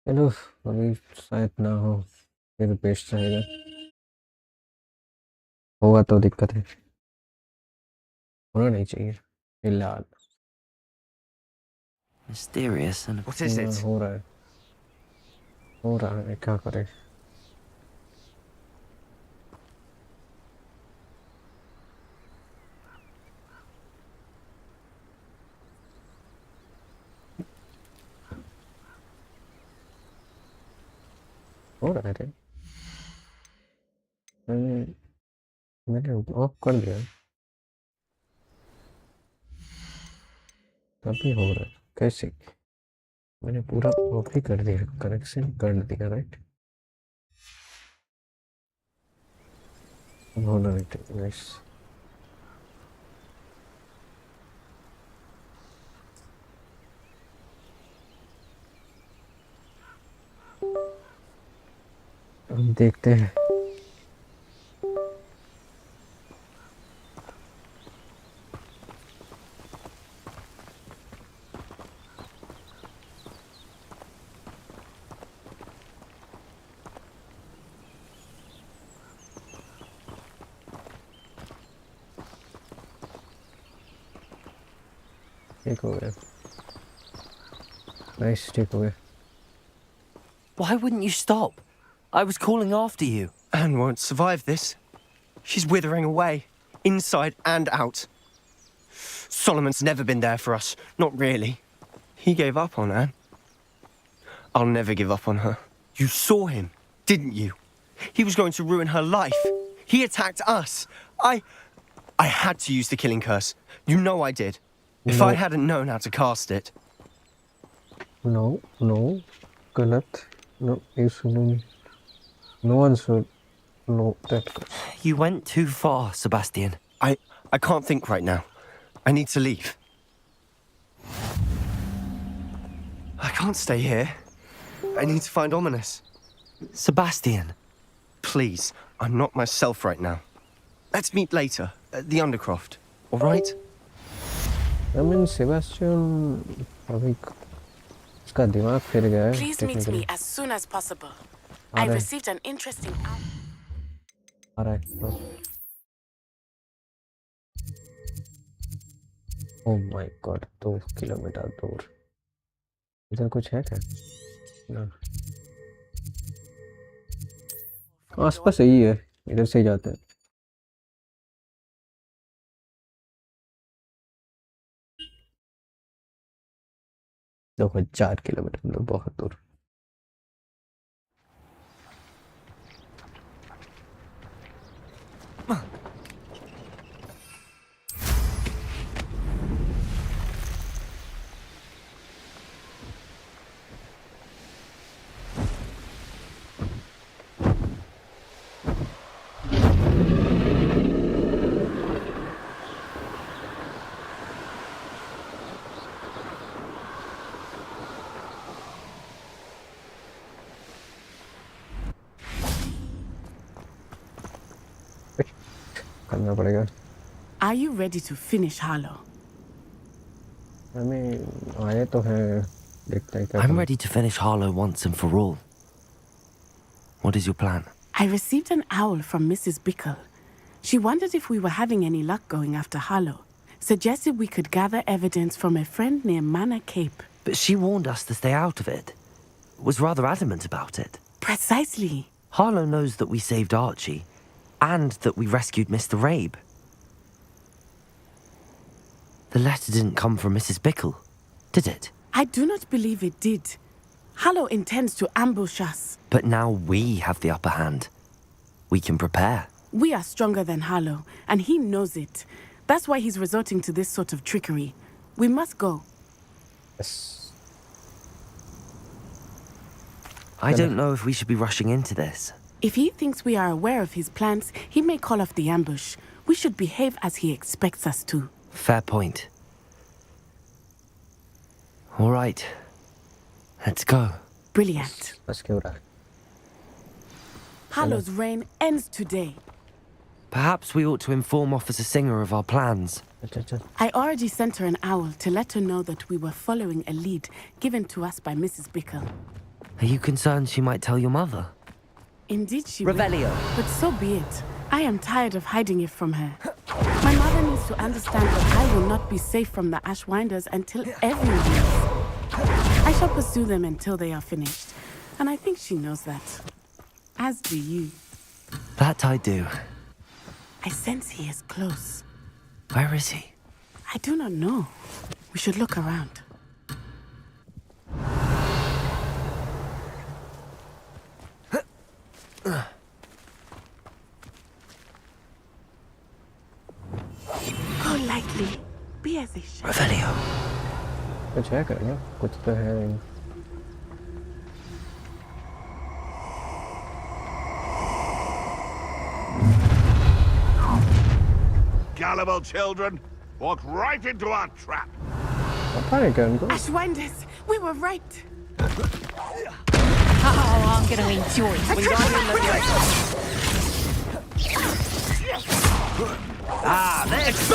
चलो अभी शायद ना हो, फिर बेस्ट रहेगा, होगा तो दिक्कत है, होना नहीं चाहिए फिलहाल। Mysterious and... What is it? हो रहा है क्या करे। हो रहा है रे, मैंने ऑफ कर दिया तभी हो रहा है, कैसे? मैंने पूरा ऑफ ही कर दिया, कनेक्शन कर दिया राइट, होना नहीं चाहिए गाइस। अब देखते हैं। ठीक हो गया, नाइस, ठीक हो गया। Why wouldn't you stop? I was calling after you. Anne won't survive this. She's withering away, inside and out. Solomon's never been there for us. Not really. He gave up on Anne. I'll never give up on her. You saw him, didn't you? He was going to ruin her life. He attacked us. I had to use the killing curse. You know I did. If I hadn't known how to cast it. No. Galat. No, you shouldn't. No one should know that. You went too far, Sebastian. I can't think right now. I need to leave. I can't stay here. I need to find Ominous. Sebastian. Please, I'm not myself right now. Let's meet later at the Undercroft, all right? I mean, Sebastian, अभी उसका दिमाग फिर गया है. Please meet me as soon as possible. I received an interesting. Alright. Oh my God, 2 kilometre दूर. इधर कुछ है क्या? ना. आसपास यही है. इधर से ही जाते हैं. देखो 4 किलोमीटर दूर, बहुत दूर. करना पड़ेगा. Are you ready to finish Harlow? I mean, आए तो हैं. देखते हैं क्या. I'm ready to finish Harlow once and for all. What is your plan? I received an owl from Mrs. Bickle. She wondered if we were having any luck going after Harlow. Suggested we could gather evidence from a friend near Manor Cape. But she warned us to stay out of it. Was rather adamant about it. Precisely. Harlow knows that we saved Archie, and that we rescued Mr. Rabe. The letter didn't come from Mrs. Bickle, did it? I do not believe it did. Harlow intends to ambush us. But now we have the upper hand. We can prepare. We are stronger than Harlow, and he knows it. That's why he's resorting to this sort of trickery. We must go. Yes. I don't know if we should be rushing into this. If he thinks we are aware of his plans, he may call off the ambush. We should behave as he expects us to. Fair point. All right. Let's go. Brilliant. Let's go. Harlow's reign ends today. Perhaps we ought to inform Officer Singer of our plans. I already sent her an owl to let her know that we were following a lead given to us by Mrs. Bickle. Are you concerned she might tell your mother? Indeed she Revelio. will. But so be it. I am tired of hiding it from her. My mother needs to understand that I will not be safe from the Ashwinders until everyone is. I shall pursue them until they are finished. And I think she knows that. As do you. That I do. I sense he is close. Where is he? I do not know. We should look around. Go lightly. Be as a shadow. Revelio. कुछ है करना. कुछ तो है नहीं. Gullible children, walked right into our trap. Ashwinders, we were right. Oh, I'm going to enjoy it. When Ah, there's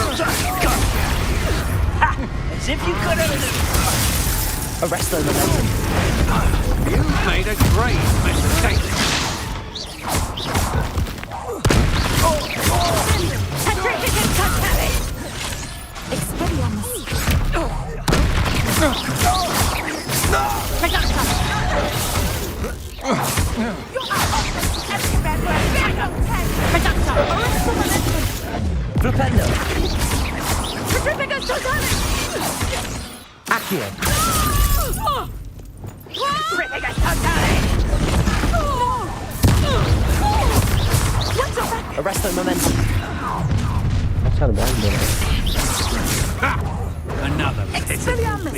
as if you could have arrest the momentum. You've made a great mistake. Flipendo. Accio. Arresto momentum. अच्छा bag दे रहा है Another Expelliarmus!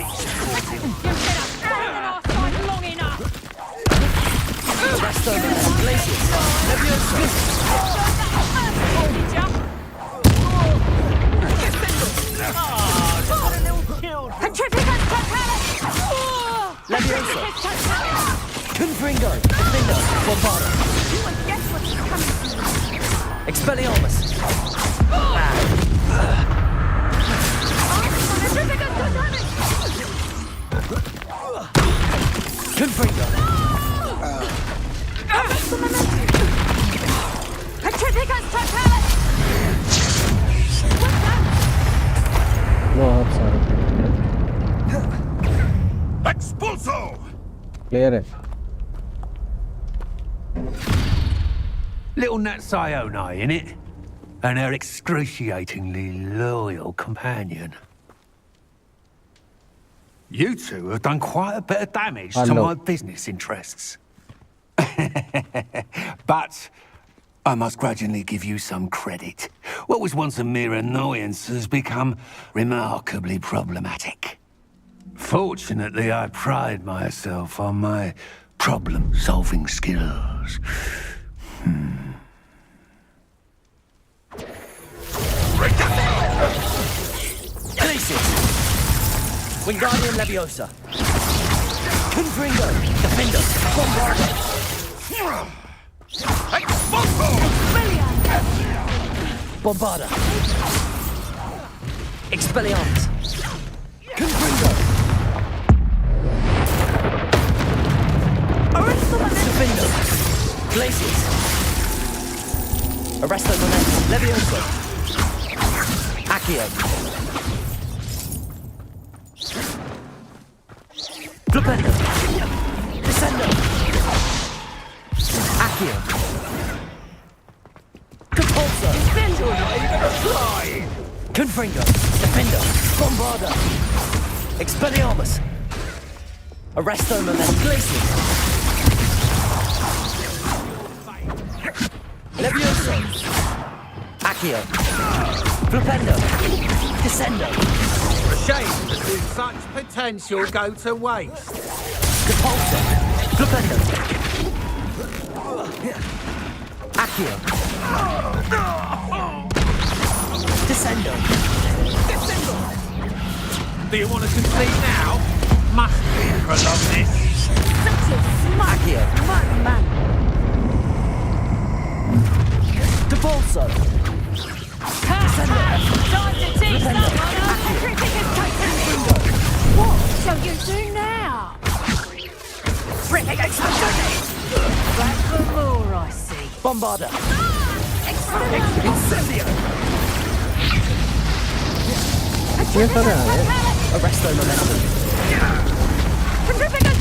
Arresto momentum. Glacius. Levioso. Levioso. Confringo. Defendo. Bombardo. Expelliarmus. Confringo. बहुत सारे Expulso! Player है Little Nat Sione, innit? And her excruciatingly loyal companion. You two have done quite a bit of damage to my business interests. But I must grudgingly give you some credit. What was once a mere annoyance has become remarkably problematic. Fortunately, I pride myself on my problem-solving skills. Glacius. Wingardium Leviosa. Confringo. Defendo. Bombardo. Bombarda. Expelliarmus. Confringo. Defendo. Glacius. Arresto momentum. Levioso. Accio. Flipendo. Descendo. Accio. Compulso. Confringo. Defendo. Bombarda. Expelliarmus. Arresto momentum. Glacius. Levioso. Accio. Flipendo. Descendo. A shame to see such potential go to waste. Compulso. Flipendo. Accio. Descendo. Do you want to concede now? Must we prolong this? Accio. Compulso. Descendo. Time to teach someone how the cricket is taken. What shall you do now? Back for more, I see. Bombarda. Incendio. ये कर रहा है Arresto momentum. Centrifugal.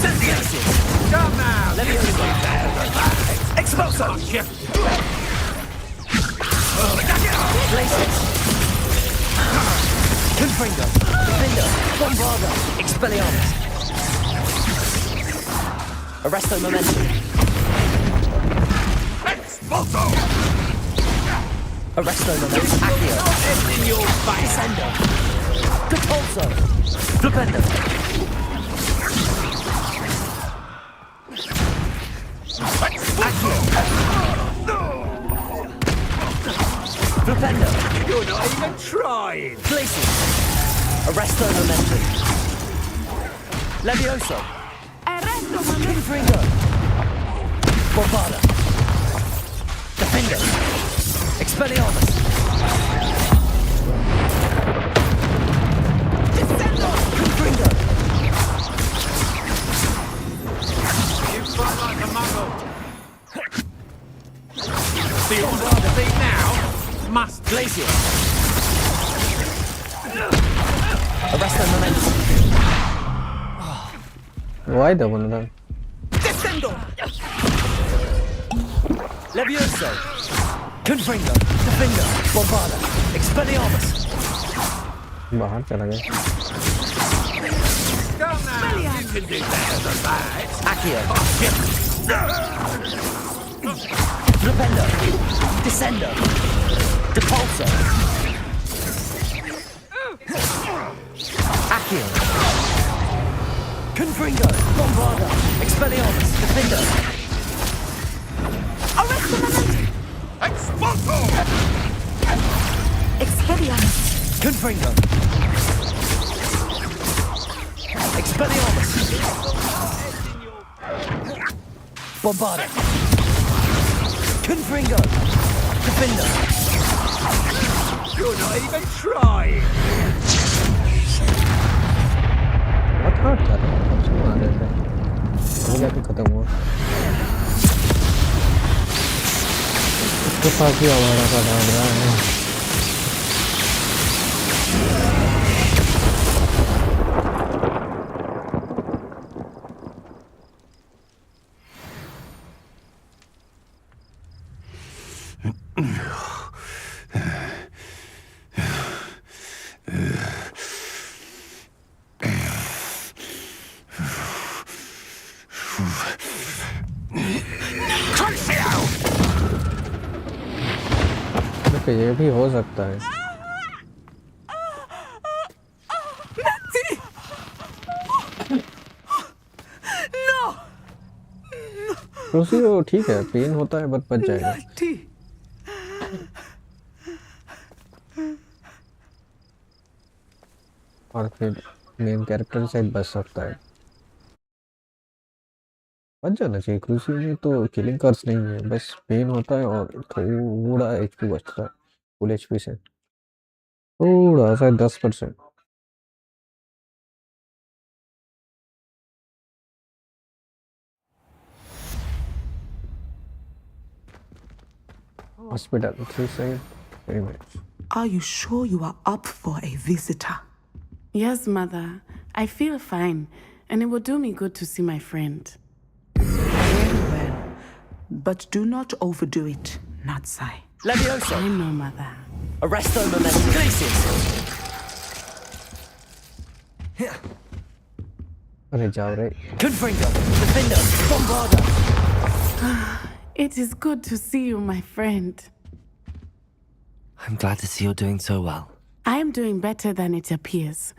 Glacius. Come now! Levioso. Expulso. Glacius. Confringo. Defendo. Bombarda. Expelliarmus. Arresto momentum. Expulso! Arresto momentum. Accio. In your face! Descendo. Compulso. Flipendo. Accio. Flipendo. You're not even trying! Glacius. Arresto momentum. Levioso. Confringo. Bombarda. Defendo. Expelliarmus. Confringo. You fight like a muggle! Do you want to concede now? Must Glacius. Arresto momentum. Why the one of them? Levioso. Confringo. Defendo. Bombarda. Expelliarmus. बाहर चला गया can do better than that. Accio. Flipendo. Descendo. Depulso. Accio. Confringo. Bombarda. Expelliarmus. Defender. Expulso! Expelliarmus. Confringo. Expelliarmus. Bombarda. Confringo. Defender. You're not even trying. बहुत hard था मारे थे वो जाके खत्म हुआ उसके पास भी हमारा का भाग रहा है देखो ये भी हो सकता है क्रूसी वो ठीक है पेन होता है बट बच जाएगा और फिर मेन कैरेक्टर से बच सकता है बच जाना चाहिए क्रूसी में तो किलिंग कर्स नहीं है बस पेन होता है और थोड़ा एचपी बचता है फुल एचपी से थोड़ा सा 10% Hospital, 3 seconds, 3 minutes. Are you sure you are up for a visitor? Yes, Mother. I feel fine, and it will do me good to see my friend. Very well. But do not overdo it, Natsai. Levioso. I know, Mother. Arresto momentum. Glacius. अरे जाओ रे Confringo. Defender. Bombarda. It is good to see you, my friend. I'm glad to see you're doing so well. I am doing better than it appears.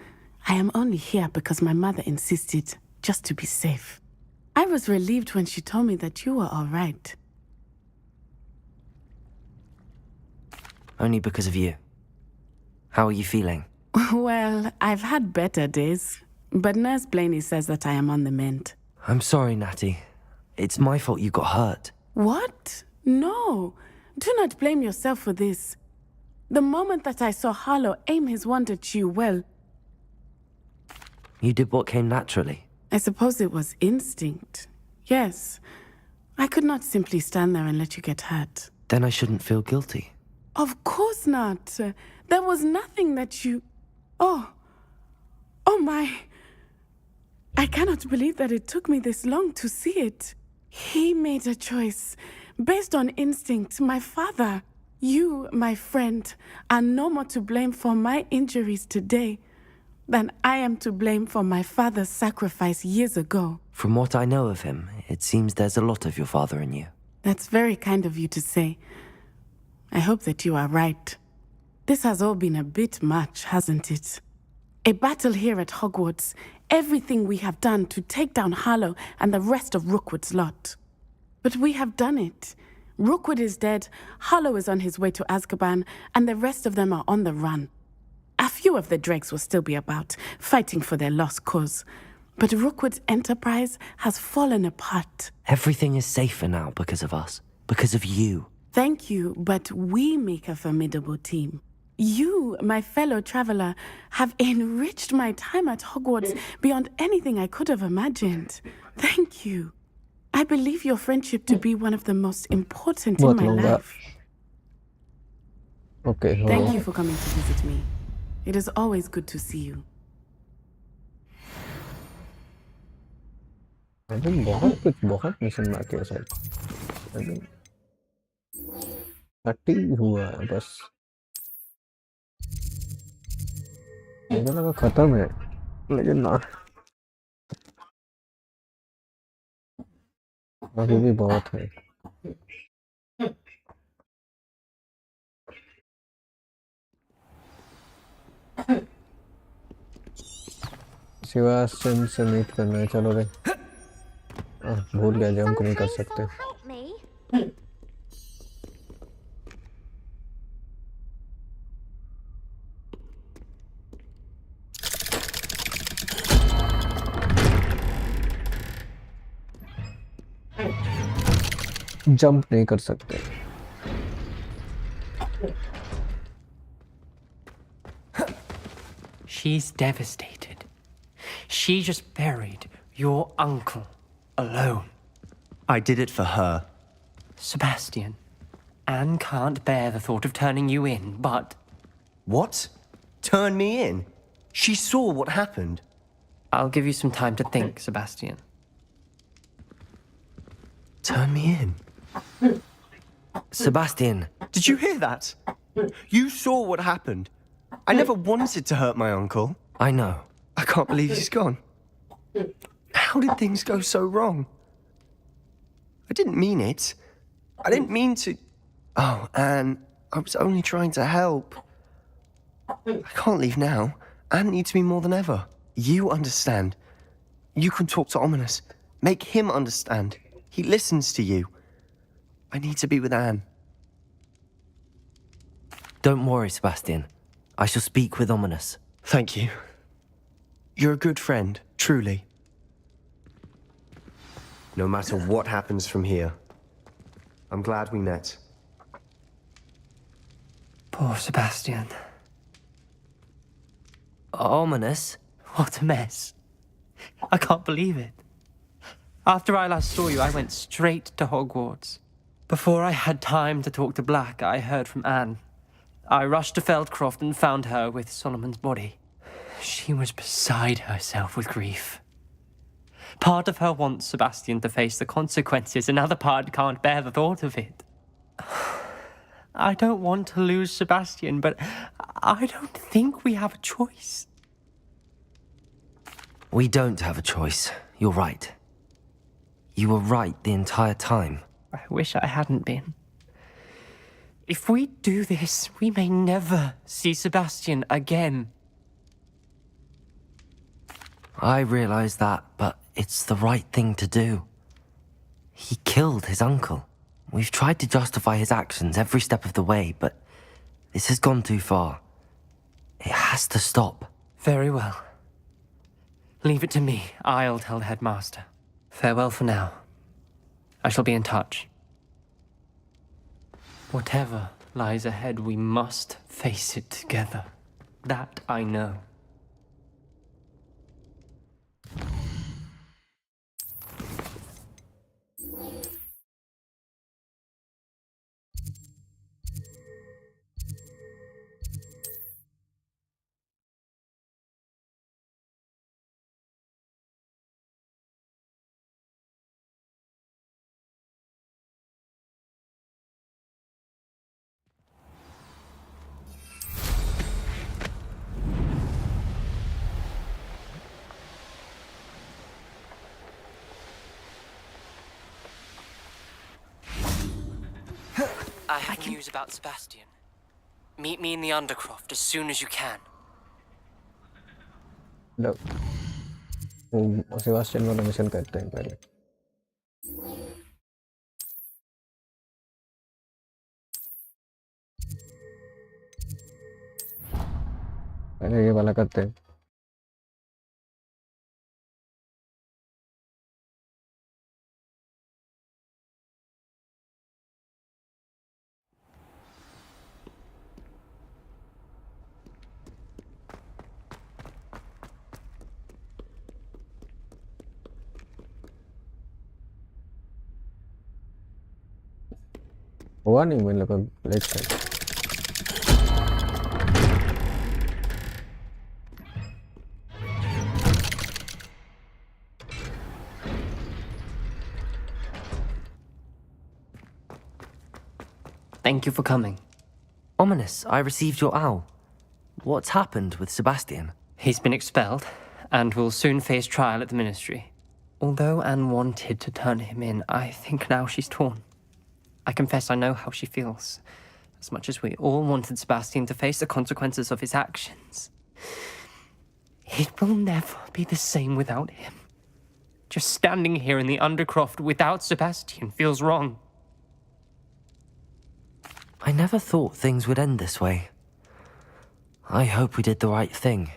I am only here because my mother insisted, just to be safe. I was relieved when she told me that you were all right. Only because of you. How are you feeling? Well, I've had better days, but Nurse Blaney says that I am on the mend. I'm sorry, Natty. It's my fault you got hurt. What? No. Do not blame yourself for this. The moment that I saw Harlow aim his wand at you, well, You did what came naturally. I suppose it was instinct. Yes. I could not simply stand there and let you get hurt. Then I shouldn't feel guilty. Of course not. There was nothing that you... Oh. Oh my. I cannot believe that it took me this long to see it. He made a choice based on instinct. My father, you, my friend, are no more to blame for my injuries today than I am to blame for my father's sacrifice years ago. From what I know of him, it seems there's a lot of your father in you. That's very kind of you to say. I hope that you are right. This has all been a bit much, hasn't it? A battle here at Hogwarts. Everything we have done to take down Harlow and the rest of Rookwood's lot. But we have done it. Rookwood is dead, Harlow is on his way to Azkaban, and the rest of them are on the run. A few of the dregs will still be about, fighting for their lost cause. But Rookwood's enterprise has fallen apart. Everything is safer now because of us. Because of you. Thank you, but we make a formidable team. You, my fellow traveler, have enriched my time at Hogwarts beyond anything I could have imagined. Thank you. I believe your friendship to be one of the most important in my life. Okay. Thank you for coming to visit me. It is always good to see you. I think बहुत mission बाकी है शायद. I think 30 हुआ है बस. मुझे लगा खत्म है लेकिन ना अभी भी बहुत है। सेबास्टियन से मीट करना है, चलो रे। भूल गया जंप नहीं कर सकते। Help me. जंप नहीं कर सकते। She's devastated. She just buried your uncle alone. I did it for her. Sebastian, Anne can't bear the thought of turning you in, but... What? Turn me in? She saw what happened. I'll give you some time to think, Sebastian. Turn me in? Sebastian. Did you hear that? You saw what happened. I never wanted to hurt my uncle. I know. I can't believe he's gone. How did things go so wrong? I didn't mean it. I didn't mean to... Oh, Anne, I was only trying to help. I can't leave now. Anne needs me more than ever. You understand. You can talk to Ominous. Make him understand. He listens to you. I need to be with Anne. Don't worry, Sebastian. I shall speak with Ominous. Thank you. You're a good friend, truly. No matter what happens from here, I'm glad we met. Poor Sebastian. Ominous? What a mess. I can't believe it. After I last saw you, I went straight to Hogwarts. Before I had time to talk to Black, I heard from Anne. I rushed to Feldcroft and found her with Solomon's body. She was beside herself with grief. Part of her wants Sebastian to face the consequences, another part can't bear the thought of it. I don't want to lose Sebastian, but I don't think we have a choice. We don't have a choice. You're right. You were right the entire time. I wish I hadn't been. If we do this, we may never see Sebastian again. I realize that, but it's the right thing to do. He killed his uncle. We've tried to justify his actions every step of the way, but this has gone too far. It has to stop. Very well. Leave it to me. I'll tell the headmaster. Farewell for now. I shall be in touch. Whatever lies ahead, we must face it together. That I know. I have news about Sebastian. Meet me in the Undercroft as soon as you can. Low Sebastian वाला mission करते हैं पहले। पहले ये वाला करते हैं। हुआ नहीं मेरे को लेट से। Thank you for coming. Ominous, I received your owl. What's happened with Sebastian? He's been expelled, and will soon face trial at the Ministry. Although Anne wanted to turn him in, I think now she's torn. I confess I know how she feels. As much as we all wanted Sebastian to face the consequences of his actions. It will never be the same without him. Just standing here in the Undercroft without Sebastian feels wrong. I never thought things would end this way. I hope we did the right thing.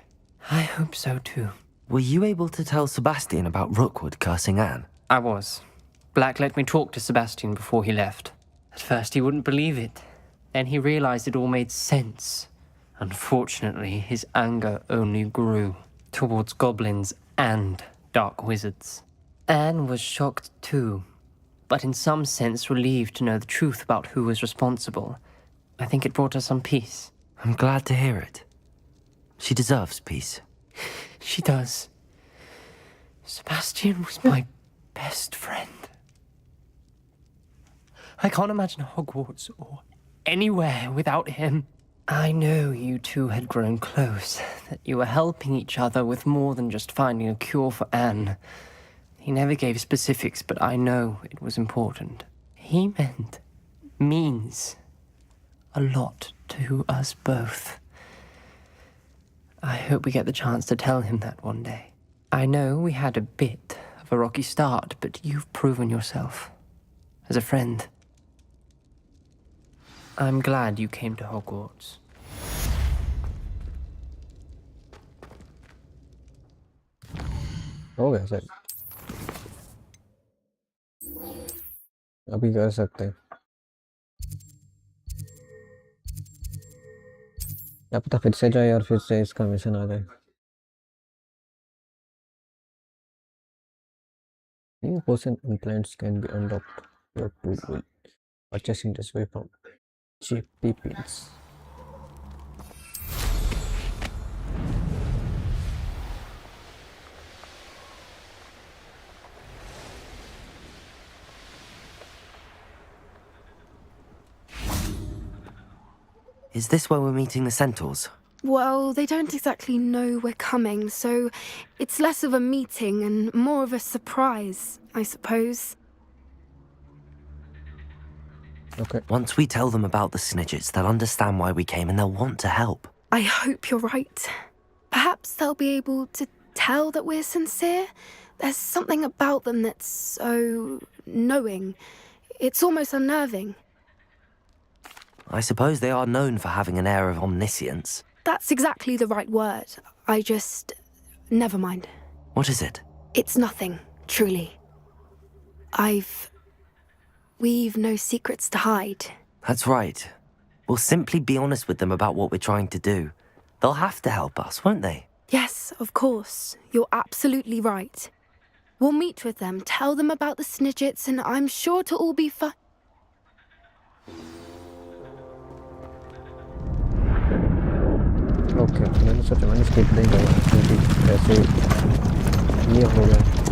I hope so too. Were you able to tell Sebastian about Rookwood cursing Anne? I was. Black let me talk to Sebastian before he left. At first he wouldn't believe it. Then he realized it all made sense. Unfortunately, his anger only grew towards goblins and dark wizards. Anne was shocked too, but in some sense relieved to know the truth about who was responsible. I think it brought her some peace. I'm glad to hear it. She deserves peace. She does. Sebastian was my best friend. I can't imagine Hogwarts or anywhere without him. I know you two had grown close, that you were helping each other with more than just finding a cure for Anne. He never gave specifics, but I know it was important. He means a lot to us both. I hope we get the chance to tell him that one day. I know we had a bit of a rocky start, but you've proven yourself as a friend. I'm glad you came to Hogwarts. हो गया sir अभी कर सकते हैं क्या पता फिर से जाए और फिर से इसका मिशन आ जाए New person implants can be unlocked. Your tool will purchasing this way from cheap peoples. Is this where we're meeting the centaurs? Well, they don't exactly know we're coming, so it's less of a meeting and more of a surprise, I suppose. Okay. Once we tell them about the Snidgets, they'll understand why we came and they'll want to help. I hope you're right. Perhaps they'll be able to tell that we're sincere. There's something about them that's so knowing. It's almost unnerving. I suppose they are known for having an air of omniscience. That's exactly the right word. Never mind. What is it? It's nothing, truly. We've no secrets to hide. That's right. We'll simply be honest with them about what we're trying to do. They'll have to help us, won't they? Yes, of course. You're absolutely right. We'll meet with them, tell them about the Snidgets, and I'm sure it'll all be fun. Okay, मैंने सोचा मैंने skip नहीं किया क्योंकि ऐसे ये हो गया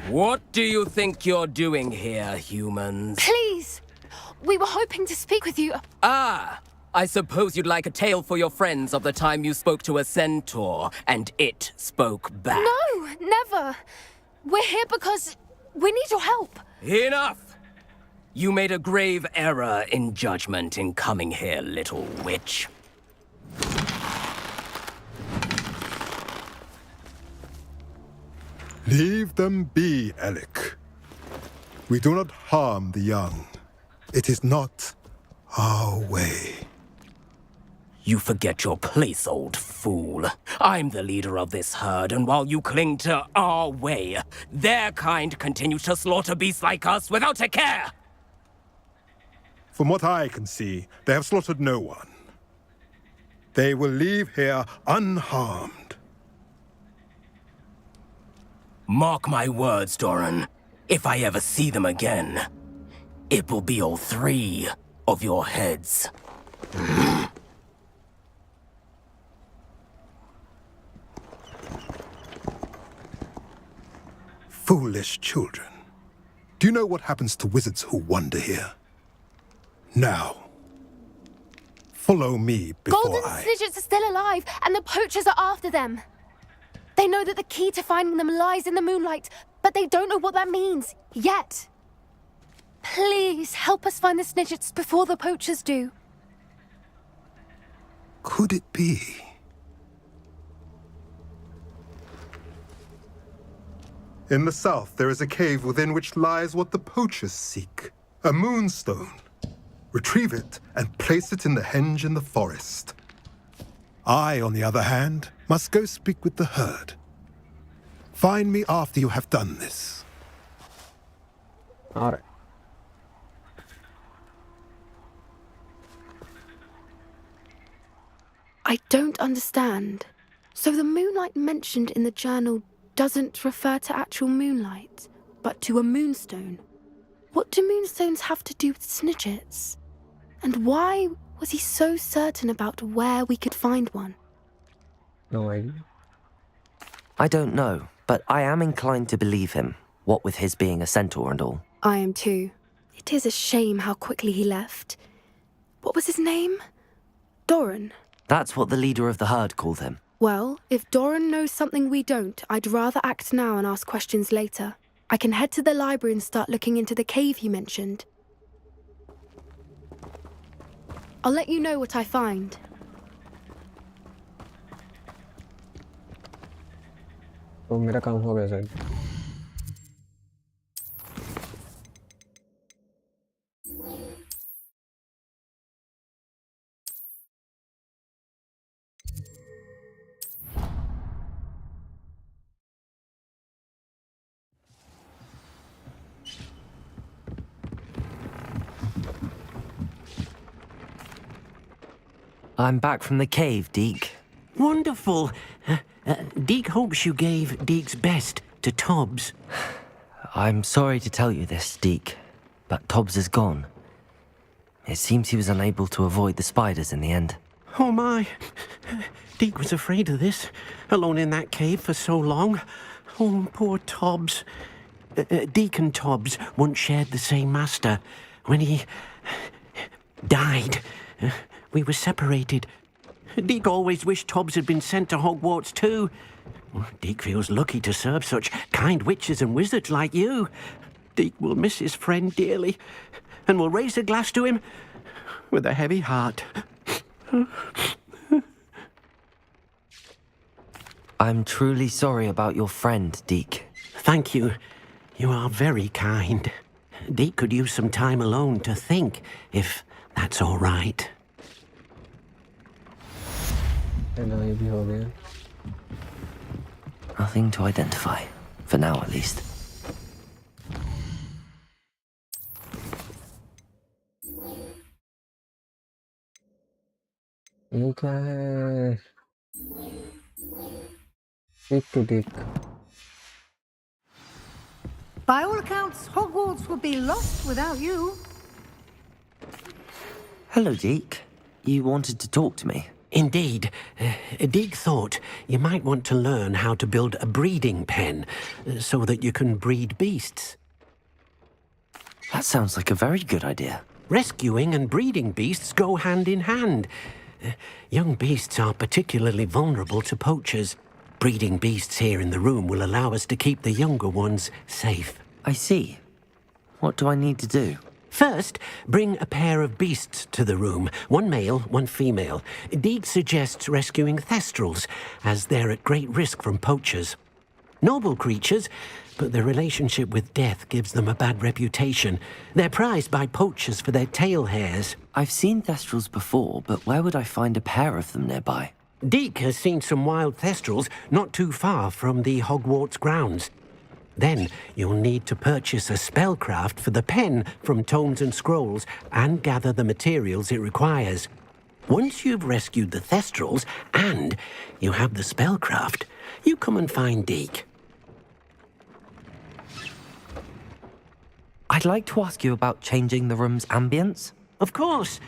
What do you think you're doing here, humans? Please! We were hoping to speak with you. Ah! I suppose you'd like a tale for your friends of the time you spoke to a centaur, and it spoke back. No, never. We're here because we need your help. Enough! You made a grave error in judgment in coming here, little witch. Leave them be, Alec. We do not harm the young. It is not our way. You forget your place, old fool. I'm the leader of this herd, and while you cling to our way, their kind continue to slaughter beasts like us without a care! From what I can see, they have slaughtered no one. They will leave here unharmed. Mark my words, Doran. If I ever see them again, it will be all three of your heads. Foolish children. Do you know what happens to wizards who wander here? Now, follow me before Golden Snidgets are still alive, and the poachers are after them. They know that the key to finding them lies in the moonlight, but they don't know what that means, yet. Please, help us find the Snidgets before the poachers do. Could it be? In the south, there is a cave within which lies what the poachers seek. A moonstone. Retrieve it and place it in the henge in the forest. I, on the other hand, must go speak with the herd. Find me after you have done this. All right. I don't understand. So the moonlight mentioned in the journal doesn't refer to actual moonlight, but to a moonstone. What do moonstones have to do with Snidgets? And why was he so certain about where we could find one? No idea. I don't know, but I am inclined to believe him, what with his being a centaur and all. I am too. It is a shame how quickly he left. What was his name? Doran. That's what the leader of the herd called him. Well, if Doran knows something we don't, I'd rather act now and ask questions later. I can head to the library and start looking into the cave he mentioned. I'll let you know what I find. तो मेरा काम हो गया शायद. I'm back from the cave, Deke. Wonderful. Deke hopes you gave Deke's best to Tobbs. I'm sorry to tell you this, Deke, but Tobbs is gone. It seems he was unable to avoid the spiders in the end. Oh my. Deke was afraid of this, alone in that cave for so long. Oh, poor Tobbs. Deke and Tobbs once shared the same master. When he died, we were separated. Deke always wished Tobbs had been sent to Hogwarts too. Deke feels lucky to serve such kind witches and wizards like you. Deke will miss his friend dearly, and will raise a glass to him with a heavy heart. I'm truly sorry about your friend, Deke. Thank you. You are very kind. Deke could use some time alone to think, if that's all right. ये भी हो गया. Nothing to identify, for now at least. ये क्या है? Speak to Dick. By all accounts, Hogwarts would be lost without you. Hello, Deke. You wanted to talk to me? Indeed. Deke thought you might want to learn how to build a breeding pen so that you can breed beasts. That sounds like a very good idea. Rescuing and breeding beasts go hand in hand. Young beasts are particularly vulnerable to poachers. Breeding beasts here in the room will allow us to keep the younger ones safe. I see. What do I need to do? First, bring a pair of beasts to the room. One male, one female. Deke suggests rescuing thestrals, as they're at great risk from poachers. Noble creatures, but their relationship with death gives them a bad reputation. They're prized by poachers for their tail hairs. I've seen thestrals before, but where would I find a pair of them nearby? Deke has seen some wild thestrals not too far from the Hogwarts grounds. Then you'll need to purchase a spellcraft for the pen from Tomes and Scrolls and gather the materials it requires. Once you've rescued the thestrals and you have the spellcraft, you come and find Deke. I'd like to ask you about changing the room's ambience. Of course.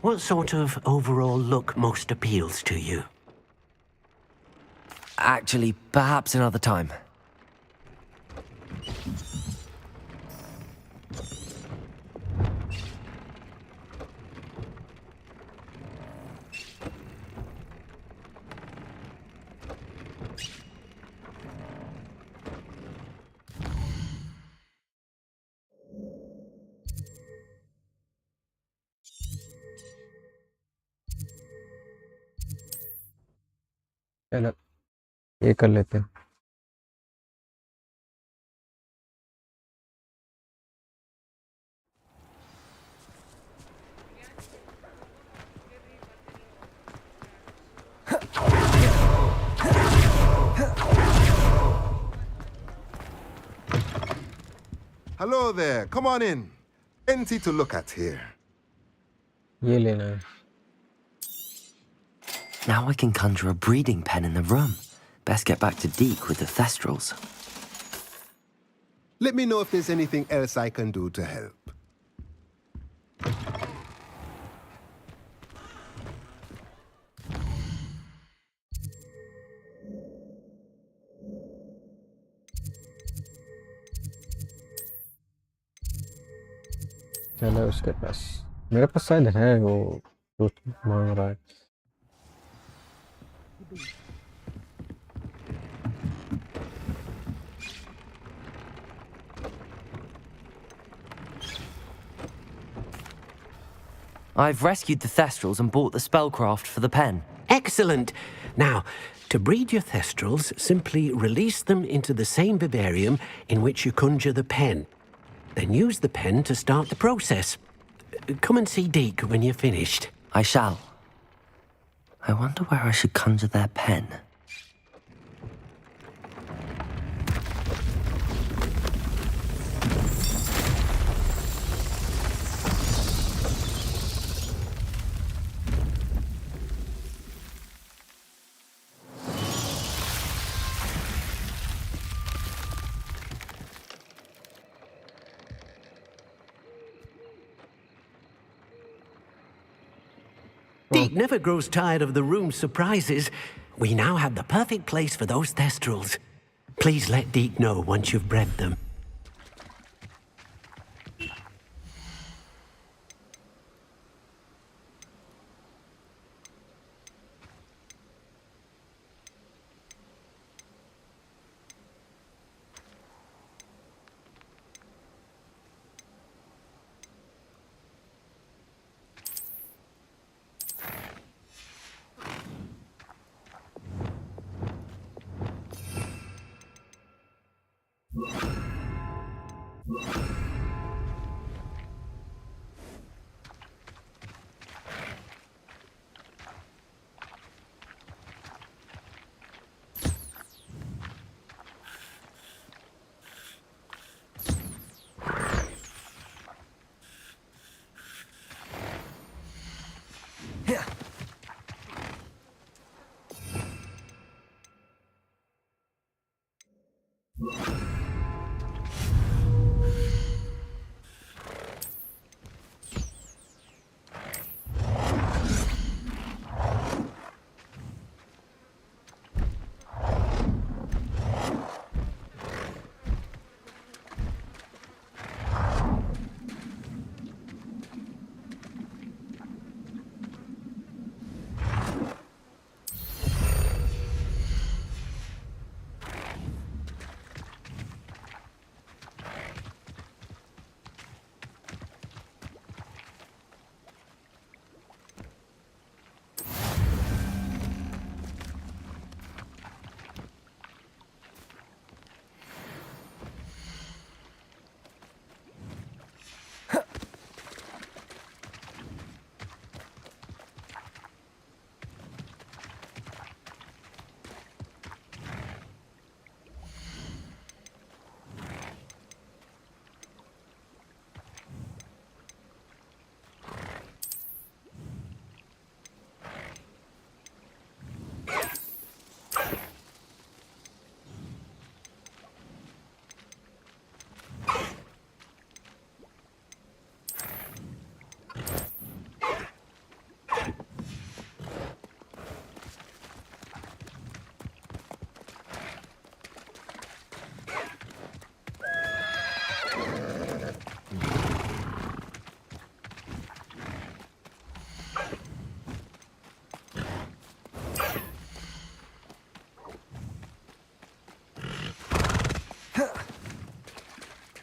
What sort of overall look most appeals to you? Actually, perhaps another time. चलो ये कर लेते हैं. Hello there. Come on in. Plenty to look at here. ये लेना है. Now I can conjure a breeding pen in the room. Best get back to Deke with the thestrals. Let me know if there's anything else I can do to help. चलो उसके पास मेरे पास शायद है वो जो मांग रहा है. I've rescued the thestrals and bought the spellcraft for the pen. Excellent. Now, to breed your thestrals, simply release them into the same vivarium in which you conjure the pen. Then use the pen to start the process. Come and see Deke when you're finished. I shall. I wonder where I should conjure their pen. Deke never grows tired of the room's surprises. We now have the perfect place for those thestrals. Please let Deke know once you've bred them.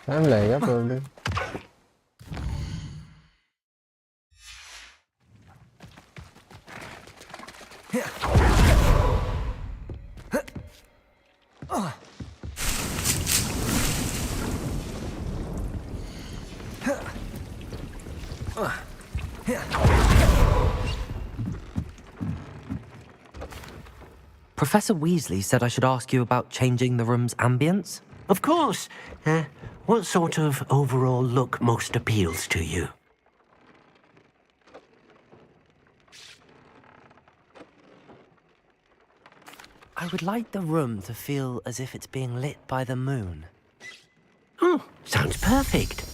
Time लगेगा problem. Professor Weasley said I should ask you about changing the room's ambience. Of course. What sort of overall look most appeals to you? I would like the room to feel as if it's being lit by the moon. Oh, sounds perfect.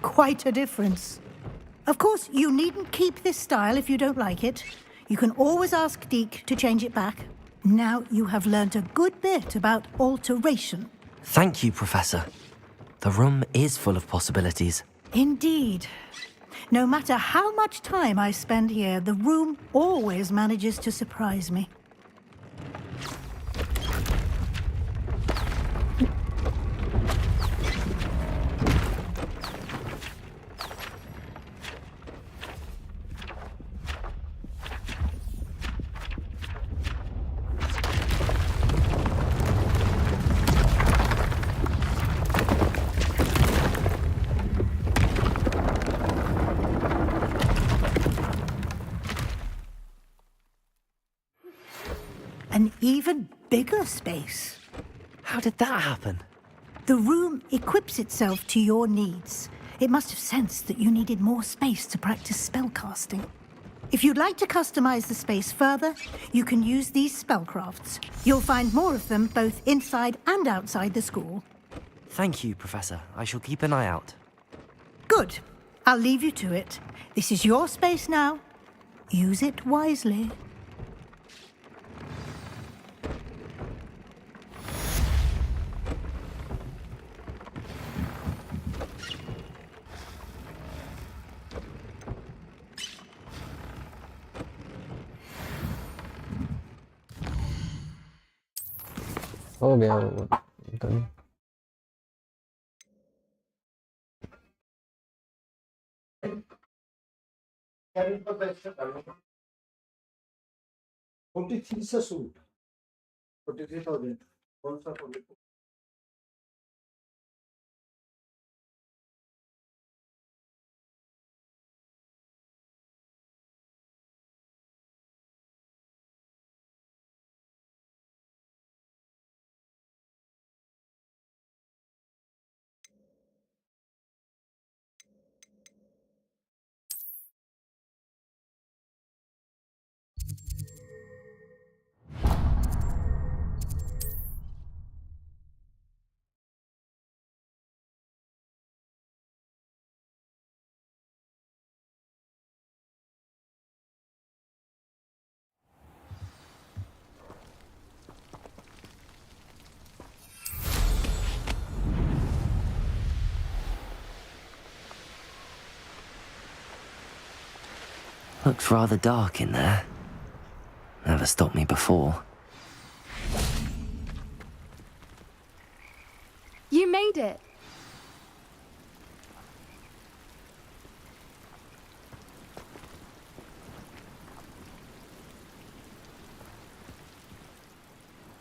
Quite a difference. Of course, you needn't keep this style if you don't like it. You can always ask Deke to change it back. Now you have learnt a good bit about alteration. Thank you, Professor. The room is full of possibilities. Indeed. No matter how much time I spend here, the room always manages to surprise me. An even bigger space. How did that happen? The room equips itself to your needs. It must have sensed that you needed more space to practice spellcasting. If you'd like to customize the space further, you can use these spellcrafts. You'll find more of them both inside and outside the school. Thank you, Professor. I shall keep an eye out. Good. I'll leave you to it. This is your space now. Use it wisely. हो गया वो done. Looks rather dark in there. Never stopped me before. You made it.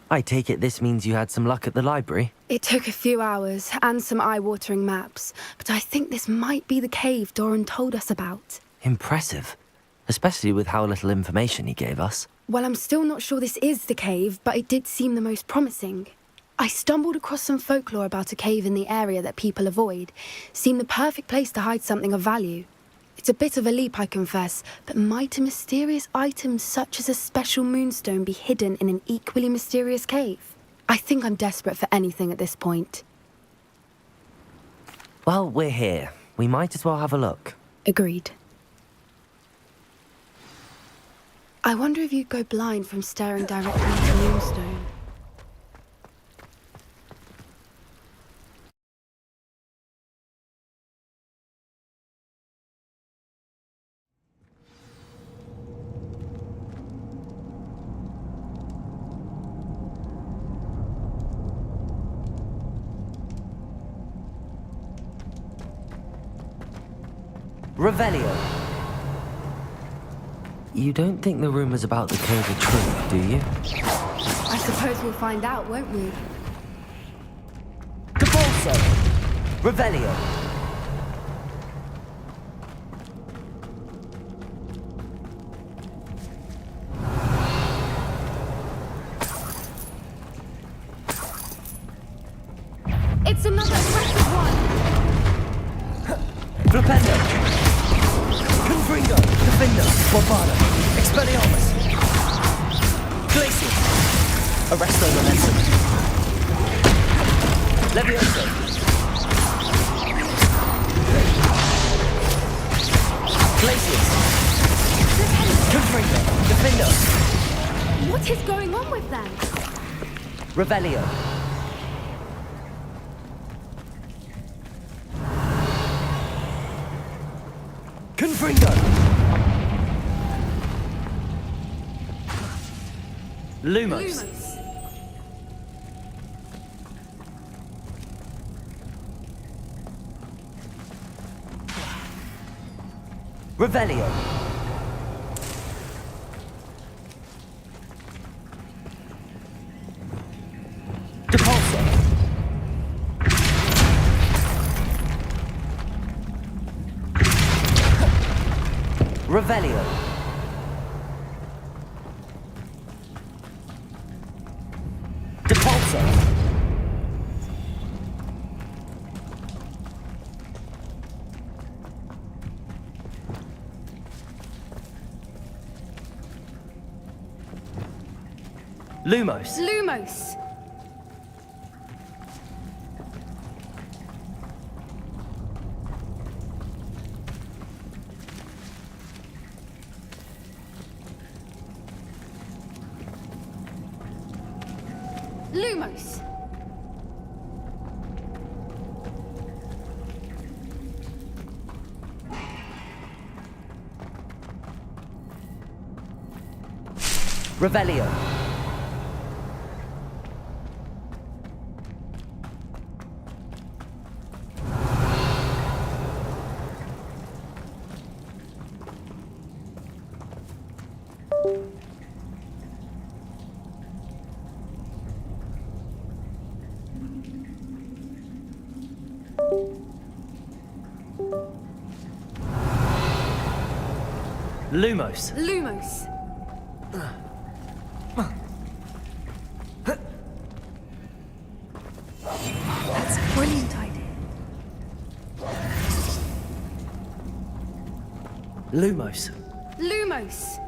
I take it this means you had some luck at the library? It took a few hours and some eye-watering maps, but I think this might be the cave Doran told us about. Impressive. Especially with how little information he gave us. Well, I'm still not sure this is the cave, but it did seem the most promising. I stumbled across some folklore about a cave in the area that people avoid. Seemed the perfect place to hide something of value. It's a bit of a leap, I confess, but might a mysterious item such as a special moonstone be hidden in an equally mysterious cave? I think I'm desperate for anything at this point. Well, we're here. We might as well have a look. Agreed. I wonder if you'd go blind from staring directly at the moonstone. Revelio. You don't think the rumors about the cave are true, do you? I suppose we'll find out, won't we? Cabalso. Revelio. It's another aggressive one! Flipendo. Confringo. Defender. Bombado. Expelliarmus. Glacier. Arresto Momentum. Levioso. Glaciers. Confringo. Defender. What is going on with them? Revelio. Confringo. Lumos. Revelio. Depulso. Revelio. Depulso. Lumos. Lumos! Lumos! Revelio. Lumos. Lumos! That's a brilliant idea. Lumos. Lumos!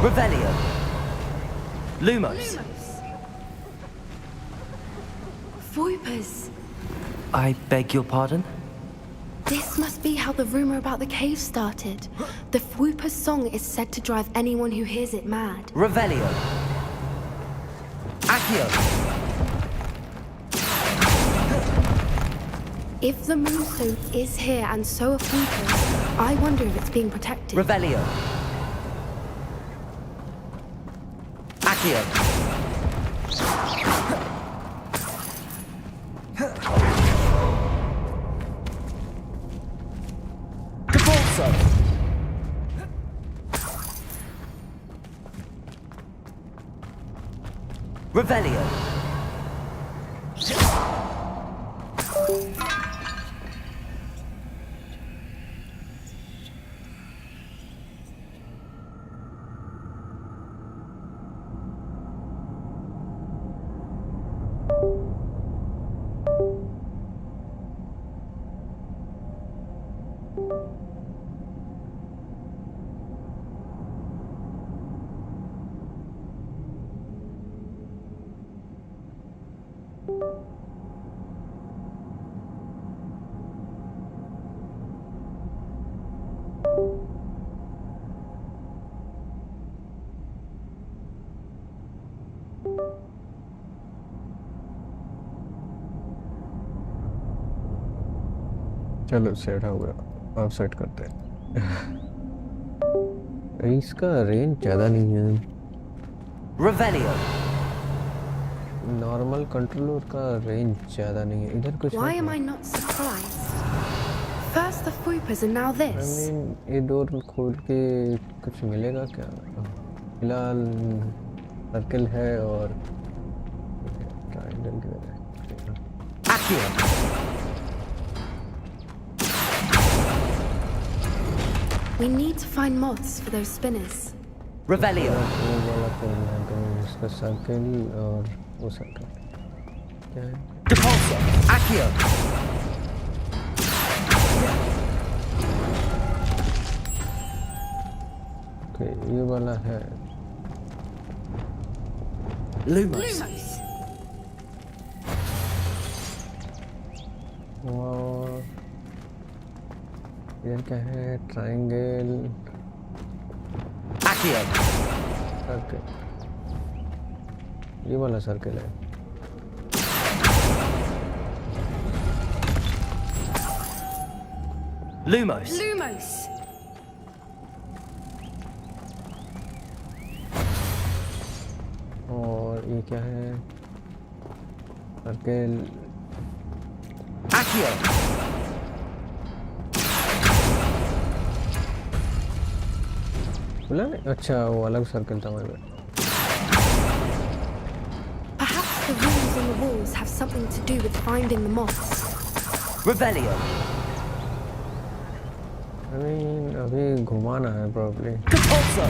Revelio. Lumos. Voipers! I beg your pardon? This must be how the rumor about the cave started. The Fwooper's song is said to drive anyone who hears it mad. Revelio. Accio. If the Moonstone is here and so are Fwoopers, I wonder if it's being protected. Revelio. Accio. Cabalso. Revelio. चलो set हो गया अब set करते हैं इसका range ज़्यादा नहीं है। Revelio. नॉर्मल कंट्रोलर का रेंज ज़्यादा नहीं है। इधर कुछ Why है am क्या? I not surprised? First the Foopers and now this. I mean, ये डोर खोल के कुछ मिलेगा क्या? फिलहाल सर्कल है और ट्रायंगल किधर है? We need to find moths for those spinners. Revelio. वो वाला खोलना है, तो इसका सर्कल और वो सर्कल क्या है? Depulso. Accio. ओके, ये वाला है। Lumos. और ये क्या है? Triangle, Accio. सर्कल, ये वाला सर्कल है। Lumos. Lumos. और ये क्या है? Circle, Accio. बोला नहीं? अच्छा, वो अलग सर्कल था मेरे। Perhaps the runes on the walls have something to do with finding the moths. Revelio. I mean, अभी घुमाना है probably। Depulso.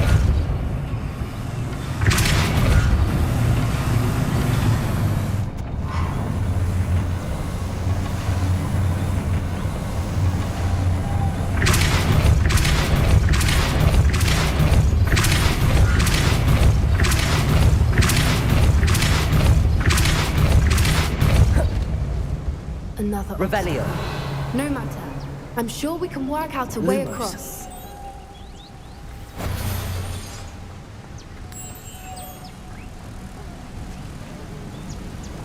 Another. Revelio. No matter. I'm sure we can work out a way Lumos. across.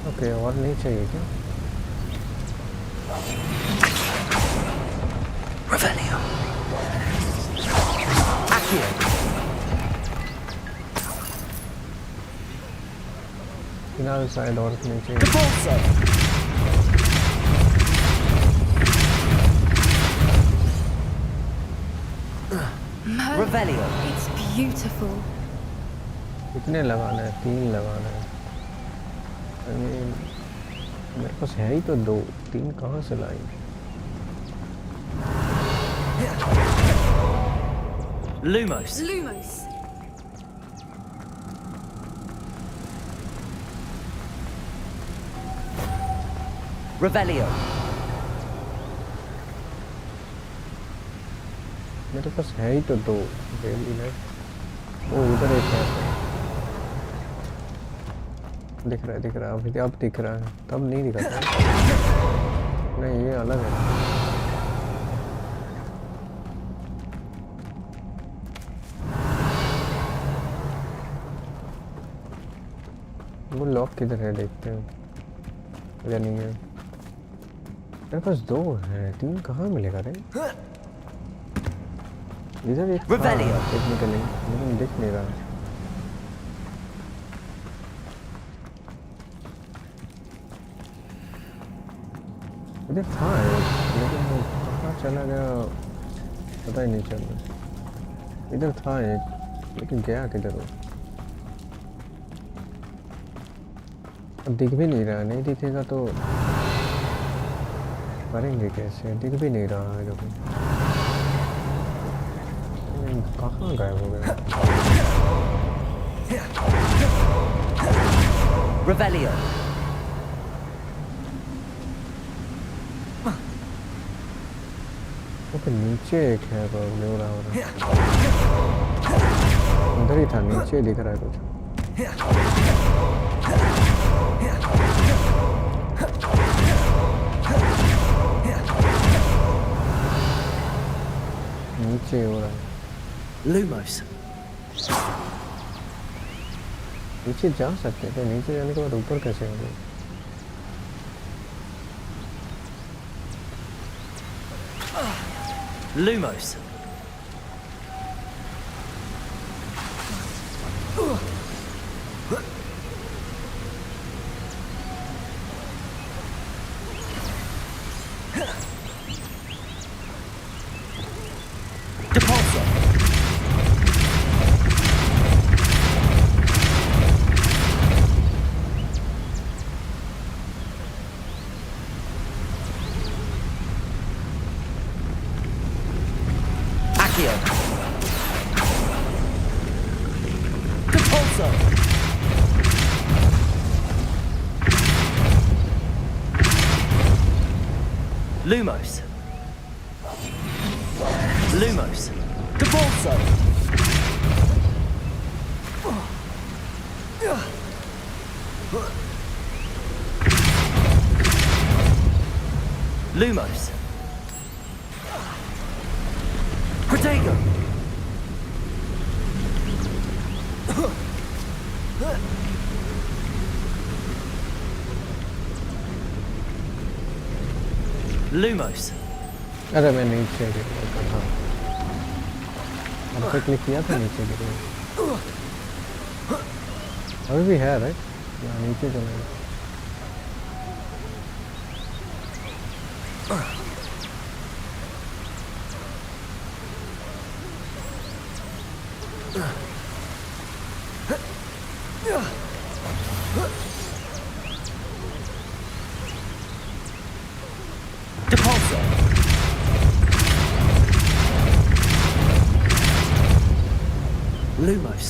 Okay, और नहीं चाहिए क्या? Revelio. Accio. फिलहाल शायद और नहीं चाहिए। Depulso. Revelio. It's beautiful. कितने लगाना है? 3 लगाना है। I mean, मेरे पास है ही तो 2, 3 कहाँ से लाई? Lumos. Lumos. Revelio. मेरे पास है ही तो 2 डेली है। वो उधर एक है, दिख रहा है, दिख रहा है, अभी अब दिख रहा है, तब नहीं दिखा था। नहीं, ये अलग है। वो लॉक किधर है, देखते हैं। इधर नहीं है। मेरे पास 2 है, 3 कहाँ मिलेगा रे? इधर एक टेक्निकली, लेकिन दिख नहीं रहा। इधर था एक, लेकिन वो कहाँ चला गया पता ही नहीं चल रहा। इधर था एक, लेकिन गया किधर वो? अब दिख भी नहीं रहा। नहीं दिखेगा तो करेंगे कैसे? दिख भी नहीं रहा है कभी। कहाँ गायब हो गया? Revelio. ओके, नीचे एक है प्रॉब्लम हो रहा। उधर ही था, नीचे दिख रहा है कुछ। नीचे हो रहा है। Lumos. नीचे जा सकते थे, नीचे जाने के बाद ऊपर कैसे होंगे? Lumos. Lumos. Lumos. Debolso. Lumos. Protego. Lumos. अरे मैं नीचे गिर गया। मैंने क्लिक किया था नीचे गिर गया। अभी भी है राइट? यहाँ नीचे चला गया। Lumos.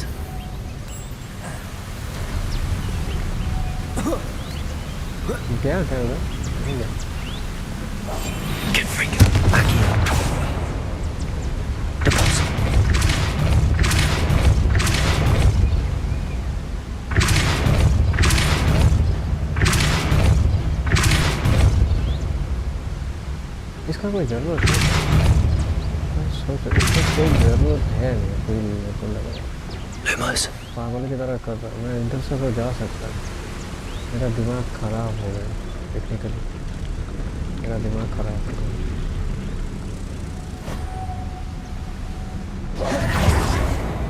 क्या कर रहा है? Get finger. Back here. Deposit. इसका कोई जरूरत नहीं। इसका कोई जरूरत है नहीं, कोई नहीं है तो लगा। Lumos. पागल की तरह कर रहा है। मैं इधर से तो जा सकता है। मेरा दिमाग खराब हो गया टेक्निकली। मेरा दिमाग खराब हो गया।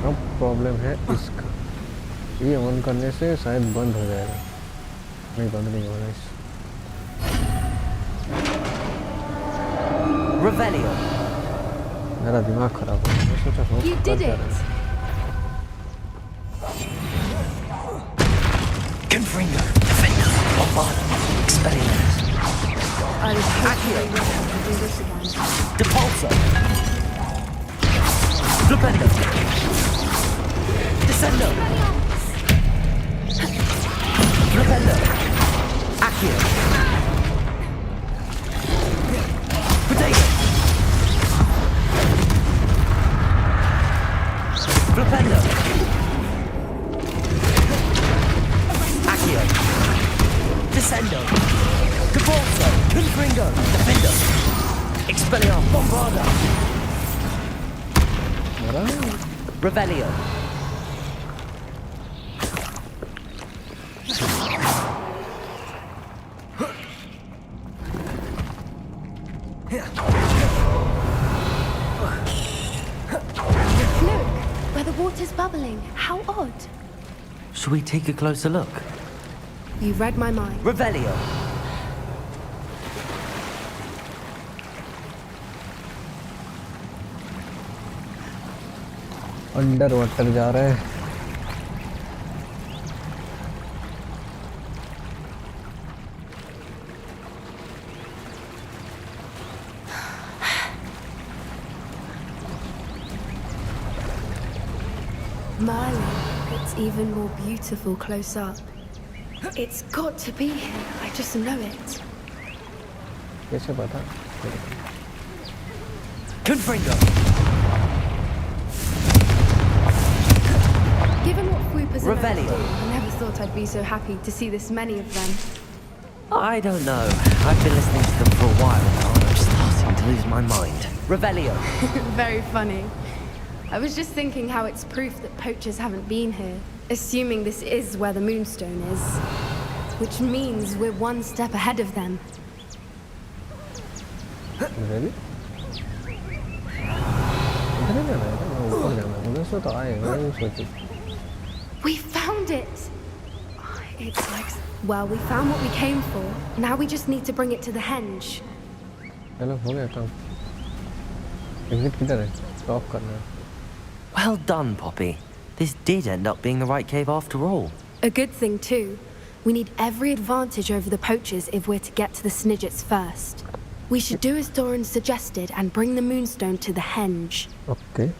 अब प्रॉब्लम है इसका। ये ऑन करने से शायद बंद हो जाएगा। नहीं, बंद नहीं होगा इस। Revelio. मेरा दिमाग खराब हो गया। मैं सोचा हो You did it. Confringo. Defender. Bombarda. Expelliarmus. I was hoping we wouldn't have to do this again. Depulso. Flipendo. Descendo. Flipendo. Accio. Potato. Flipendo. Accio. Descendo. Depulso. Confringo. Defender. Expelliarmus. Bombarda. Revelio. Look, where the water's bubbling. How odd. Should we take a closer look? You read my mind. Revelio. Under water जा रहे हैं। Merlin, it's even more beautiful close up. It's got to be here. I just know it. कैसे पता? Confringo. Given what Fwooper's are meant to Revelio. do, I never thought I'd be so happy to see this many of them. I don't know. I've been listening to them for a while now, and I'm starting to lose my mind. Revelio. Very funny. I was just thinking how it's proof that poachers haven't been here, assuming this is where the Moonstone is. Which means we're one step ahead of them. Really? इधर ही जाना है ना? ऊपर जाना है। उधर से तो आएगा, वो सोची। We found it! It's like... Well, we found what we came for. Now we just need to bring it to the henge. चलो हो गया काम. Exit किधर है? Stop करना है. Well done, Poppy. This did end up being the right cave after all. A good thing, too. We need every advantage over the poachers if we're to get to the Snidgets first. We should do as Doran suggested and bring the Moonstone to the henge. Okay.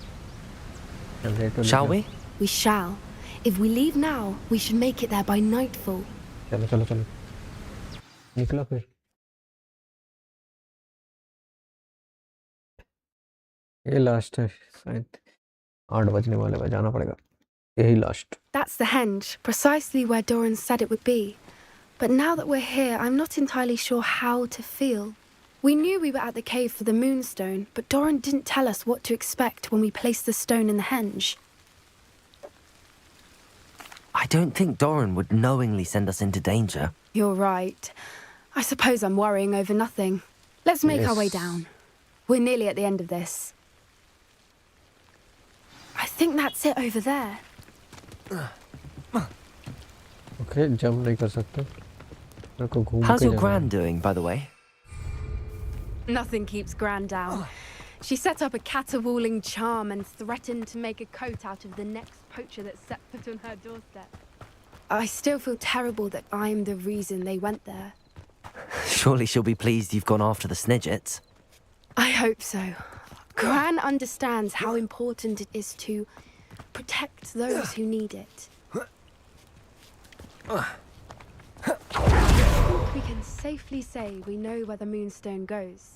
Shall we? We shall. If we leave now, we should make it there by nightfall. चलो चलो चलो. निकलो फिर. ये last है शायद. 8 बजने वाले हैं, जाना पड़ेगा. यही last. That's the henge, precisely where Doran said it would be. But now that we're here, I'm not entirely sure how to feel. We knew we were at the cave for the Moonstone, but Doran didn't tell us what to expect when we placed the stone in the henge. I don't think Doran would knowingly send us into danger. You're right. I suppose I'm worrying over nothing. Let's make our way down. We're nearly at the end of this. I think that's it over there. Okay, jump नहीं कर सकते. मेरे को घूम How's के your जाना gran है. doing, by the way? Nothing keeps Gran down. She set up a caterwauling charm and threatened to make a coat out of the next poacher that set foot on her doorstep. I still feel terrible that I'm the reason they went there. Surely she'll be pleased you've gone after the Snidgets. I hope so. Gran understands how important it is to protect those who need it. We can safely say we know where the Moonstone goes.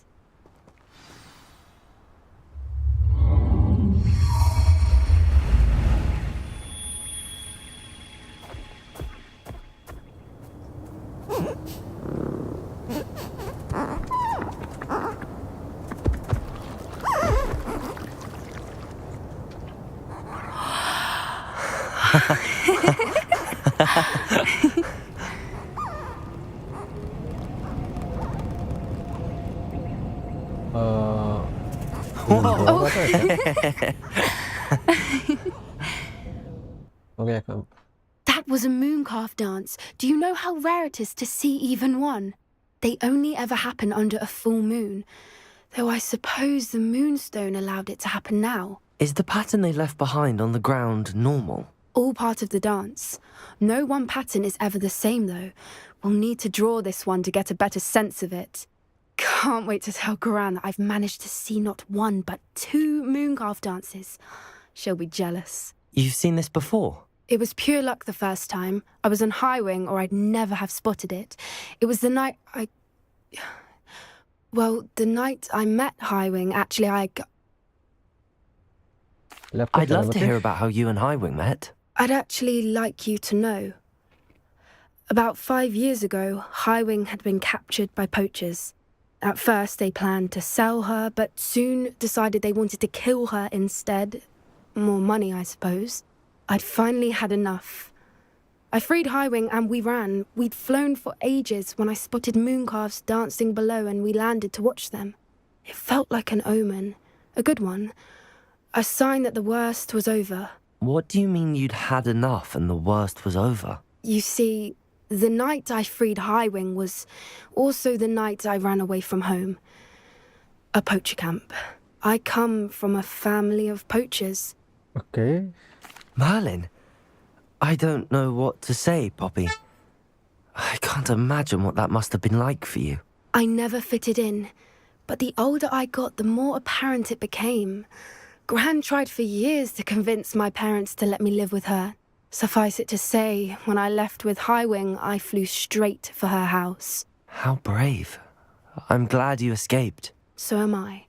Okay, come. That was a mooncalf dance. Do you know how rare it is to see even one? They only ever happen under a full moon. Though I suppose the Moonstone allowed it to happen now. Is the pattern they left behind on the ground normal? All part of the dance. No one pattern is ever the same, though. We'll need to draw this one to get a better sense of it. Can't wait to tell Gran that I've managed to see not one, but 2 mooncalf dances. She'll be jealous. You've seen this before? It was pure luck the first time. I was on Highwing, or I'd never have spotted it. It was the night Well, the night I met Highwing, actually, I'd love to hear about how you and Highwing met. I'd actually like you to know. About 5 years ago, Highwing had been captured by poachers. At first, they planned to sell her, but soon decided they wanted to kill her instead. More money, I suppose. I'd finally had enough. I freed Highwing and we ran. We'd flown for ages when I spotted mooncalves dancing below and we landed to watch them. It felt like an omen. A good one. A sign that the worst was over. What do you mean you'd had enough and the worst was over? You see, the night I freed Highwing was also the night I ran away from home. A poacher camp. I come from a family of poachers. Okay. Merlin, I don't know what to say, Poppy. I can't imagine what that must have been like for you. I never fitted in, but the older I got, the more apparent it became. Gran tried for years to convince my parents to let me live with her. Suffice it to say, when I left with Highwing, I flew straight for her house. How brave. I'm glad you escaped. So am I.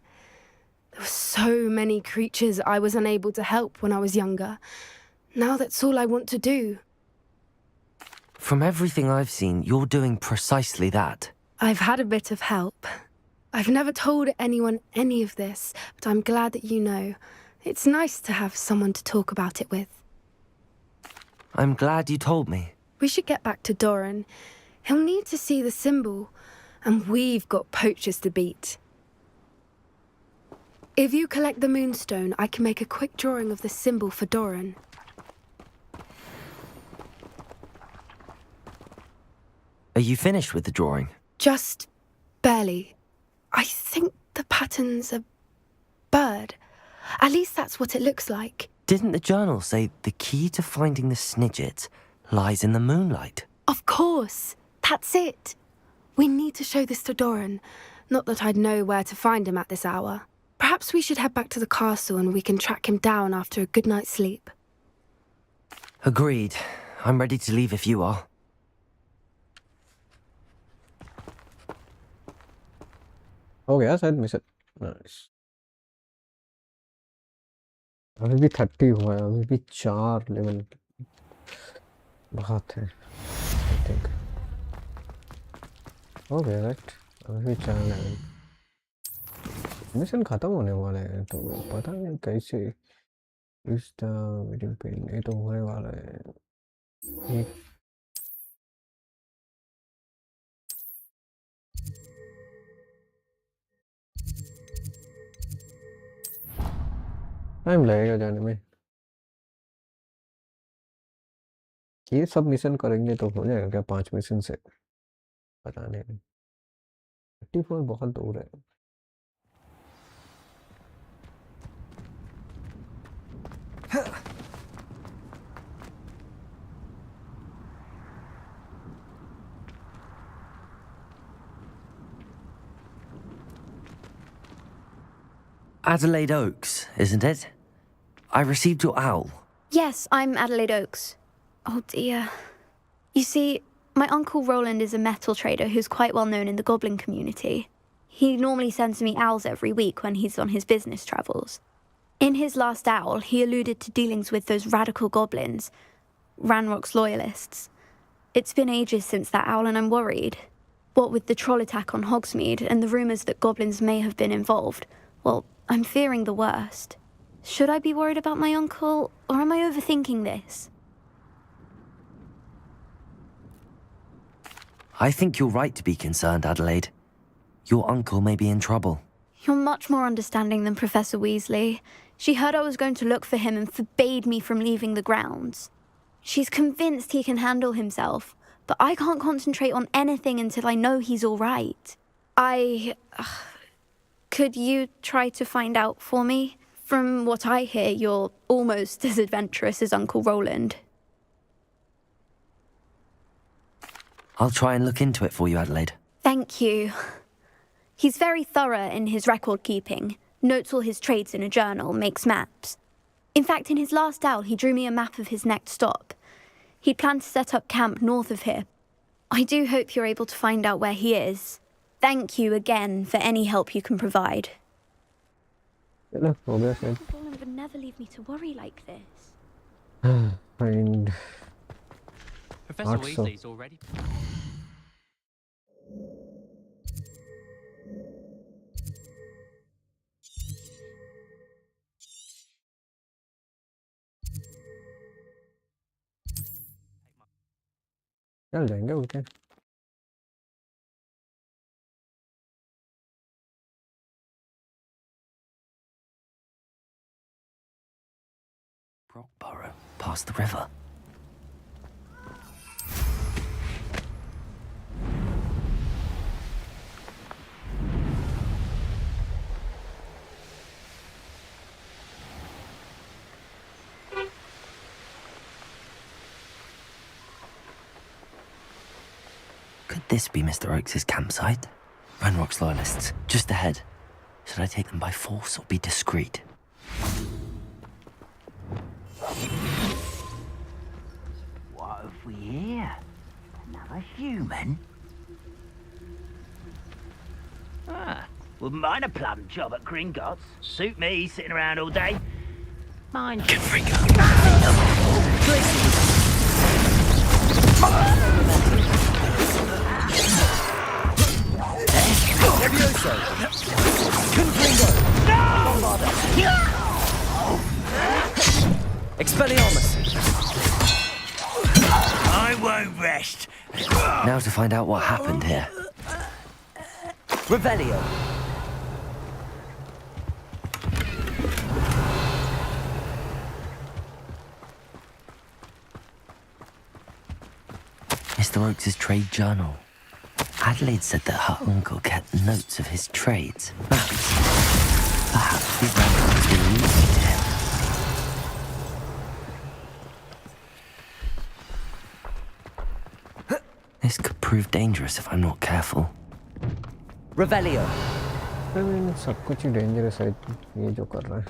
There were so many creatures I was unable to help when I was younger. Now that's all I want to do. From everything I've seen, you're doing precisely that. I've had a bit of help. I've never told anyone any of this, but I'm glad that you know. It's nice to have someone to talk about it with. I'm glad you told me. We should get back to Doran. He'll need to see the symbol, and we've got poachers to beat. If you collect the Moonstone, I can make a quick drawing of the symbol for Doran. Are you finished with the drawing? Just barely. I think the pattern's a bird. At least that's what it looks like. Didn't the journal say the key to finding the Snidget lies in the moonlight? Of course. That's it. We need to show this to Doran. Not that I'd know where to find him at this hour. Perhaps we should head back to the castle and we can track him down after a good night's sleep. Agreed. I'm ready to leave if you are. हो गया शायद mission. Nice. अभी भी 30 हुआ है, अभी भी 4 level बहुत है। आई थिंक हो गया राइट, अभी भी 4 लेवल। मिशन खत्म होने वाला है तो पता नहीं कैसे। इस वीडियो पे ये तो होने वाला है। एक टाइम लगेगा जाने में। ये सब मिशन करेंगे तो हो जाएगा क्या 5 मिशन से? पता नहीं। 34 बहुत दूर है। Adelaide Oaks, isn't it? I received your owl. Yes, I'm Adelaide Oaks. Oh dear. You see, my Uncle Roland is a metal trader who's quite well known in the goblin community. He normally sends me owls every week when he's on his business travels. In his last owl, he alluded to dealings with those radical goblins, Ranrock's loyalists. It's been ages since that owl and I'm worried. What with the troll attack on Hogsmeade and the rumours that goblins may have been involved, well, I'm fearing the worst. Should I be worried about my uncle, or am I overthinking this? I think you're right to be concerned, Adelaide. Your uncle may be in trouble. You're much more understanding than Professor Weasley. She heard I was going to look for him and forbade me from leaving the grounds. She's convinced he can handle himself, but I can't concentrate on anything until I know he's all right. Could you try to find out for me? From what I hear, you're almost as adventurous as Uncle Roland. I'll try and look into it for you, Adelaide. Thank you. He's very thorough in his record keeping, notes all his trades in a journal, makes maps. In fact, in his last owl, he drew me a map of his next stop. He planned to set up camp north of here. I do hope you're able to find out where he is. Thank you again for any help you can provide. चलो हो गया शायद। Roland would never leave me to worry like this. Find Professor 800। Weasley's already. चल जाएंगे उनके। Brockborough, past the river. Could this be Mr. Oakes' campsite? Ranrock's loyalists, just ahead. Should I take them by force or be discreet? What have we here? Another human? Wouldn't mind a plum job at Gringotts. Suit me, sitting around all day. Mind you. Expelliarmus! I won't rest. Now to find out what happened here. Revelio! Mr. Oakes' trade journal. Adelaide said that her uncle kept notes of his trades, maps. Perhaps these records were useful to him. This could prove dangerous if I'm not careful. Revelio. I mean, सब कुछ ही dangerous है ये जो कर रहा है.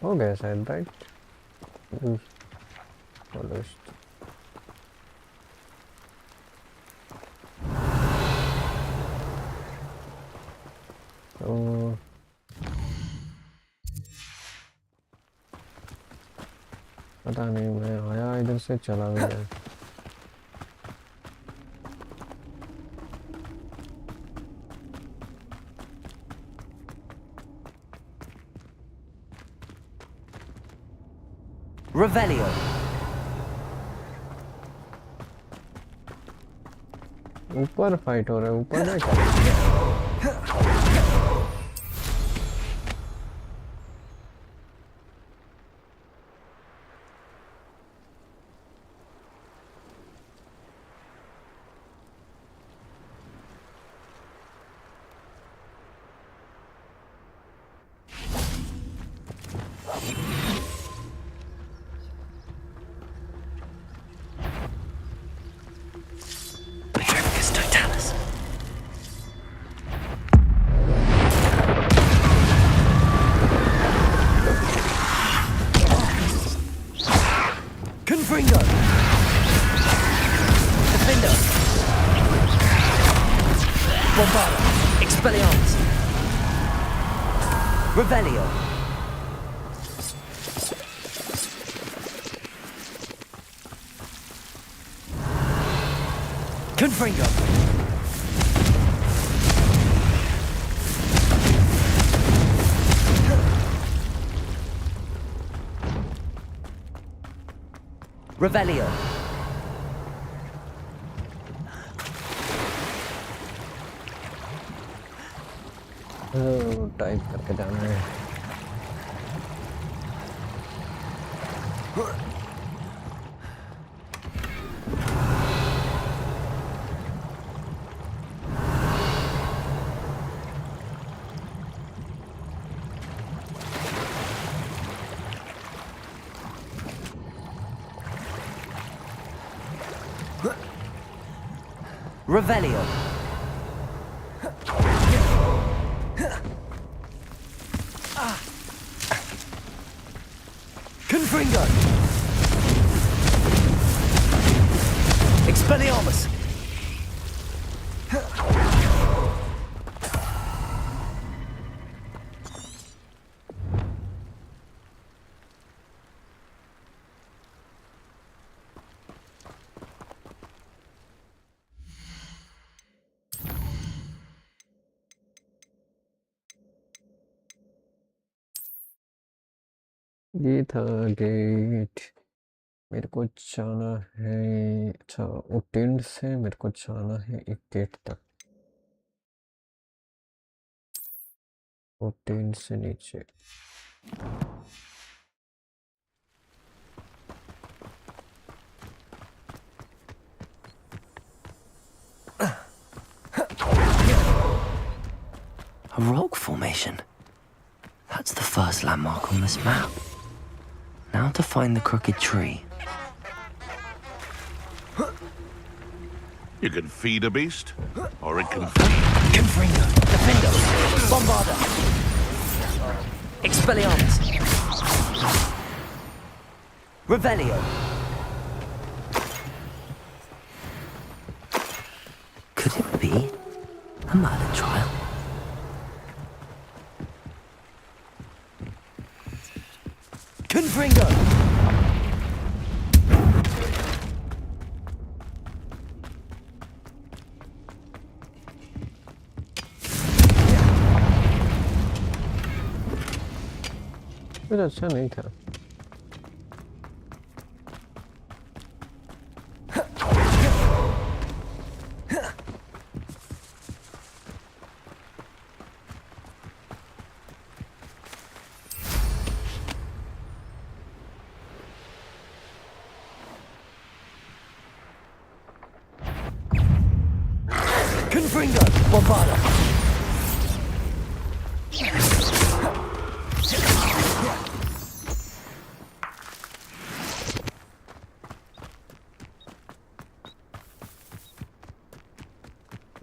हो गया शायद, right? Polished. तो पता नहीं, मैं आया इधर से चला गया. Revelio. ऊपर फाइट हो रहा है, ऊपर में क्या? Revelio. Confringo. Revelio. टाइप करके जाना है. Revelio. Confringo. Expelliarmus. ये था गेट. मेरे को जाना है, अच्छा वो टेंट से मेरे को जाना है एक गेट तक. वो टेंट से नीचे. A rock formation. That's the first landmark on this map. Now to find the crooked tree. You can feed a beast, or it can... Confringo. Defendo. Bombarda. Expelliarmus. Revelio. Could it be a murder trial? Confringo! कुछ अच्छा नहीं था. Confringo, Bombado.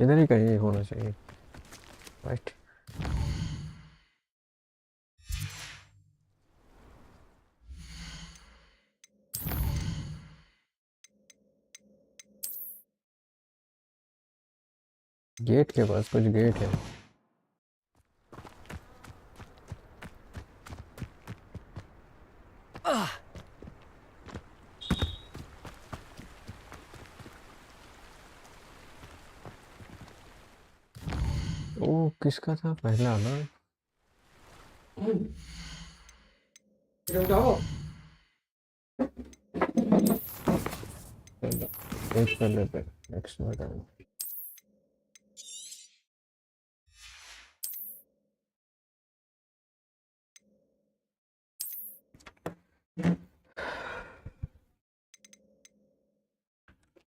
इधर ही कहीं होना चाहिए, right? Gate के पास कुछ गेट है। ओ किसका था पहला ना? एक कर लेते हैं, नेक्स्ट में करेंगे।